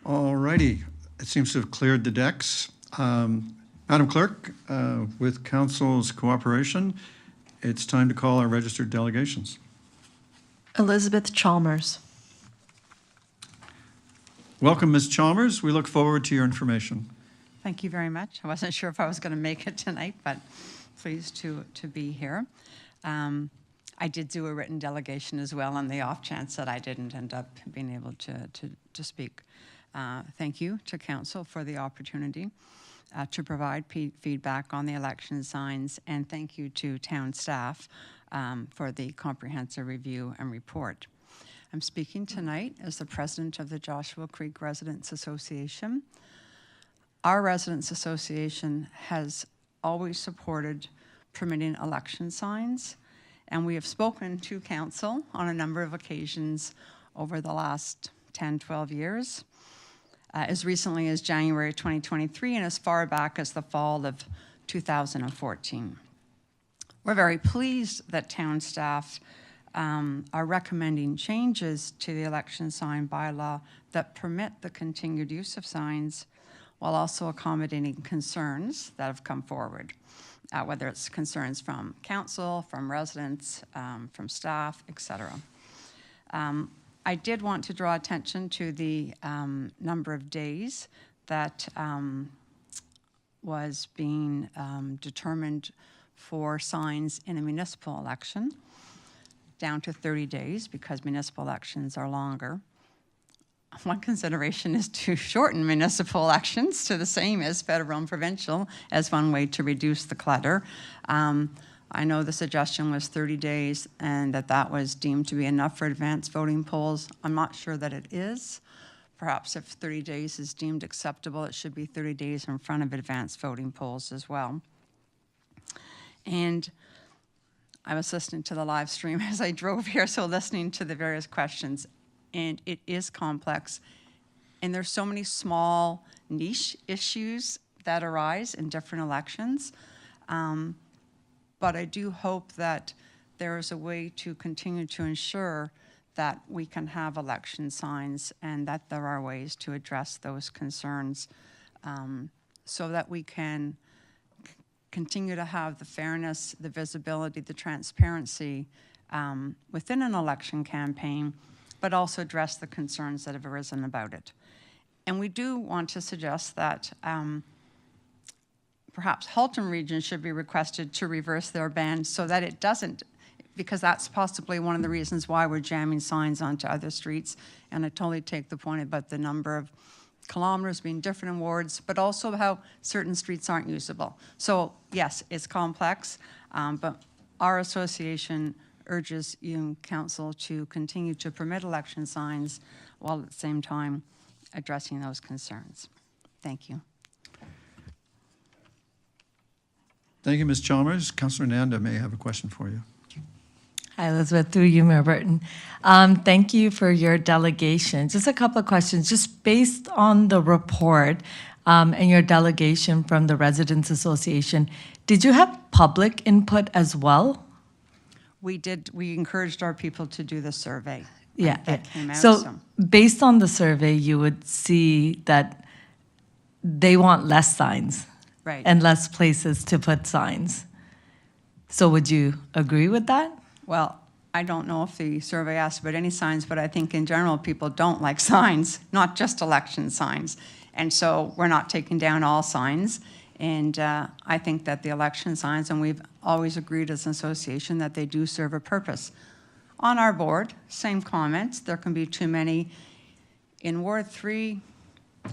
All righty, it seems to have cleared the decks. Madam Clerk, with Council's cooperation, it's time to call our registered delegations. Elizabeth Chalmers. Welcome, Ms. Chalmers. We look forward to your information. Thank you very much. I wasn't sure if I was going to make it tonight, but pleased to be here. I did do a written delegation as well on the off chance that I didn't end up being able to speak. Thank you to Council for the opportunity to provide feedback on the election signs, and thank you to town staff for the comprehensive review and report. I'm speaking tonight as the president of the Joshua Creek Residents Association. Our Residents Association has always supported permitting election signs, and we have spoken to council on a number of occasions over the last 10, 12 years, as recently as January 2023 and as far back as the fall of 2014. We're very pleased that town staff are recommending changes to the election sign bylaw that permit the continued use of signs while also accommodating concerns that have come forward, whether it's concerns from council, from residents, from staff, etc. I did want to draw attention to the number of days that was being determined for signs in a municipal election, down to 30 days because municipal elections are longer. One consideration is to shorten municipal elections to the same as federal and provincial as one way to reduce the clutter. I know the suggestion was 30 days and that was deemed to be enough for advanced voting polls. I'm not sure that it is. Perhaps if 30 days is deemed acceptable, it should be 30 days in front of advanced voting polls as well. And I was listening to the live stream as I drove here, so listening to the various questions, and it is complex. And there's so many small niche issues that arise in different elections. But I do hope that there is a way to continue to ensure that we can have election signs and that there are ways to address those concerns so that we can continue to have the fairness, the visibility, the transparency within an election campaign, but also address the concerns that have arisen about it. And we do want to suggest that perhaps Halton Region should be requested to reverse their ban so that it doesn't, because that's possibly one of the reasons why we're jamming signs onto other streets. And I totally take the point about the number of kilometers being different in wards, but also how certain streets aren't usable. So yes, it's complex, but our association urges you, Council, to continue to permit election signs while at the same time addressing those concerns. Thank you. Thank you, Ms. Chalmers. Councillor Nanda may have a question for you. Hi, Elizabeth, through you, Mayor Burton. Thank you for your delegation. Just a couple of questions. Just based on the report and your delegation from the Residents Association, did you have public input as well? We did. We encouraged our people to do the survey. Yeah. That came out, So based on the survey, you would see that they want less signs. Right. And less places to put signs. So would you agree with that? Well, I don't know if the survey asked about any signs, but I think in general, people don't like signs, not just election signs. And so we're not taking down all signs. And I think that the election signs, and we've always agreed as an association that they do serve a purpose. On our board, same comments, there can be too many. In Ward 3,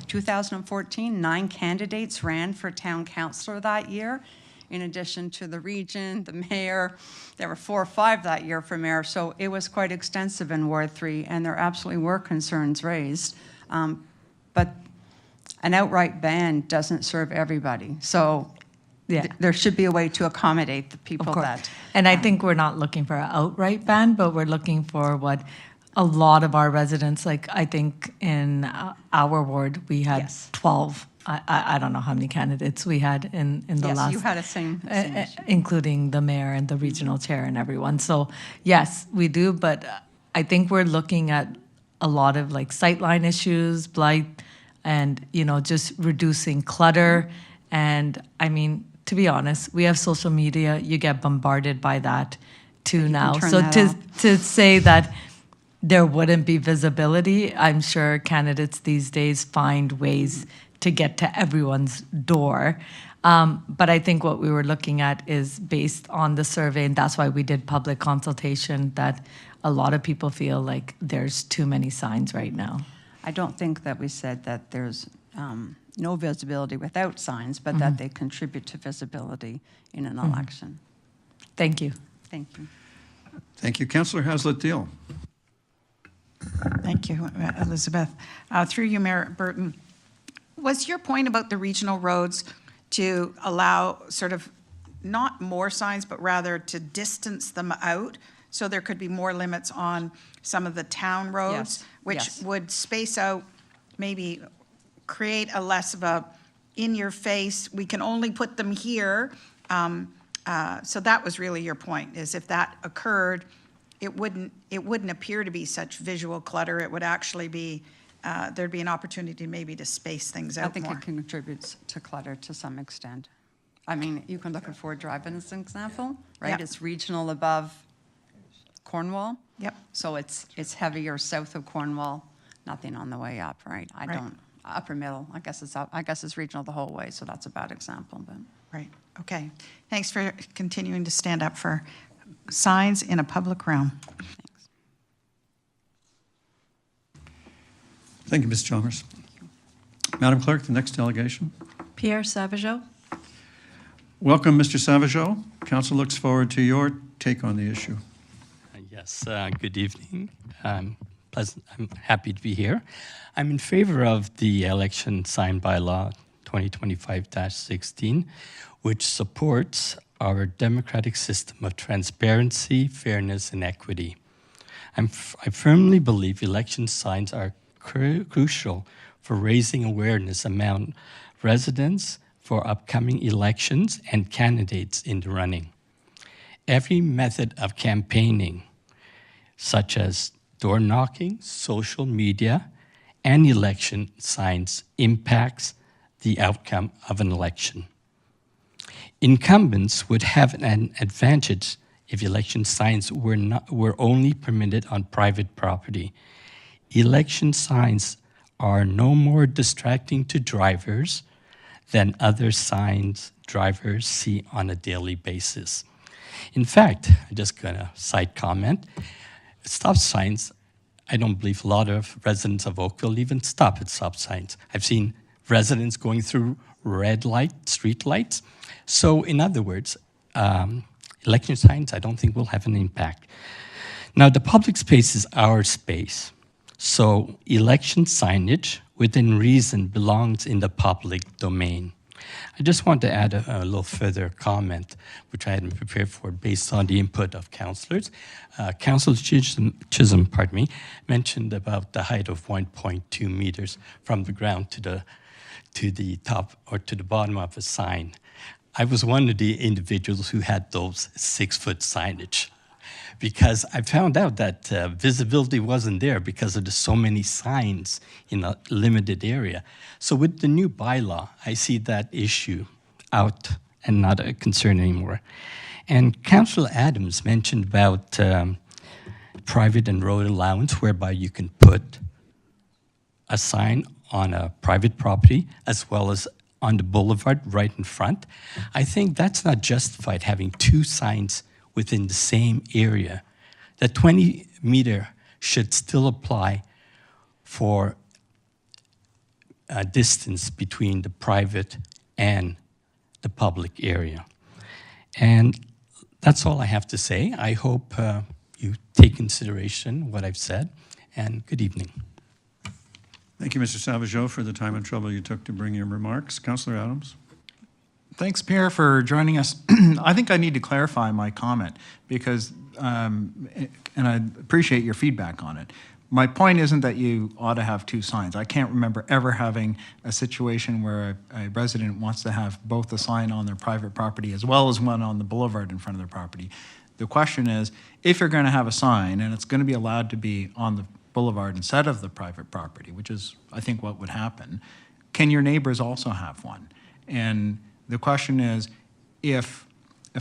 2014, 9 candidates ran for town councillor that year. In addition to the region, the mayor, there were 4 or 5 that year for mayor. So it was quite extensive in Ward 3, and there absolutely were concerns raised. But an outright ban doesn't serve everybody. So yeah, there should be a way to accommodate the people of course. that. And I think we're not looking for an outright ban, but we're looking for what a lot of our residents, like I think in our ward, we had 12. I don't know how many candidates we had in the last. Yes, you had a same issue. Including the mayor and the regional chair and everyone. So yes, we do, but I think we're looking at a lot of like sightline issues, blight, and just reducing clutter. And I mean, to be honest, we have social media. You get bombarded by that too now. So to say that there wouldn't be visibility, I'm sure candidates these days find ways to get to everyone's door. But I think what we were looking at is based on the survey, and that's why we did public consultation, that a lot of people feel like there's too many signs right now. I don't think that we said that there's no visibility without signs, but that they contribute to visibility in an election. Thank you. Thank you. Thank you. Councillor Haslett-Deal. Thank you, Elizabeth. Through you, Mayor Burton. Was your point about the regional roads to allow sort of not more signs, but rather to distance them out so there could be more limits on some of the town roads, which would space out, maybe create a less of a in-your-face, we can only put them here. So that was really your point, is if that occurred, it wouldn't appear to be such visual clutter. It would actually be there'd be an opportunity maybe to space things out more. I think it contributes to clutter to some extent. I mean, you can look at Ford Drive as an example, right? Yep. It's regional above Cornwall. Yep. So it's heavier south of Cornwall, nothing on the way up, right? I don't, upper middle, I guess it's regional the whole way, so that's a bad example, but. Right, okay. Thanks for continuing to stand up for signs in a public realm. Thank you, Ms. Chalmers. Madam Clerk, the next delegation. Pierre Savageau. Welcome, Mr. Savageau. Council looks forward to your take on the issue. Yes, good evening. I'm happy to be here. I'm in favor of the election sign bylaw 2025-16, which supports our democratic system of transparency, fairness, and equity. I firmly believe election signs are crucial for raising awareness among residents for upcoming elections and candidates in the running. Every method of campaigning, such as door knocking, social media, and election signs impacts the outcome of an election. Incumbents would have an advantage if election signs were only permitted on private property. Election signs are no more distracting to drivers than other signs drivers see on a daily basis. In fact, I'm just gonna side comment, stop signs, I don't believe a lot of residents of Oakville even stop at stop signs. I've seen residents going through red light, street lights. So in other words, election signs I don't think will have an impact. Now the public space is our space. So election signage within reason belongs in the public domain. I just want to add a little further comment, which I hadn't prepared for based on the input of councillors. Councillor Chisholm, mentioned about the height of 1.2 meters from the ground to the top or to the bottom of a sign. I was one of the individuals who had those 6-foot signage, because I found out that visibility wasn't there because of the so many signs in a limited area. So with the new bylaw, I see that issue out and not a concern anymore. And Councillor Adams mentioned about private and road allowance, whereby you can put a sign on a private property as well as on the boulevard right in front. I think that's not justified, having 2 signs within the same area. The 20-meter should still apply for a distance between the private and the public area. And that's all I have to say. I hope you take consideration what I've said, and good evening. Thank you, Mr. Sauvageau, for the time and trouble you took to bring your remarks. Councillor Adams. Thanks, Pierre, for joining us. I think I need to clarify my comment because, and I appreciate your feedback on it. My point isn't that you ought to have 2 signs. I can't remember ever having a situation where a resident wants to have both a sign on their private property as well as one on the boulevard in front of their property. The question is, if you're going to have a sign and it's going to be allowed to be on the boulevard instead of the private property, which is, I think, what would happen, can your neighbors also have one? And the question is, if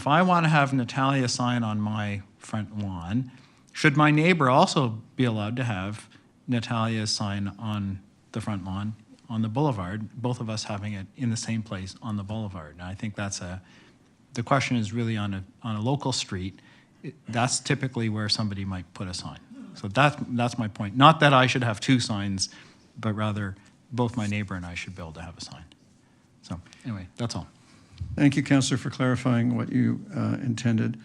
I want to have Natalia's sign on my front lawn, should my neighbor also be allowed to have Natalia's sign on the front lawn on the boulevard, both of us having it in the same place on the boulevard? And I think that's the question is really on a local street. That's typically where somebody might put a sign. So that's my point. Not that I should have 2 signs, but rather both my neighbor and I should be able to have a sign. So anyway, that's all. Thank you, Councillor, for clarifying what you intended.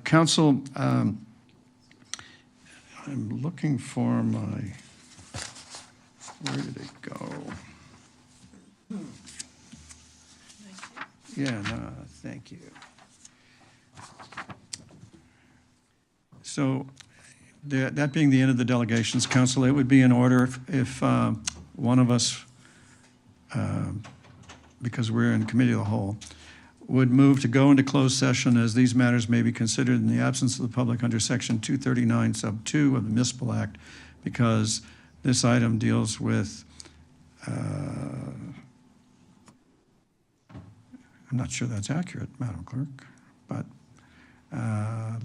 Council, I'm looking for my, where did it go? Yeah, no, thank you. So that being the end of the delegations, Council, it would be in order if one of us, because we're in committee of the whole, would move to go into closed session as these matters may be considered in the absence of the public under section 239 sub 2 of the Municipal Act, because this item deals with, I'm not sure that's accurate, Madam Clerk, but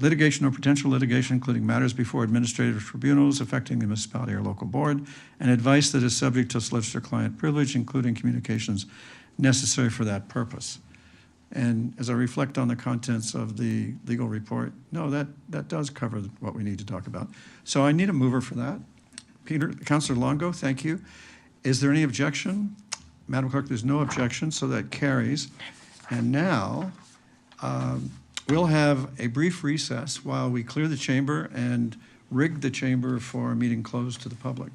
litigation or potential litigation, including matters before administrative tribunals affecting the municipality or local board, and advice that is subject to solicitor-client privilege, including communications necessary for that purpose. And as I reflect on the contents of the legal report, no, that does cover what we need to talk about. So I need a mover for that. Councillor Longo, thank you. Is there any objection? Madam Clerk, there's no objection, so that carries. And now, we'll have a brief recess while we clear the chamber and rig the chamber for a meeting closed to the public.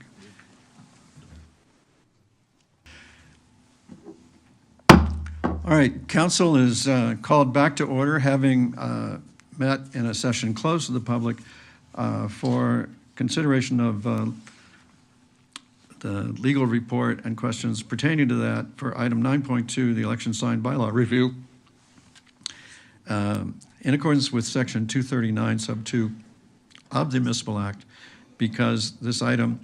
All right, council is called back to order, having met in a session closed to the public for consideration of the legal report and questions pertaining to that for item 9.2, the election sign bylaw review. In accordance with section 239 sub 2 of the Municipal Act, because this item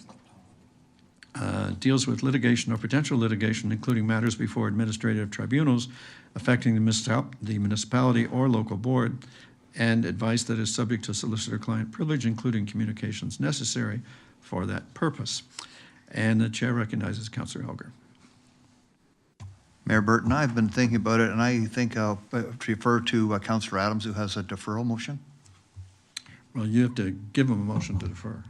deals with litigation or potential litigation, including matters before administrative tribunals affecting the municipality or local board, and advice that is subject to solicitor-client privilege, including communications necessary for that purpose. And the chair recognizes Councillor Elgar. Mayor Burton, I've been thinking about it, and I think I'll refer to Councillor Adams, who has a deferral motion. Well, you have to give him a motion to defer.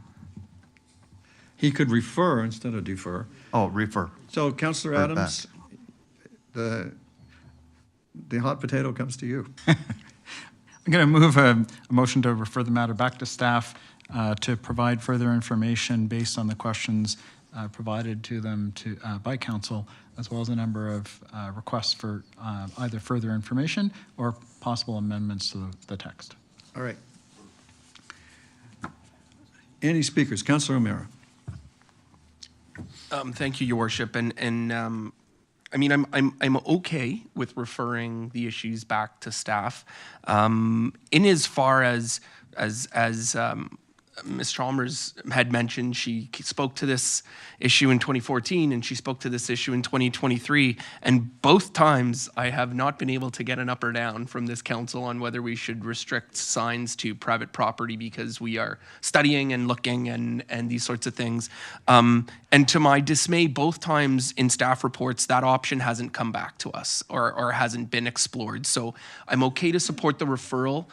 He could refer instead of defer. Oh, refer. So, Councillor Refer it Adams, the hot potato comes to you. I'm going to move a motion to refer the matter back to staff to provide further information based on the questions provided to them by council, as well as a number of requests for either further information or possible amendments to the text. All right. Any speakers? Councillor O'Meara. Thank you, Your Worship. And I mean, I'm okay with referring the issues back to staff. In as far as Ms. Chalmers had mentioned, she spoke to this issue in 2014 and she spoke to this issue in 2023. And both times I have not been able to get an up or down from this council on whether we should restrict signs to private property, because we are studying and looking and these sorts of things. And to my dismay, both times in staff reports, that option hasn't come back to us or hasn't been explored. So I'm okay to support the referral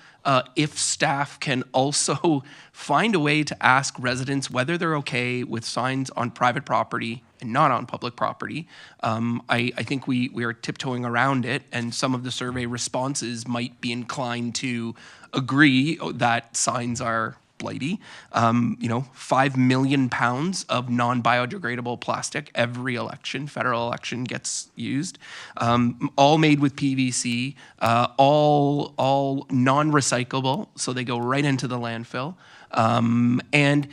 if staff can also find a way to ask residents whether they're okay with signs on private property and not on public property. I think we are tiptoeing around it, and some of the survey responses might be inclined to agree that signs are blighty. 5 million pounds of non-biodegradable plastic every election, federal election, gets used, all made with PVC, all non-recyclable, so they go right into the landfill. And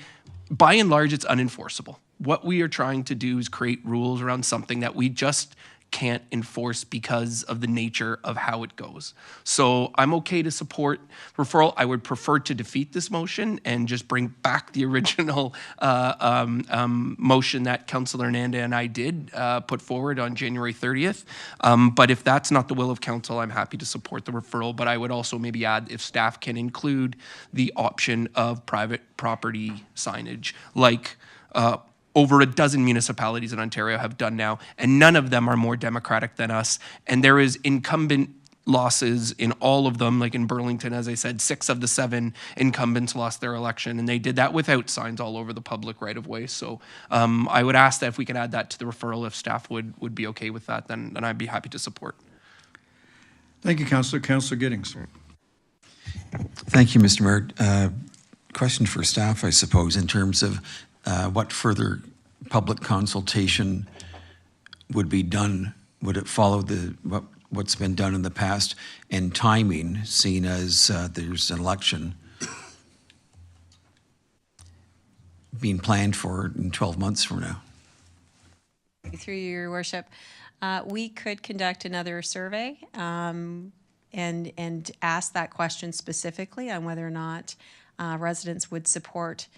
by and large, it's unenforceable. What we are trying to do is create rules around something that we just can't enforce because of the nature of how it goes. So I'm okay to support referral. I would prefer to defeat this motion and just bring back the original motion that Councillor Nanda and I did put forward on January 30th. But if that's not the will of council, I'm happy to support the referral. But I would also maybe add, if staff can include the option of private property signage, like over a dozen municipalities in Ontario have done now, and none of them are more democratic than us. And there is incumbent losses in all of them, like in Burlington, as I said, 6 of the 7 incumbents lost their election, and they did that without signs all over the public right-of-way. So I would ask that if we can add that to the referral, if staff would be okay with that, then I'd be happy to support. Thank you, Councillor. Councillor Giddings. Thank you, Mr. Mayor. Question for staff, I suppose, in terms of what further public consultation would be done? Would it follow what's been done in the past, and timing, seeing as there's an election being planned for in 12 months from now? Through you, Your Worship, we could conduct another survey and ask that question specifically on whether or not residents would support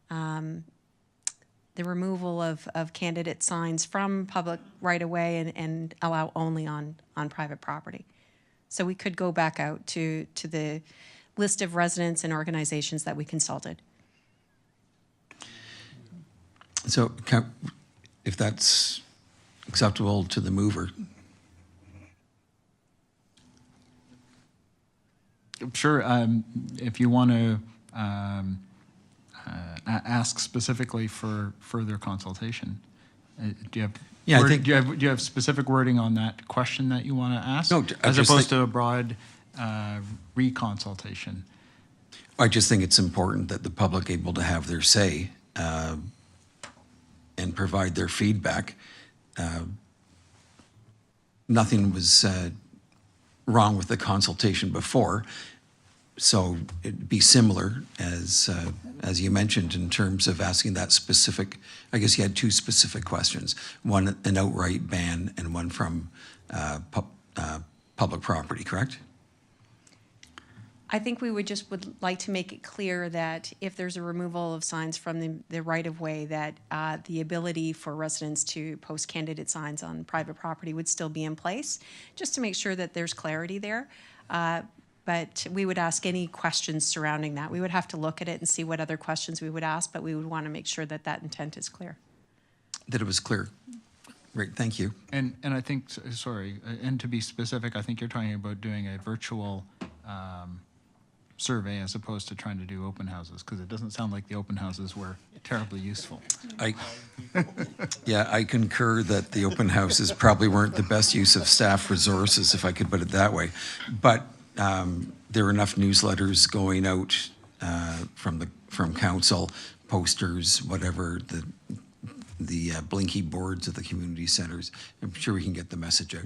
the removal of candidate signs from public right-of-way and allow only on private property. So we could go back out to the list of residents and organizations that we consulted. So if that's acceptable to the mover. Sure. If you want to ask specifically for further consultation, do you have? Yeah, I think. Do you have specific wording on that question that you want to ask? No, as opposed to a broad reconsultation. I just think it's important that the public able to have their say and provide their feedback. Nothing was wrong with the consultation before, so it'd be similar as you mentioned in terms of asking that specific. I guess you had 2 specific questions: one an outright ban and one from public property. Correct? I think we would like to make it clear that if there's a removal of signs from the right-of-way, that the ability for residents to post candidate signs on private property would still be in place, just to make sure that there's clarity there. But we would ask any questions surrounding that. We would have to look at it and see what other questions we would ask, but we would want to make sure that that intent is clear. That it was clear. Great, thank you. And I think, sorry, and to be specific, I think you're talking about doing a virtual survey as opposed to trying to do open houses, because it doesn't sound like the open houses were terribly useful. Yeah, I concur that the open houses probably weren't the best use of staff resources, if I could put it that way. But there are enough newsletters going out from council, posters, whatever, the blinky boards of the community centers. I'm sure we can get the message out.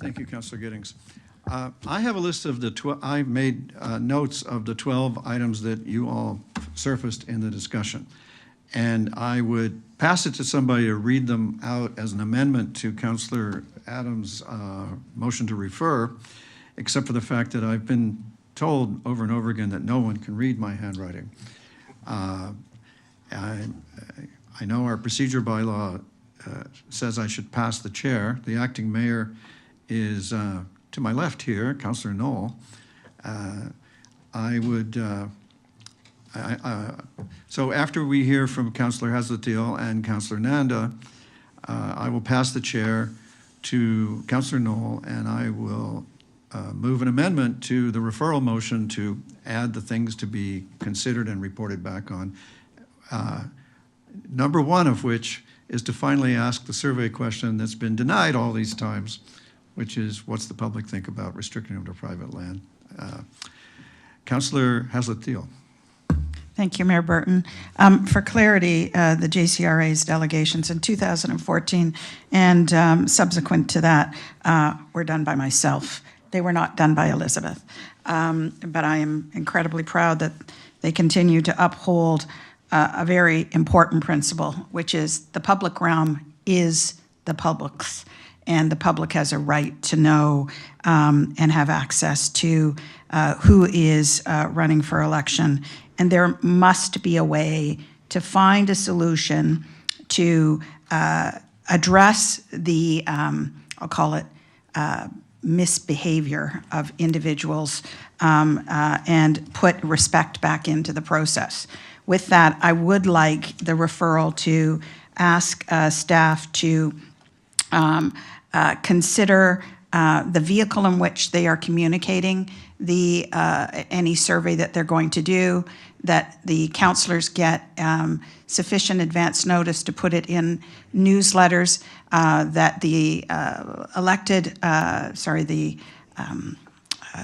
Thank you, Councillor Giddings. I have a list of I've made notes of the 12 items that you all surfaced in the discussion. And I would pass it to somebody to read them out as an amendment to Councillor Adams' motion to refer, except for the fact that I've been told over and over again that no one can read my handwriting. I know our procedure bylaw says I should pass the chair. The acting mayor is to my left here, Councillor Knoll. So after we hear from Councillor Hasletiel and Councillor Nanda, I will pass the chair to Councillor Knoll, and I will move an amendment to the referral motion to add the things to be considered and reported back on. Number one of which is to finally ask the survey question that's been denied all these times, which is, what's the public think about restricting them to private land? Councillor Hasletiel. Thank you, Mayor Burton. For clarity, the JCRA's delegations in 2014 and subsequent to that were done by myself. They were not done by Elizabeth. But I am incredibly proud that they continue to uphold a very important principle, which is the public realm is the public's, and the public has a right to know and have access to who is running for election. And there must be a way to find a solution to address the, I'll call it, misbehavior of individuals and put respect back into the process. With that, I would like the referral to ask staff to consider the vehicle in which they are communicating the any survey that they're going to do, that the councillors get sufficient advance notice to put it in newsletters, that the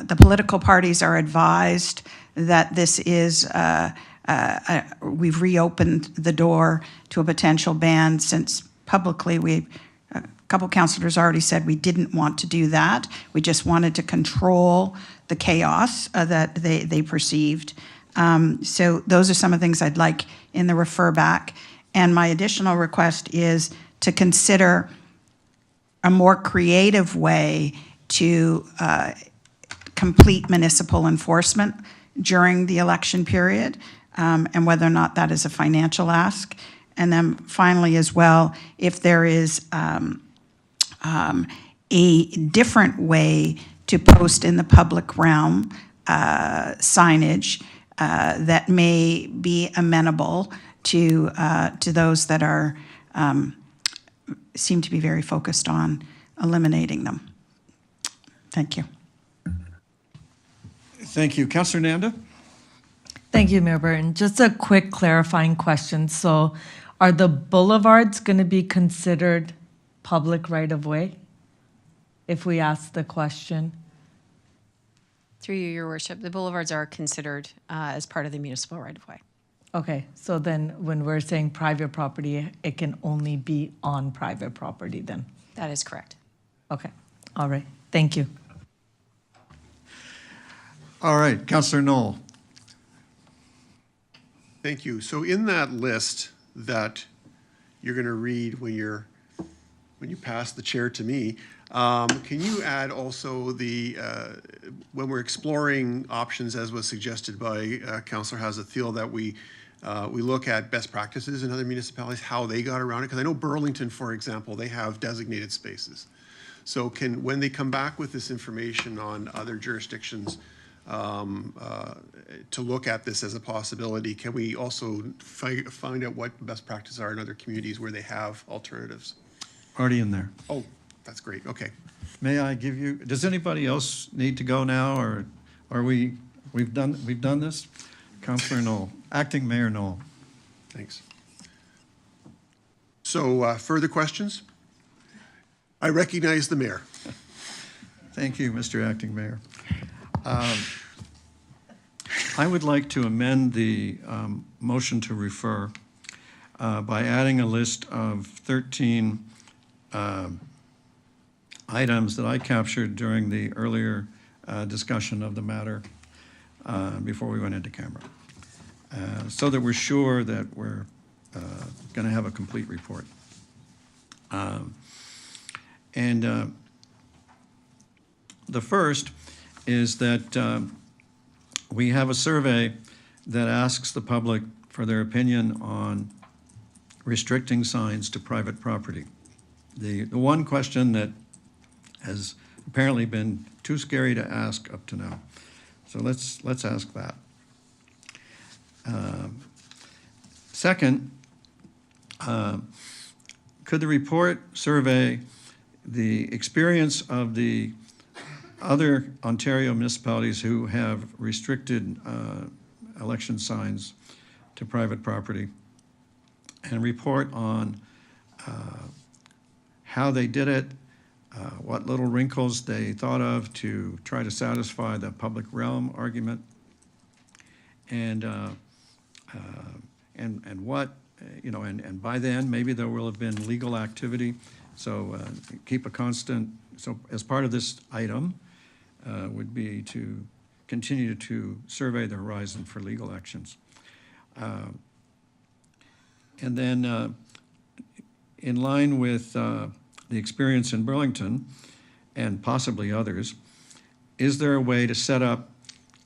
the political parties are advised that this is, we've reopened the door to a potential ban, since publicly a couple councillors already said we didn't want to do that. We just wanted to control the chaos that they perceived. So those are some of the things I'd like in the refer back. And my additional request is to consider a more creative way to complete municipal enforcement during the election period, and whether or not that is a financial ask. And then finally as well, if there is a different way to post in the public realm signage that may be amenable to those that are seem to be very focused on eliminating them. Thank you. Thank you. Councillor Nanda? Thank you, Mayor Burton. Just a quick clarifying question. So are the boulevards going to be considered public right-of-way if we ask the question? Through you, Your Worship, the boulevards are considered as part of the municipal right-of-way. Okay, so then when we're saying private property, it can only be on private property then? That is correct. Okay, all right, thank you. All right, Councillor Knoll. Thank you. So in that list that you're going to read when you pass the chair to me, Can you add also the, when we're exploring options, as was suggested by Councillor Hazathiel, that we look at best practices in other municipalities, how they got around it? Because I know Burlington, for example, they have designated spaces. So when they come back with this information on other jurisdictions, to look at this as a possibility, can we also find out what best practices are in other communities where they have alternatives? Already in there. Oh, that's great, okay. May I give you, does anybody else need to go now, or are we've done this? Councillor Knoll, Acting Mayor Knoll. Thanks. So further questions? I recognize the mayor. Thank you, Mr. Acting Mayor. I would like to amend the motion to refer by adding a list of 13 items that I captured during the earlier discussion of the matter before we went into camera, so that we're sure that we're going to have a complete report. The first is that we have a survey that asks the public for their opinion on restricting signs to private property. The one question that has apparently been too scary to ask up to now. So let's ask that. Second, could the report survey the experience of the other Ontario municipalities who have restricted election signs to private property, and report on how they did it, what little wrinkles they thought of to try to satisfy the public realm argument, and what, you know, and by then maybe there will have been legal activity. So keep a constant. So as part of this item would be to continue to survey the horizon for legal actions. And then in line with the experience in Burlington and possibly others, is there a way to set up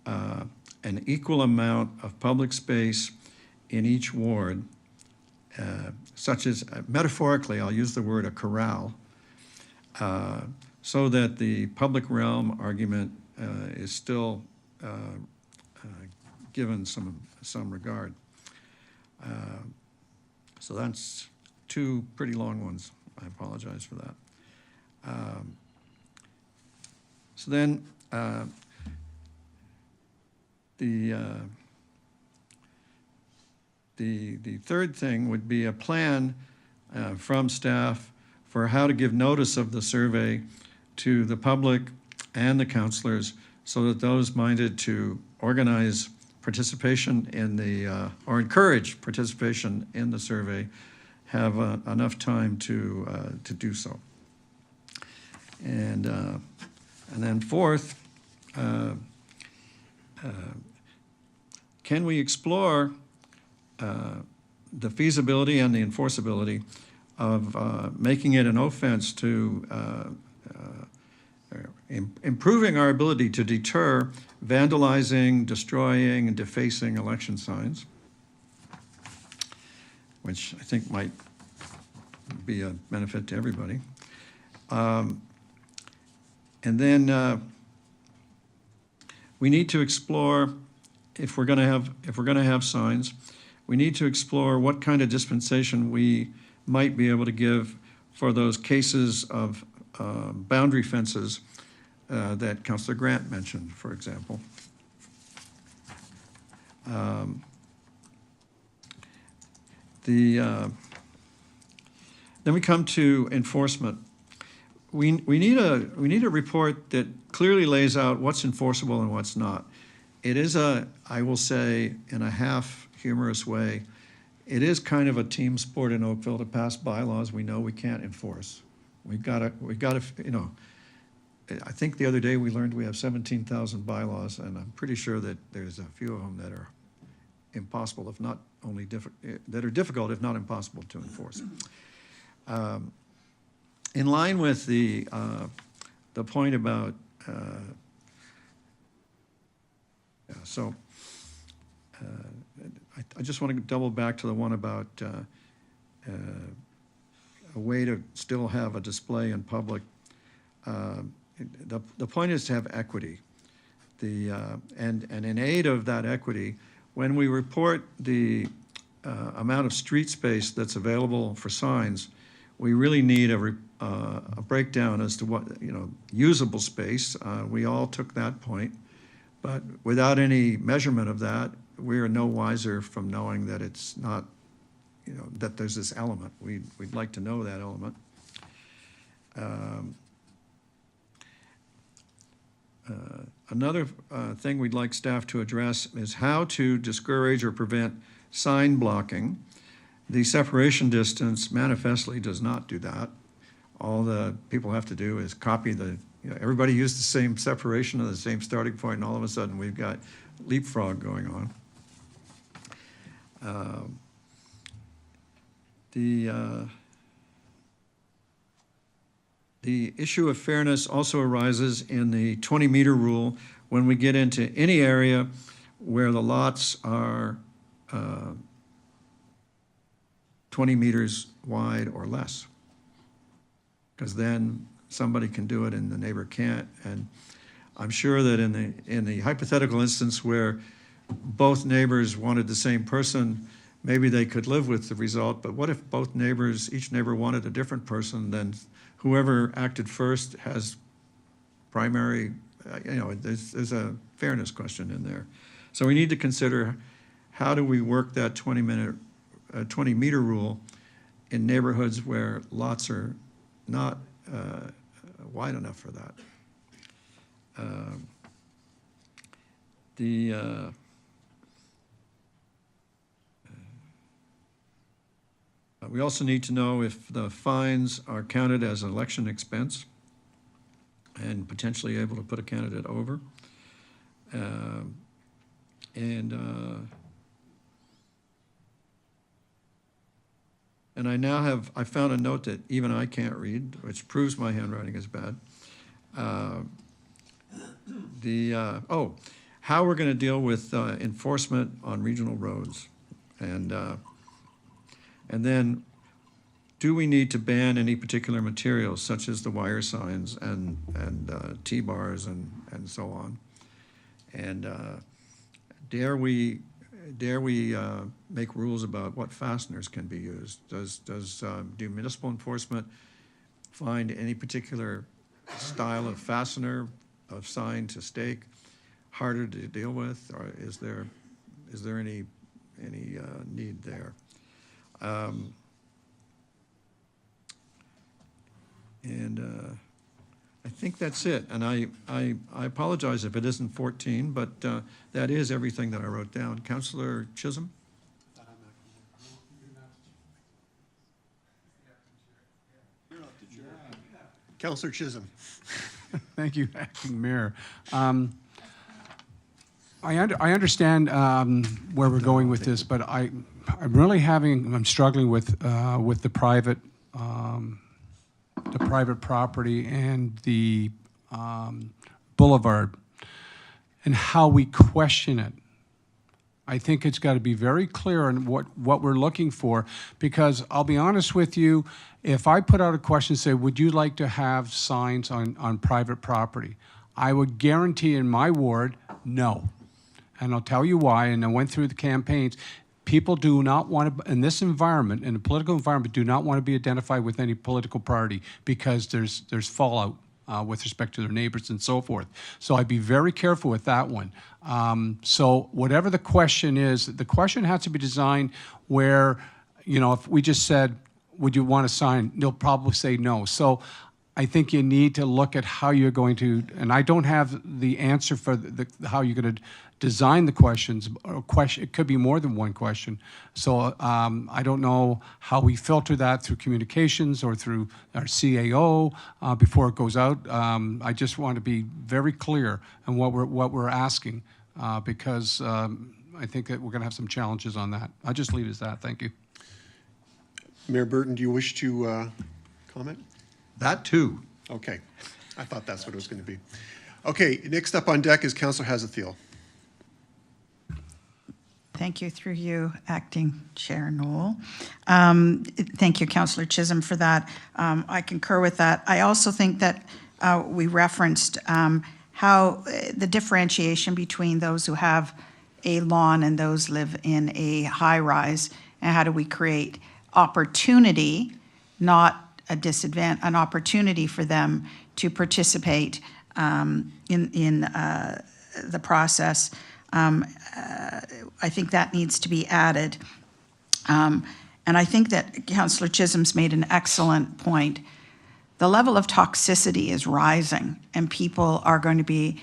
an equal amount of public space in each ward, such as, metaphorically, I'll use the word a corral, so that the public realm argument is still given some regard. So that's two pretty long ones. I apologize for that. So then the third thing would be a plan from staff for how to give notice of the survey to the public and the councillors, so that those minded to organize participation in the, or encourage participation in the survey, have enough time to do so. And then fourth, can we explore the feasibility and the enforceability of making it an offense to improving our ability to deter vandalizing, destroying, and defacing election signs, which I think might be a benefit to everybody. And then we need to explore, if we're going to have signs, we need to explore what kind of dispensation we might be able to give for those cases of boundary fences that Councillor Grant mentioned, for example. Then we come to enforcement. We need a report that clearly lays out what's enforceable and what's not. It is I will say in a half humorous way, it is kind of a team sport in Oakville to pass bylaws we know we can't enforce. We've got to, you know, I think the other day we learned we have 17,000 bylaws, and I'm pretty sure that there's a few of them that are impossible, if not only that are difficult, if not impossible to enforce. in line with the point about, I just want to double back to the one about a way to still have a display in public. The point is to have equity. And in aid of that equity, when we report the amount of street space that's available for signs, we really need a breakdown as to what, usable space. We all took that point, but without any measurement of that, we are no wiser from knowing that it's not, that there's this element. We'd like to know that element. Another thing we'd like staff to address is how to discourage or prevent sign blocking. The separation distance manifestly does not do that. All the people have to do is copy everybody used the same separation or the same starting point, and all of a sudden we've got leapfrog going on. The issue of fairness also arises in the 20-meter rule when we get into any area where the lots are 20 meters wide or less, because then somebody can do it and the neighbor can't. And I'm sure that in the hypothetical instance where both neighbors wanted the same person, maybe they could live with the result. But what if each neighbor wanted a different person? Then whoever acted first has primary, there's a fairness question in there. So we need to consider, how do we work that 20-meter rule in neighborhoods where lots are not wide enough for that? We also need to know if the fines are counted as an election expense and potentially able to put a candidate over. And I found a note that even I can't read, which proves my handwriting is bad. How we're going to deal with enforcement on regional roads. And then, do we need to ban any particular materials, such as the wire signs and T-bars and so on? And dare we make rules about what fasteners can be used? Do municipal enforcement find any particular style of fastener, of sign to stake, harder to deal with, or is there any need there? I think that's it. And I apologize if it isn't 14, but that is everything that I wrote down. Councillor Chisholm? Councillor Chisholm. Thank you, Acting Mayor. I understand where we're going with this, but I'm struggling with the private property and the boulevard and how we question it. I think it's got to be very clear on what we're looking for, because I'll be honest with you, if I put out a question, say, would you like to have signs on private property? I would guarantee in my ward, no. And I'll tell you why, and I went through the campaigns. People do not want to, in this environment, in a political environment, do not want to be identified with any political party because there's fallout with respect to their neighbors and so forth. So I'd be very careful with that one. So whatever the question is, the question has to be designed where, if we just said, would you want a sign, they'll probably say no. So I think you need to look at how you're going to, and I don't have the answer for how you're going to design the questions. It could be more than one question. So I don't know how we filter that through communications or through our CAO before it goes out. I just want to be very clear on what we're asking because I think that we're going to have some challenges on that. I'll just leave it as that. Thank you. Mayor Burton, do you wish to comment? That too. Okay, I thought that's what it was going to be. Okay, next up on deck is Councillor Hazethiel. Thank you, through you, Acting Chair Noel. Thank you, Councillor Chisholm, for that. I concur with that. I also think that we referenced how the differentiation between those who have a lawn and those live in a high-rise, and how do we create opportunity, not a disadvantage, an opportunity for them to participate in the process. I think that needs to be added. And I think that Councillor Chisholm's made an excellent point. The level of toxicity is rising, and people are going to be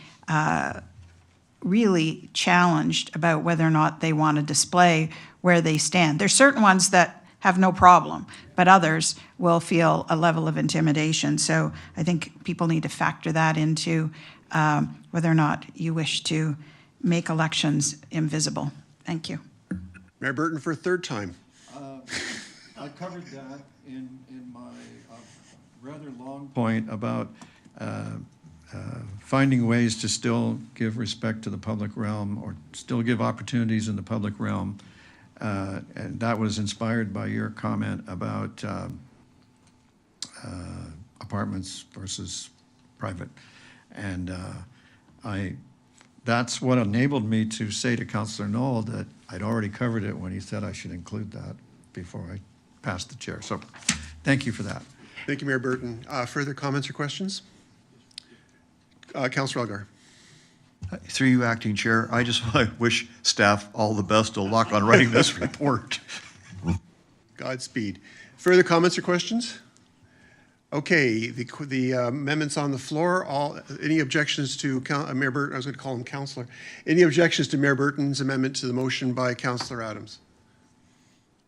really challenged about whether or not they want to display where they stand. There's certain ones that have no problem, but others will feel a level of intimidation. So I think people need to factor that into whether or not you wish to make elections invisible. Thank you. Mayor Burton for a third time. I covered that in my rather long point about finding ways to still give respect to the public realm or still give opportunities in the public realm. And that was inspired by your comment about apartments versus private. And that's what enabled me to say to Councillor Knoll that I'd already covered it when he said I should include that before I passed the chair. So thank you for that. Thank you, Mayor Burton. Further comments or questions? Councillor Elgar. Through you, Acting Chair, I just want to wish staff all the best of luck on writing this report. Godspeed. Further comments or questions? Okay, the amendments on the floor. Any objections to Mayor Burton? I was going to call him Councillor. Any objections to Mayor Burton's amendment to the motion by Councillor Adams?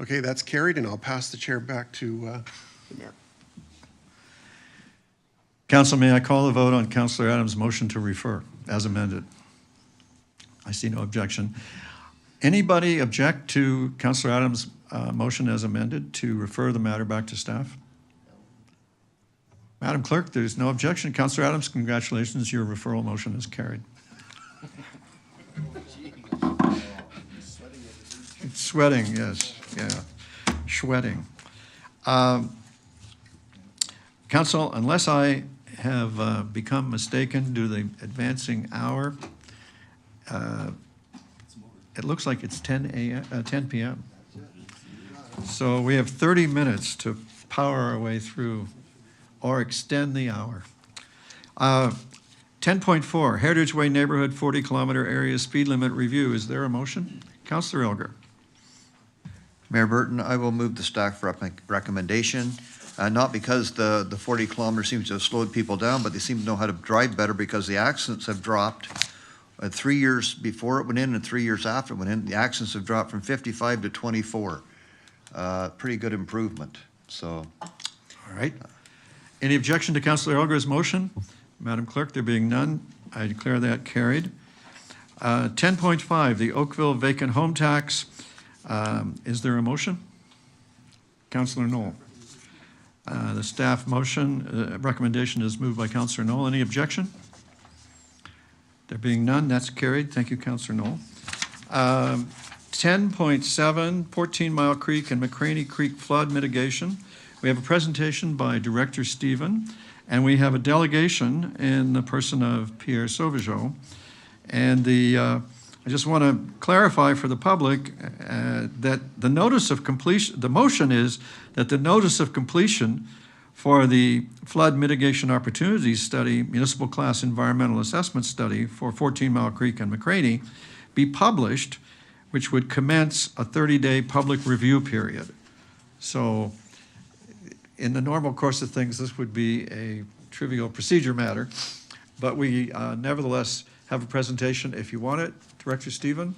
Okay, that's carried, and I'll pass the chair back to the Mayor. Council, may I call the vote on Councillor Adams' motion to refer as amended? I see no objection. Anybody object to Councillor Adams' motion as amended to refer the matter back to staff? Madam Clerk, there's no objection. Councillor Adams, congratulations, your referral motion is carried. It's sweating, yes, yeah, sweating. Council, unless I have become mistaken due to the advancing hour, it looks like it's 10 p.m. So we have 30 minutes to power our way through or extend the hour. 10.4, Heritage Way Neighborhood 40-kilometer area speed limit review. Is there a motion? Councillor Elgar. Mayor Burton, I will move the staff recommendation, not because the 40 kilometers seems to have slowed people down, but they seem to know how to drive better because the accidents have dropped. 3 years before it went in and 3 years after it went in, the accidents have dropped from 55 to 24. Pretty good improvement, so. All right. Any objection to Councillor Elgar's motion? Madam Clerk, there being none, I declare that carried. 10.5, the Oakville vacant home tax. Is there a motion? Councillor Knoll. The staff motion, recommendation is moved by Councillor Knoll. Any objection? There being none, that's carried. Thank you, Councillor Knoll. 10.7, 14 Mile Creek and McCraney Creek flood mitigation. We have a presentation by Director Stephen, and we have a delegation in the person of Pierre Sauvageau. And I just want to clarify for the public that the notice of completion, the motion is that the notice of completion for the flood mitigation opportunities study, municipal class environmental assessment study for 14 Mile Creek and McCraney be published, which would commence a 30-day public review period. So in the normal course of things, this would be a trivial procedure matter, but we nevertheless have a presentation if you want it. Director Stephen?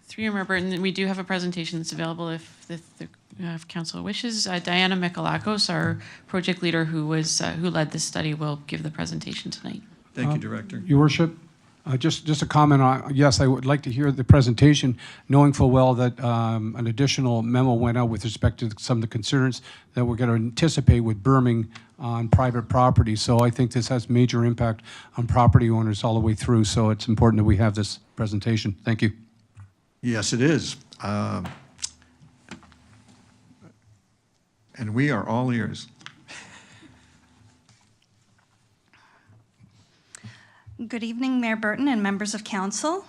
Through you, Mayor Burton, we do have a presentation that's available if council wishes. Diana Mikalakos, our project leader who led this study, will give the presentation tonight. Thank you, Director. Your Worship, Just a comment on, yes, I would like to hear the presentation, knowing full well that an additional memo went out with respect to some of the concerns that we're going to anticipate with berming on private property. So I think this has major impact on property owners all the way through. So it's important that we have this presentation. Thank you. Yes, it is. And we are all ears. Good evening, Mayor Burton and members of council.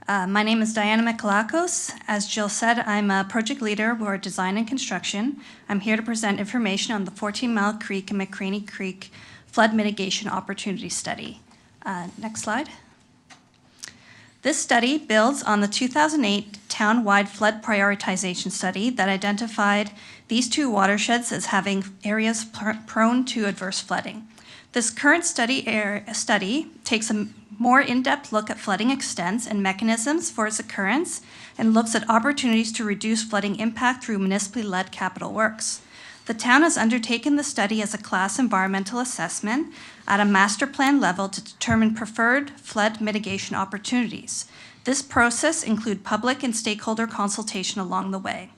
My name is Diana Mikalakos. As Jill said, I'm a project leader for design and construction. I'm here to present information on the 14 Mile Creek and McCraney Creek Flood Mitigation Opportunity Study. Next slide. This study builds on the 2008 town-wide flood prioritization study that identified these two watersheds as having areas prone to adverse flooding. This current study takes a more in-depth look at flooding extents and mechanisms for its occurrence and looks at opportunities to reduce flooding impact through municipally led capital works. The town has undertaken the study as a class environmental assessment at a master plan level to determine preferred flood mitigation opportunities. This process includes public and stakeholder consultation along the way.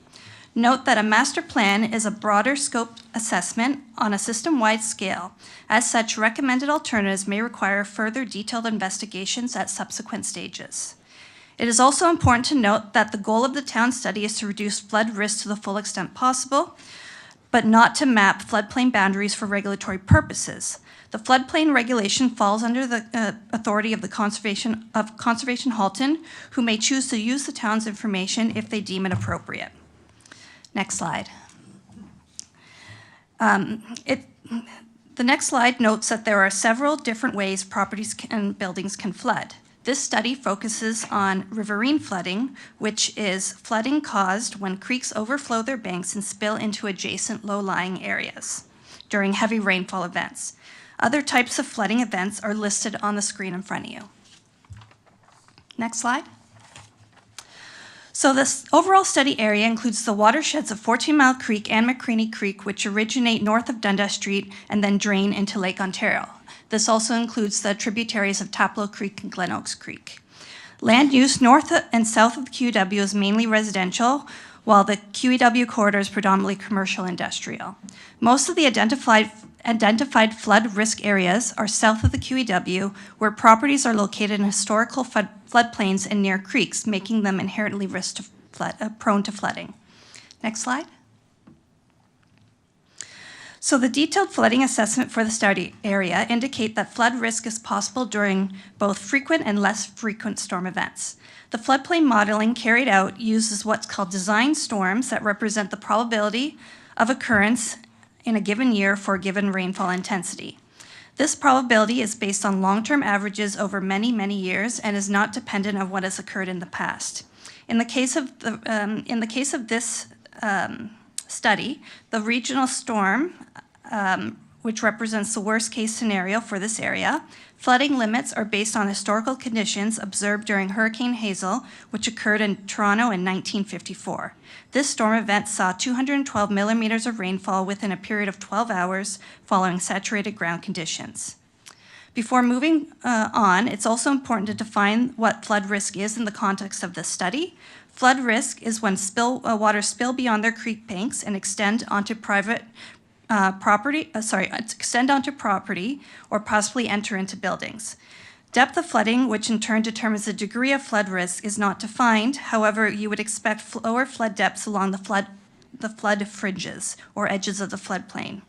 Note that a master plan is a broader scope assessment on a system-wide scale. As such, recommended alternatives may require further detailed investigations at subsequent stages. It is also important to note that the goal of the town study is to reduce flood risk to the full extent possible, but not to map floodplain boundaries for regulatory purposes. The floodplain regulation falls under the authority of the Conservation Halton, who may choose to use the town's information if they deem it appropriate. Next slide. The next slide notes that there are several different ways properties and buildings can flood. This study focuses on riverine flooding, which is flooding caused when creeks overflow their banks and spill into adjacent low-lying areas during heavy rainfall events. Other types of flooding events are listed on the screen in front of you. Next slide. So this overall study area includes the watersheds of 14 Mile Creek and McCraney Creek, which originate north of Dundas Street and then drain into Lake Ontario. This also includes the tributaries of Taplow Creek and Glen Oaks Creek. Land use north and south of the QEW is mainly residential, while the QEW corridor is predominantly commercial industrial. Most of the identified flood risk areas are south of the QEW, where properties are located in historical floodplains and near creeks, making them inherently prone to flooding. Next slide. So the detailed flooding assessment for the study area indicate that flood risk is possible during both frequent and less frequent storm events. The floodplain modeling carried out uses what's called design storms that represent the probability of occurrence in a given year for a given rainfall intensity. This probability is based on long-term averages over many, many years and is not dependent on what has occurred in the past. In the case of this study, the regional storm, which represents the worst-case scenario for this area, flooding limits are based on historical conditions observed during Hurricane Hazel, which occurred in Toronto in 1954. This storm event saw 212 millimeters of rainfall within a period of 12 hours following saturated ground conditions. Before moving on, it's also important to define what flood risk is in the context of this study. Flood risk is when water spill beyond their creek banks and extend onto property or possibly enter into buildings. Depth of flooding, which in turn determines the degree of flood risk, is not defined. However, you would expect lower flood depths along the flood fringes or edges of the floodplain.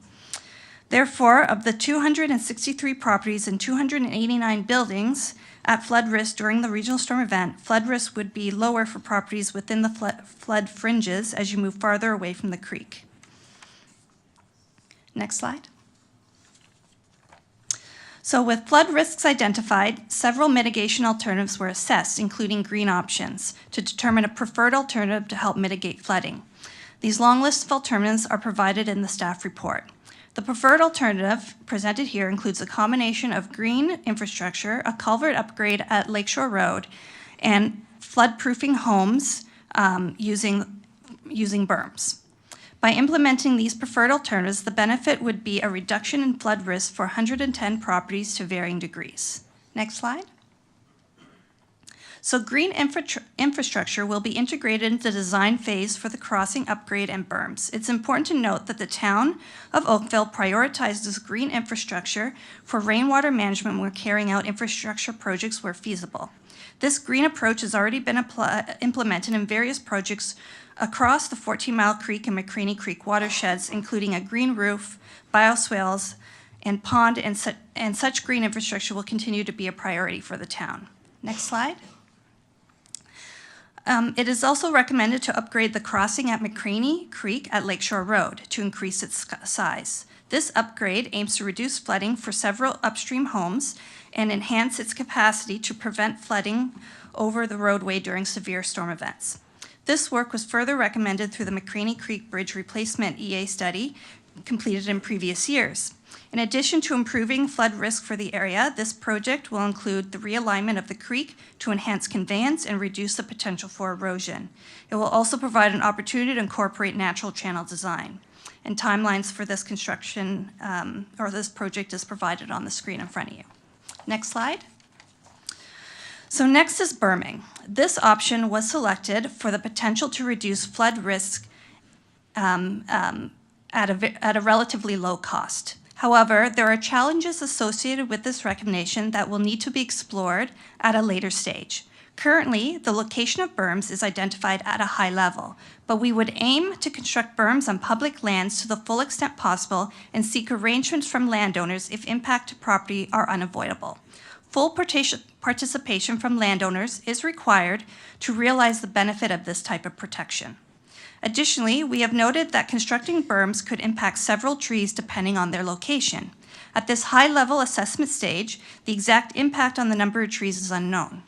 Therefore, of the 263 properties and 289 buildings at flood risk during the regional storm event, flood risk would be lower for properties within the flood fringes as you move farther away from the creek. Next slide. So with flood risks identified, several mitigation alternatives were assessed, including green options, to determine a preferred alternative to help mitigate flooding. These long lists of alternatives are provided in the staff report. The preferred alternative presented here includes a combination of green infrastructure, a culvert upgrade at Lakeshore Road, and flood-proofing homes using berms. By implementing these preferred alternatives, the benefit would be a reduction in flood risk for 110 properties to varying degrees. Next slide. So green infrastructure will be integrated into the design phase for the crossing upgrade and berms. It's important to note that the town of Oakville prioritizes green infrastructure for rainwater management when carrying out infrastructure projects where feasible. This green approach has already been implemented in various projects across the 14 Mile Creek and McCraney Creek watersheds, including a green roof, bioswales, and pond, and such green infrastructure will continue to be a priority for the town. Next slide. It is also recommended to upgrade the crossing at McCraney Creek at Lakeshore Road to increase its size. This upgrade aims to reduce flooding for several upstream homes and enhance its capacity to prevent flooding over the roadway during severe storm events. This work was further recommended through the McCraney Creek Bridge Replacement EA study completed in previous years. In addition to improving flood risk for the area, this project will include the realignment of the creek to enhance conveyance and reduce the potential for erosion. It will also provide an opportunity to incorporate natural channel design. And timelines for this construction or this project is provided on the screen in front of you. Next slide. So next is berming. This option was selected for the potential to reduce flood risk at a relatively low cost. However, there are challenges associated with this recommendation that will need to be explored at a later stage. Currently, the location of berms is identified at a high level, but we would aim to construct berms on public lands to the full extent possible and seek arrangements from landowners if impact to property are unavoidable. Full participation from landowners is required to realize the benefit of this type of protection. Additionally, we have noted that constructing berms could impact several trees depending on their location. At this high-level assessment stage, the exact impact on the number of trees is unknown.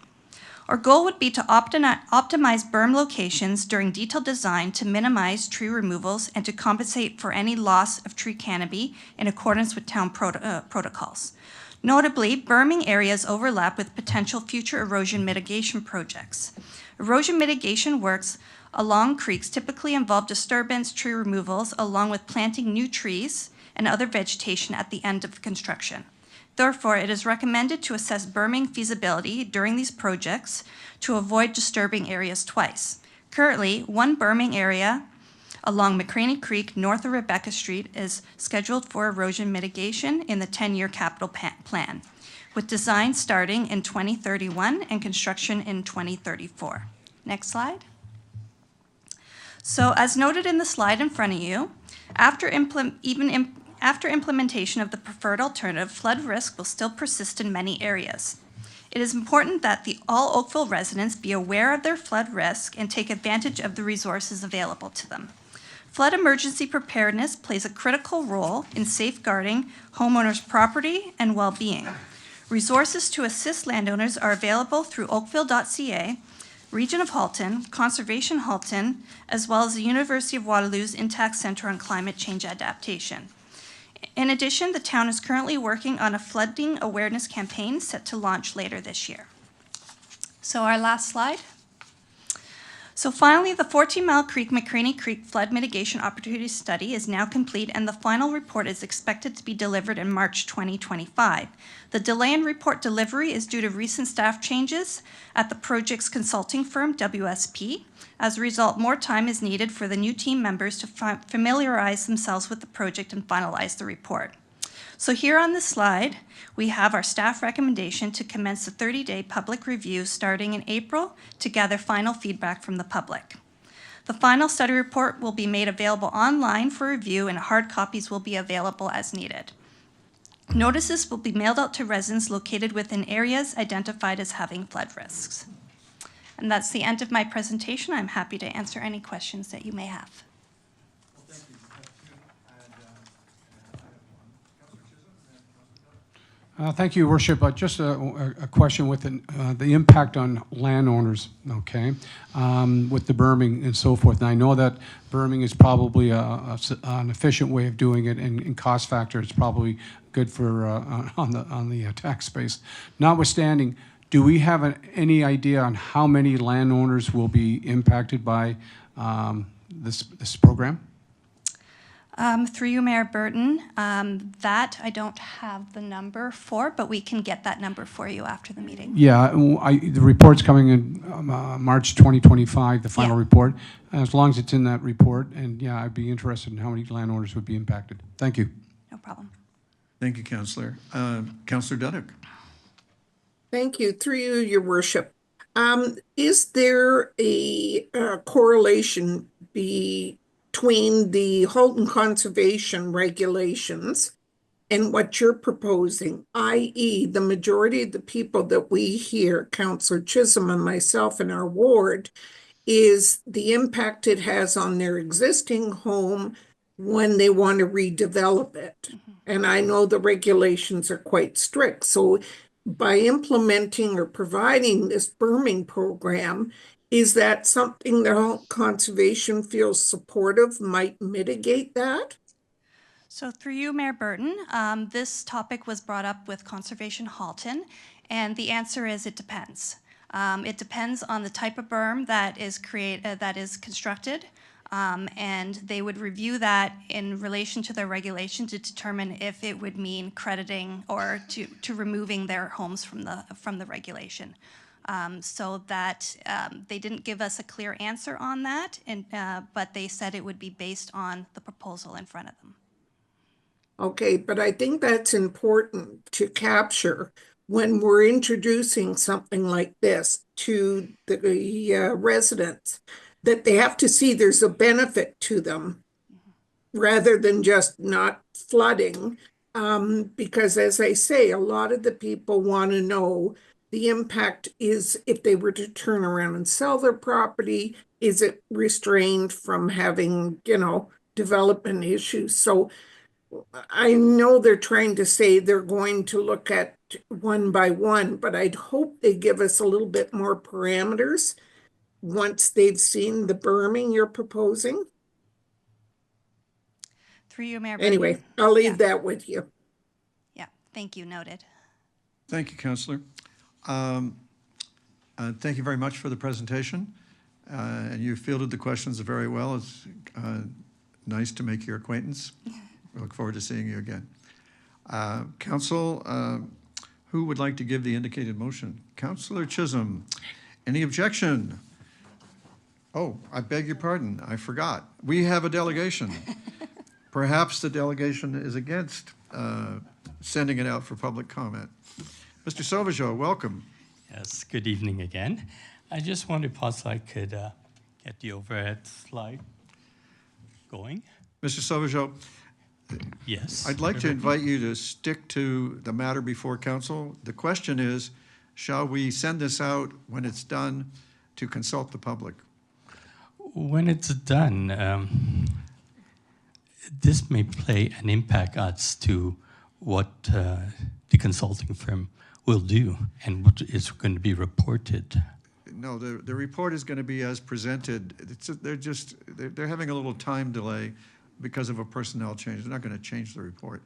Our goal would be to optimize berm locations during detailed design to minimize tree removals and to compensate for any loss of tree canopy in accordance with town protocols. Notably, berming areas overlap with potential future erosion mitigation projects. Erosion mitigation works along creeks typically involve disturbance, tree removals, along with planting new trees and other vegetation at the end of construction. Therefore, it is recommended to assess berming feasibility during these projects to avoid disturbing areas twice. Currently, one berming area along McCraney Creek north of Rebecca Street is scheduled for erosion mitigation in the 10-year capital plan, with design starting in 2031 and construction in 2034. Next slide. So as noted in the slide in front of you, after implementation of the preferred alternative, flood risk will still persist in many areas. It is important that all Oakville residents be aware of their flood risk and take advantage of the resources available to them. Flood emergency preparedness plays a critical role in safeguarding homeowners' property and well-being. Resources to assist landowners are available through oakville.ca, Region of Halton, Conservation Halton, as well as the University of Waterloo's Intact Center on Climate Change Adaptation. In addition, the town is currently working on a flooding awareness campaign set to launch later this year. So our last slide. So finally, the 14 Mile Creek McCraney Creek Flood Mitigation Opportunity Study is now complete, and the final report is expected to be delivered in March 2025. The delay in report delivery is due to recent staff changes at the project's consulting firm, WSP. As a result, more time is needed for the new team members to familiarize themselves with the project and finalize the report. So here on this slide, we have our staff recommendation to commence the 30-day public review starting in April to gather final feedback from the public. The final study report will be made available online for review, and hard copies will be available as needed. Notices will be mailed out to residents located within areas identified as having flood risks. And that's the end of my presentation. I'm happy to answer any questions that you may have. Thank you, Your Worship. Just a question with the impact on landowners, okay, with the berming and so forth. And I know that berming is probably an efficient way of doing it, and cost factor is probably good for on the tax base. Notwithstanding, do we have any idea on how many landowners will be impacted by this program? Through you, Mayor Burton, that I don't have the number for, but we can get that number for you after the meeting. Yeah, the report's coming in March 2025, the final report. As long as it's in that report, and yeah, I'd be interested in how many landowners would be impacted. Thank you. No problem. Thank you, Councillor. Councillor Dudek. Thank you. Through you, Your Worship. Is there a correlation between the Halton conservation regulations and what you're proposing, i.e. the majority of the people that we hear, Councillor Chisholm and myself in our ward, is the impact it has on their existing home when they want to redevelop it. And I know the regulations are quite strict. So by implementing or providing this berming program, is that something the conservation feels supportive might mitigate that? So through you, Mayor Burton, this topic was brought up with Conservation Halton, and the answer is it depends. It depends on the type of berm that is constructed, and they would review that in relation to their regulation to determine if it would mean crediting or to removing their homes from the regulation. So that they didn't give us a clear answer on that, but they said it would be based on the proposal in front of them. Okay, but I think that's important to capture when we're introducing something like this to the residents, that they have to see there's a benefit to them rather than just not flooding. Because as I say, a lot of the people want to know the impact is if they were to turn around and sell their property, is it restrained from having, development issues? So I know they're trying to say they're going to look at one by one, but I'd hope they give us a little bit more parameters once they've seen the berming you're proposing. Through you, Mayor. Anyway, I'll leave that with you. Yeah, thank you, noted. Thank you, Councillor. Thank you very much for the presentation. And you fielded the questions very well. It's nice to make your acquaintance. I look forward to seeing you again. Council, who would like to give the indicated motion? Councillor Chisholm, any objection? Oh, I beg your pardon, I forgot. We have a delegation. Perhaps the delegation is against sending it out for public comment. Mr. Sauvageau, welcome. Yes, good evening again. I just wondered if I could get the overhead slide going. Mr. Sauvageau, yes. I'd like to invite you to stick to the matter before council. The question is, shall we send this out when it's done to consult the public? When it's done, this may play an impact as to what the consulting firm will do and what is going to be reported. No, the report is going to be as presented. They're having a little time delay because of a personnel change. They're not going to change the report.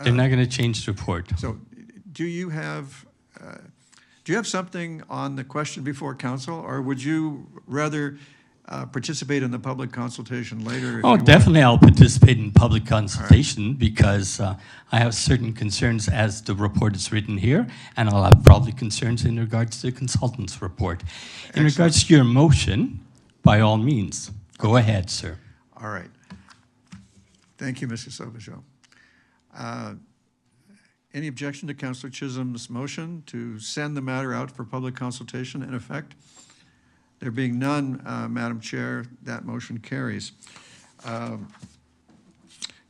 They're not going to change the report. So do you have something on the question before council, or would you rather participate in the public consultation later? Oh, definitely I'll participate in public consultation because I have certain concerns as the report is written here, and I'll have probably concerns in regards to the consultant's report. In regards to your motion, by all means, go ahead, sir. All right. Thank you, Mr. Sauvageau. Any objection to Councillor Chisholm's motion to send the matter out for public consultation in effect? There being none, Madam Chair, that motion carries.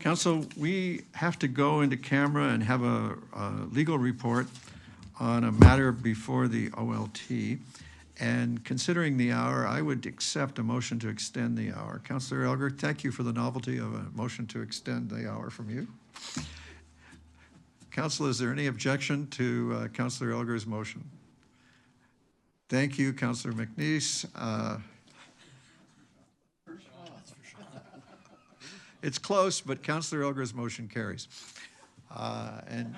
Council, we have to go into camera and have a legal report on a matter before the OLT. And considering the hour, I would accept a motion to extend the hour. Councillor Elgar, thank you for the novelty of a motion to extend the hour from you. Council, is there any objection to Councillor Elgar's motion? Thank you, Councillor McNeice. It's close, but Councillor Elgar's motion carries. And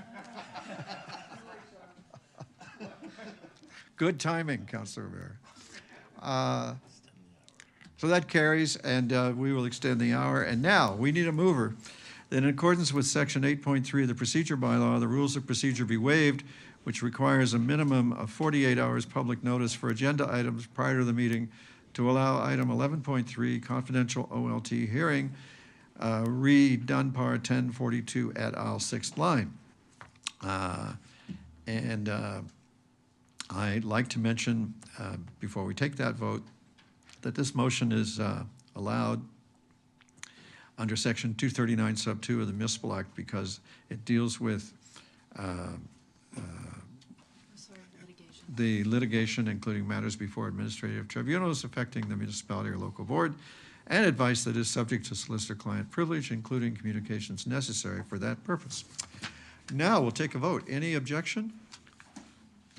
good timing, Councillor Bear. So that carries, and we will extend the hour. And now, we need a mover. That in accordance with Section 8.3 of the Procedure Bylaw, the rules of procedure be waived, which requires a minimum of 48 hours public notice for agenda items prior to the meeting to allow item 11.3, confidential OLT hearing, re Dunbar 1042 et al., 6th line. I'd like to mention, before we take that vote, that this motion is allowed under Section 239 sub 2 of the Municipal Act because it deals with the litigation, including matters before administrative tribunals affecting the municipality or local board, and advice that is subject to solicitor-client privilege, including communications necessary for that purpose. Now we'll take a vote. Any objection?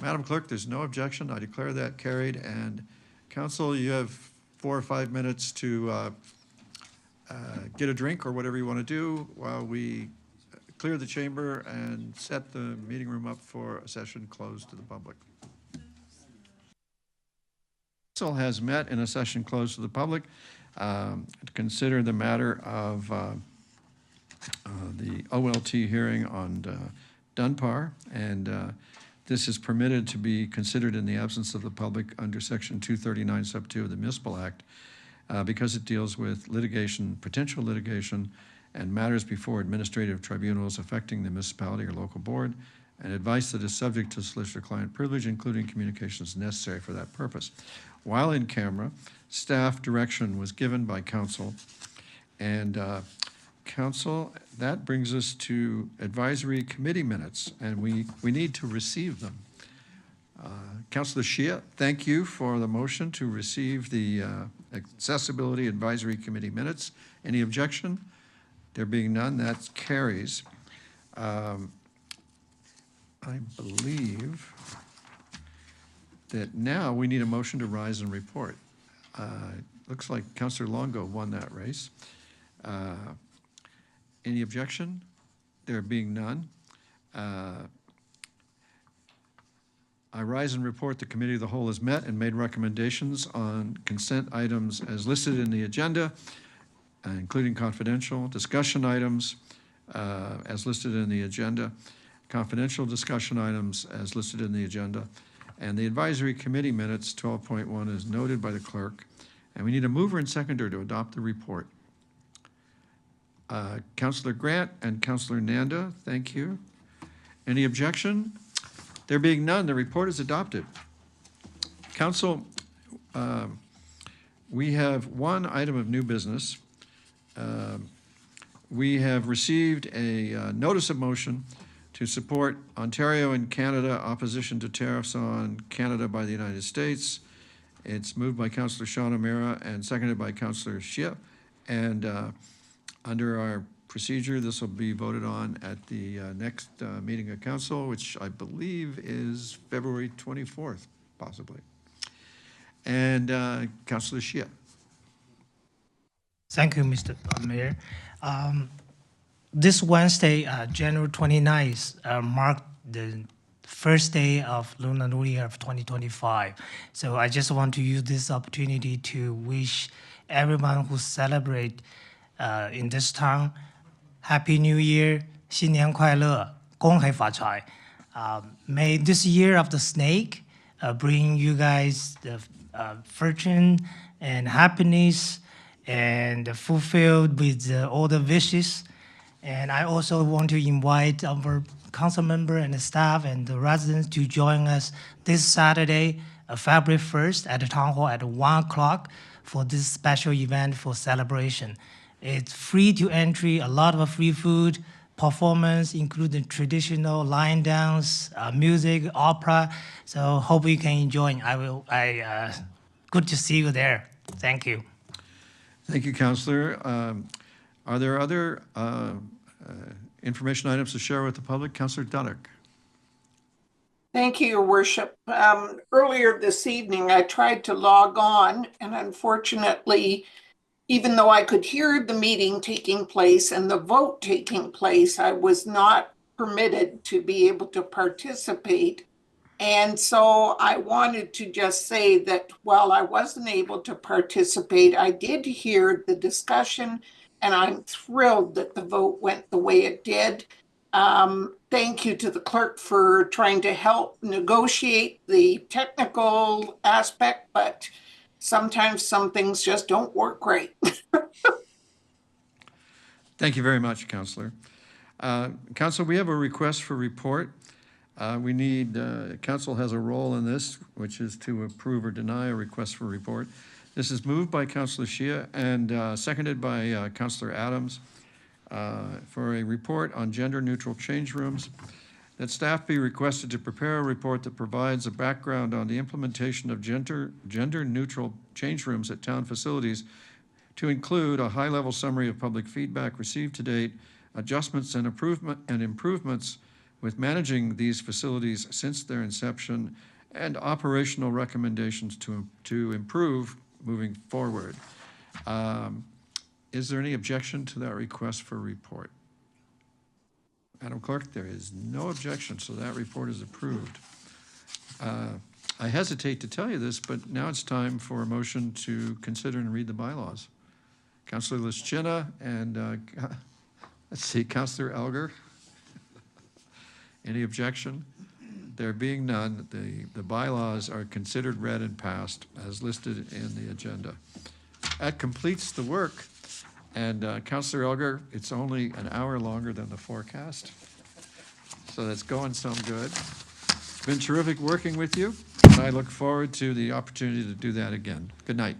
Madam Clerk, there's no objection. I declare that carried. And Council, you have 4 or 5 minutes to get a drink or whatever you want to do while we clear the chamber and set the meeting room up for a session closed to the public. Council has met in a session closed to the public to consider the matter of the OLT hearing on Dunbar, and this is permitted to be considered in the absence of the public under Section 239 sub 2 of the Municipal Act because it deals with litigation, potential litigation, and matters before administrative tribunals affecting the municipality or local board, and advice that is subject to solicitor-client privilege, including communications necessary for that purpose. While in camera, staff direction was given by council, and council, that brings us to advisory committee minutes, and we need to receive them. Councilor Shia, thank you for the motion to receive the Accessibility Advisory Committee minutes. Any objection? There being none, that carries. I believe that now we need a motion to rise and report. Looks like Councillor Longo won that race. Any objection? There being none. I rise and report the Committee of the Whole has met and made recommendations on consent items as listed in the agenda, including confidential discussion items as listed in the agenda, confidential discussion items as listed in the agenda, and the advisory committee minutes 12.1 is noted by the clerk. And we need a mover and seconder to adopt the report. Councillor Grant and Councillor Nanda, thank you. Any objection? There being none, the report is adopted. Council, we have one item of new business. We have received a notice of motion to support Ontario and Canada opposition to tariffs on Canada by the United States. It's moved by Councillor Sean O'Meara and seconded by Councillor Shia. And under our procedure, this will be voted on at the next meeting of council, which I believe is February 24th, possibly. And Councillor Shia. Thank you, Mr. Mayor. This Wednesday, January 29th, marked the first day of Lunar New Year of 2025. So I just want to use this opportunity to wish everyone who celebrate in this town Happy New Year, 新年快乐，恭喜发财. May this year of the snake bring you guys the fortune and happiness and fulfilled with all the wishes. And I also want to invite our council member and the staff and the residents to join us this Saturday, February 1st at the town hall at 1 o'clock for this special event for celebration. It's free to entry, a lot of free food, performance, including traditional line dance, music, opera. So hope you can enjoy. Good to see you there. Thank you. Thank you, Councillor. Are there other information items to share with the public? Councillor Duddick. Thank you, Your Worship. Earlier this evening, I tried to log on, and unfortunately, even though I could hear the meeting taking place and the vote taking place, I was not permitted to be able to participate And so I wanted to just say that while I wasn't able to participate, I did hear the discussion, and I'm thrilled that the vote went the way it did. Thank you to the clerk for trying to help negotiate the technical aspect, but sometimes some things just don't work right. Thank you very much, Councillor. Council, we have a request for report. We need, council has a role in this, which is to approve or deny a request for report. This is moved by Councillor Shia and seconded by Councillor Adams for a report on gender-neutral change rooms. That staff be requested to prepare a report that provides a background on the implementation of gender-neutral change rooms at town facilities, to include a high-level summary of public feedback received to date, adjustments and improvements with managing these facilities since their inception, and operational recommendations to improve moving forward. Is there any objection to that request for report? Madam Clerk, there is no objection, so that report is approved. I hesitate to tell you this, but now it's time for a motion to consider and read the bylaws. Councillor Lischina and, let's see, Councillor Elgar. Any objection? There being none, the bylaws are considered read and passed as listed in the agenda. That completes the work. And Councillor Elgar, it's only an hour longer than the forecast. So that's going some good. It's been terrific working with you, and I look forward to the opportunity to do that again. Good night.